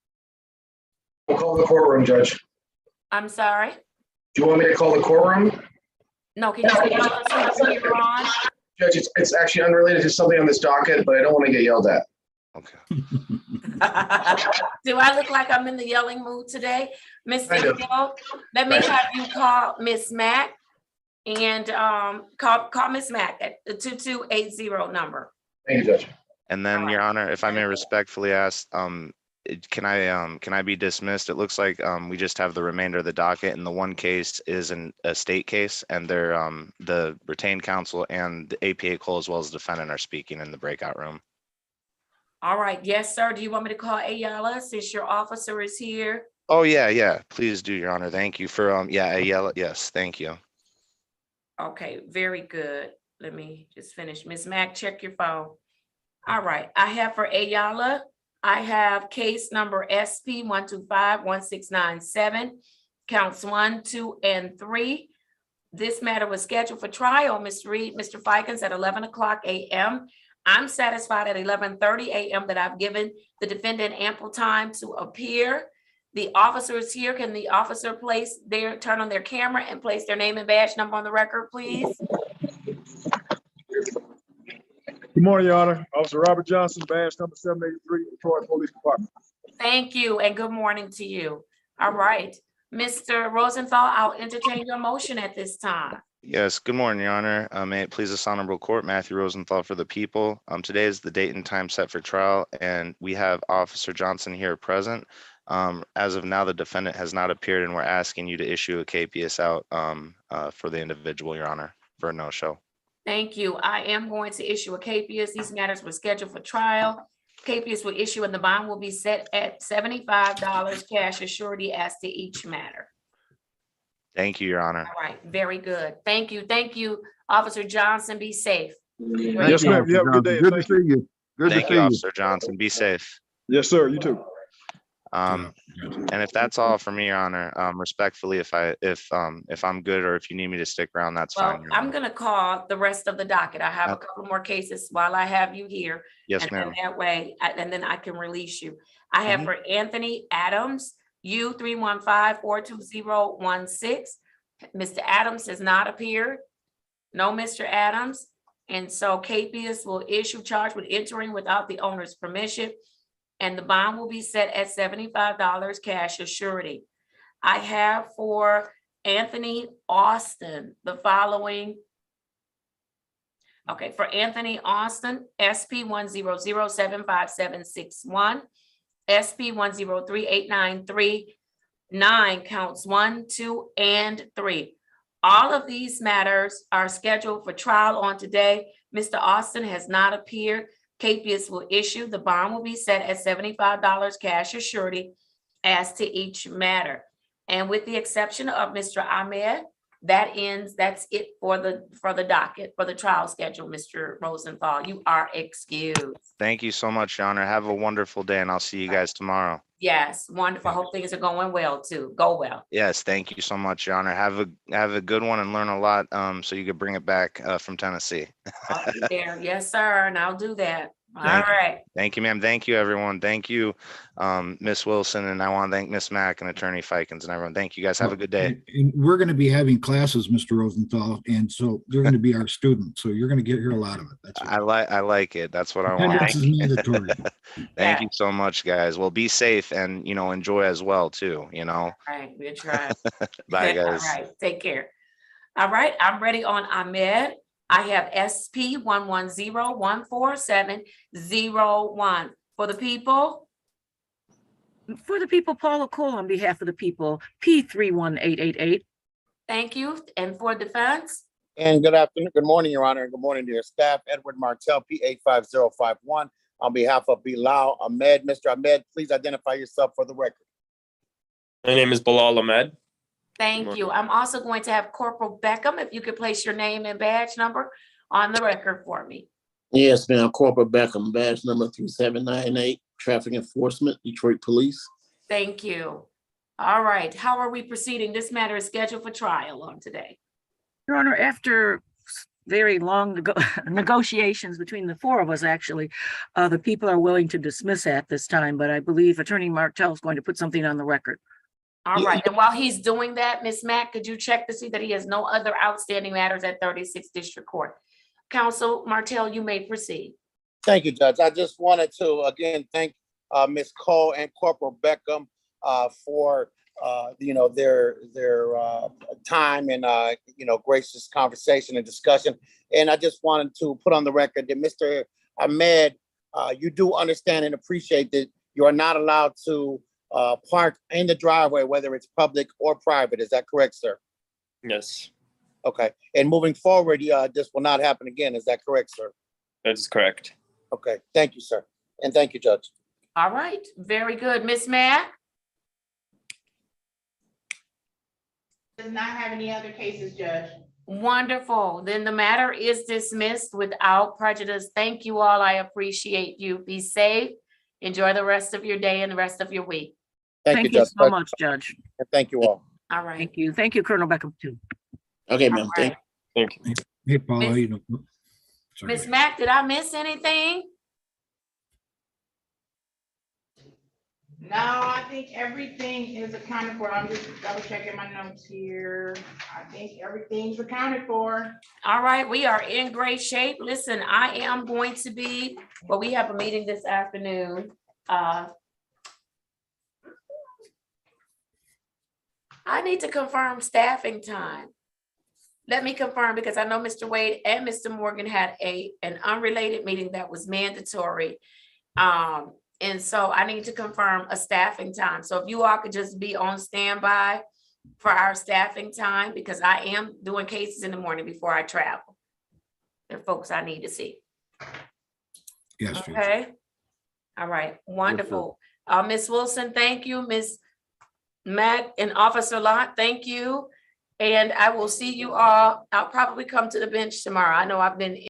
[SPEAKER 2] We'll call the courtroom, Judge.
[SPEAKER 5] I'm sorry?
[SPEAKER 2] Do you want me to call the courtroom?
[SPEAKER 5] No, can you tell us who you're on?
[SPEAKER 2] Judge, it's actually unrelated to something on this docket, but I don't want to get yelled at.
[SPEAKER 19] Okay.
[SPEAKER 5] Do I look like I'm in the yelling mood today? Mr.
[SPEAKER 2] I do.
[SPEAKER 5] Hill, let me have you call Miss Mack and call Miss Mack at the 2280 number.
[SPEAKER 2] Thank you, Judge.
[SPEAKER 19] And then, Your Honor, if I may respectfully ask, can I be dismissed? It looks like we just have the remainder of the docket, and the one case is a state case, and they're the retained counsel and the APA Cole as well as defendant are speaking in the breakout room.
[SPEAKER 5] All right, yes, sir. Do you want me to call Ayala since your officer is here?
[SPEAKER 19] Oh yeah, please do, Your Honor. Thank you for Ayala. Yes, thank you.
[SPEAKER 5] Okay, very good. Let me just finish. Miss Mack, check your phone. All right, I have for Ayala, I have case number SP 1251697, counts 1, 2, and 3. This matter was scheduled for trial, Ms. Reed, Mr. Fikens, at 11 o'clock a.m. I'm satisfied at 11:30 a.m. that I've given the defendant ample time to appear. The officer is here. Can the officer turn on their camera and place their name and badge number on the record, please?
[SPEAKER 3] Good morning, Your Honor. Officer Robert Johnson, badge number 783, Detroit Police Department.
[SPEAKER 5] Thank you, and good morning to you. All right, Mr. Rosenthal, I'll entertain your motion at this time.
[SPEAKER 19] Yes, good morning, Your Honor. May it please this honorable court, Matthew Rosenthal for the people. Today is the date and time set for trial, and we have Officer Johnson here present. As of now, the defendant has not appeared, and we're asking you to issue a KPS out for the individual, Your Honor, for a no-show.
[SPEAKER 5] Thank you. I am going to issue a KPS. These matters were scheduled for trial. KPS will issue and the bond will be set at $75 cash as surety as to each matter.
[SPEAKER 19] Thank you, Your Honor.
[SPEAKER 5] All right, very good. Thank you. Thank you, Officer Johnson. Be safe.
[SPEAKER 3] Yes, ma'am. You have a good day.
[SPEAKER 8] Good to see you. Good to
[SPEAKER 19] Thank
[SPEAKER 8] see
[SPEAKER 19] you,
[SPEAKER 8] you.
[SPEAKER 19] Officer Johnson. Be safe.
[SPEAKER 3] Yes, sir. You too.
[SPEAKER 19] And if that's all for me, Your Honor, respectfully, if I'm good or if you need me to stick around, that's
[SPEAKER 5] Well,
[SPEAKER 19] fine. Your
[SPEAKER 5] I'm
[SPEAKER 19] Honor.
[SPEAKER 5] gonna call the rest of the docket. I have a couple more cases while I have you here.
[SPEAKER 19] Yes,
[SPEAKER 5] And then
[SPEAKER 19] ma'am.
[SPEAKER 5] that way, and then I can release you. I have for Anthony Adams, U 315-42016. Mr. Adams has not appeared. No, Mr. Adams. And so KPS will issue charge with entering without the owner's permission. And the bond will be set at $75 cash as surety. I have for Anthony Austin the following. Okay, for Anthony Austin, SP 100757761, SP 1038939, counts 1, 2, and 3. All of these matters are scheduled for trial on today. Mr. Austin has not appeared. KPS will issue. The bond will be set at $75 cash as surety as to each matter. And with the exception of Mr. Ahmed, that's it for the docket, for the trial schedule, Mr. Rosenthal. You are excused.
[SPEAKER 19] Thank you so much, Your Honor. Have a wonderful day, and I'll see you guys tomorrow.
[SPEAKER 5] Yes, wonderful. Hope things are going well too. Go well.
[SPEAKER 19] Yes, thank you so much, Your Honor. Have a good one and learn a lot so you could bring it back from Tennessee.
[SPEAKER 5] I'll be there. Yes, sir, and I'll do that. All right.
[SPEAKER 19] Thank you, ma'am. Thank you, everyone. Thank you, Miss Wilson, and I want to thank Miss Mack and Attorney Fikens and everyone. Thank you guys. Have a good day.
[SPEAKER 9] And we're going to be having classes, Mr. Rosenthal, and so they're going to be our students. So you're going to get here a lot of it. That's
[SPEAKER 19] I like it. That's what I want.
[SPEAKER 9] attendance is mandatory.
[SPEAKER 19] Thank you so much, guys. Well, be safe and enjoy as well too.
[SPEAKER 5] All right, we'll try.
[SPEAKER 19] Bye, guys.
[SPEAKER 5] All right, take care. All right, I'm ready on Ahmed. I have SP 110-147-01 for the people.
[SPEAKER 23] For the people, Paula Cole on behalf of the people, P31888.
[SPEAKER 5] Thank you. And for defense?
[SPEAKER 13] And good afternoon, good morning, Your Honor, and good morning to your staff. Edward Martell, P85051, on behalf of Bilal Ahmed. Mr. Ahmed, please identify yourself for the record.
[SPEAKER 20] My name is Bilal Ahmed.
[SPEAKER 5] Thank you. I'm also going to have Corporal Beckham, if you could place your name and badge number on the record for me.
[SPEAKER 4] Yes, ma'am. Corporal Beckham, badge number 3798, Traffic Enforcement, Detroit Police.
[SPEAKER 5] Thank you. All right, how are we proceeding? This matter is scheduled for trial on today.
[SPEAKER 23] Your Honor, after very long negotiations between the four of us, actually, the people are willing to dismiss at this time, but I believe Attorney Martell is going to put something on the record.
[SPEAKER 5] All right, and while he's doing that, Ms. Mack, could you check to see that he has no other outstanding matters at 36th District Court? Counsel Martell, you may proceed.
[SPEAKER 13] Thank you, Judge. I just wanted to, again, thank Ms. Cole and Corporal Beckham for their time and gracious conversation and discussion. And I just wanted to put on the record that Mr. Ahmed, you do understand and appreciate that you are not allowed to park in the driveway, whether it's public or private. Is that correct, sir?
[SPEAKER 20] Yes,
[SPEAKER 13] Okay. And moving forward, this will not happen again. Is that correct, sir?
[SPEAKER 20] that is correct.
[SPEAKER 13] Okay. Thank you, sir. And thank you, Judge.
[SPEAKER 5] All right, very good. Ms. Mack?
[SPEAKER 6] Does not have any other cases, Judge.
[SPEAKER 5] Wonderful. Then the matter is dismissed without prejudice. Thank you all. I appreciate you. Be safe. Enjoy the rest of your day and the rest of your week.
[SPEAKER 13] Thank you,
[SPEAKER 23] you
[SPEAKER 13] Judge.
[SPEAKER 23] so much, Judge.
[SPEAKER 13] And thank you all.
[SPEAKER 5] All right.
[SPEAKER 23] Thank you. Thank you, Colonel Beckham, too.
[SPEAKER 4] Okay, ma'am.
[SPEAKER 5] All right.
[SPEAKER 20] Thank you.
[SPEAKER 9] Hey, Paula, how you doing? Sorry.
[SPEAKER 5] Ms. Mack, did I miss anything?
[SPEAKER 6] No, I think everything is accounted for. I'm just double checking my notes here. I think everything's accounted for.
[SPEAKER 5] All right, we are in great shape. Listen, I am going to be, well, we have a meeting this afternoon. I need to confirm staffing time. Let me confirm, because I know Mr. Wade and Mr. Morgan had an unrelated meeting that was mandatory. And so I need to confirm a staffing time. So if you all could just be on standby for our staffing time, because I am doing cases in the morning before I travel. There are folks I need to see.
[SPEAKER 9] Yes.
[SPEAKER 5] Okay. All right, wonderful. Ms. Wilson, thank you. Ms. Mack and Officer Lott, thank you. And I will see you all. I'll probably come to the bench tomorrow. I know I've been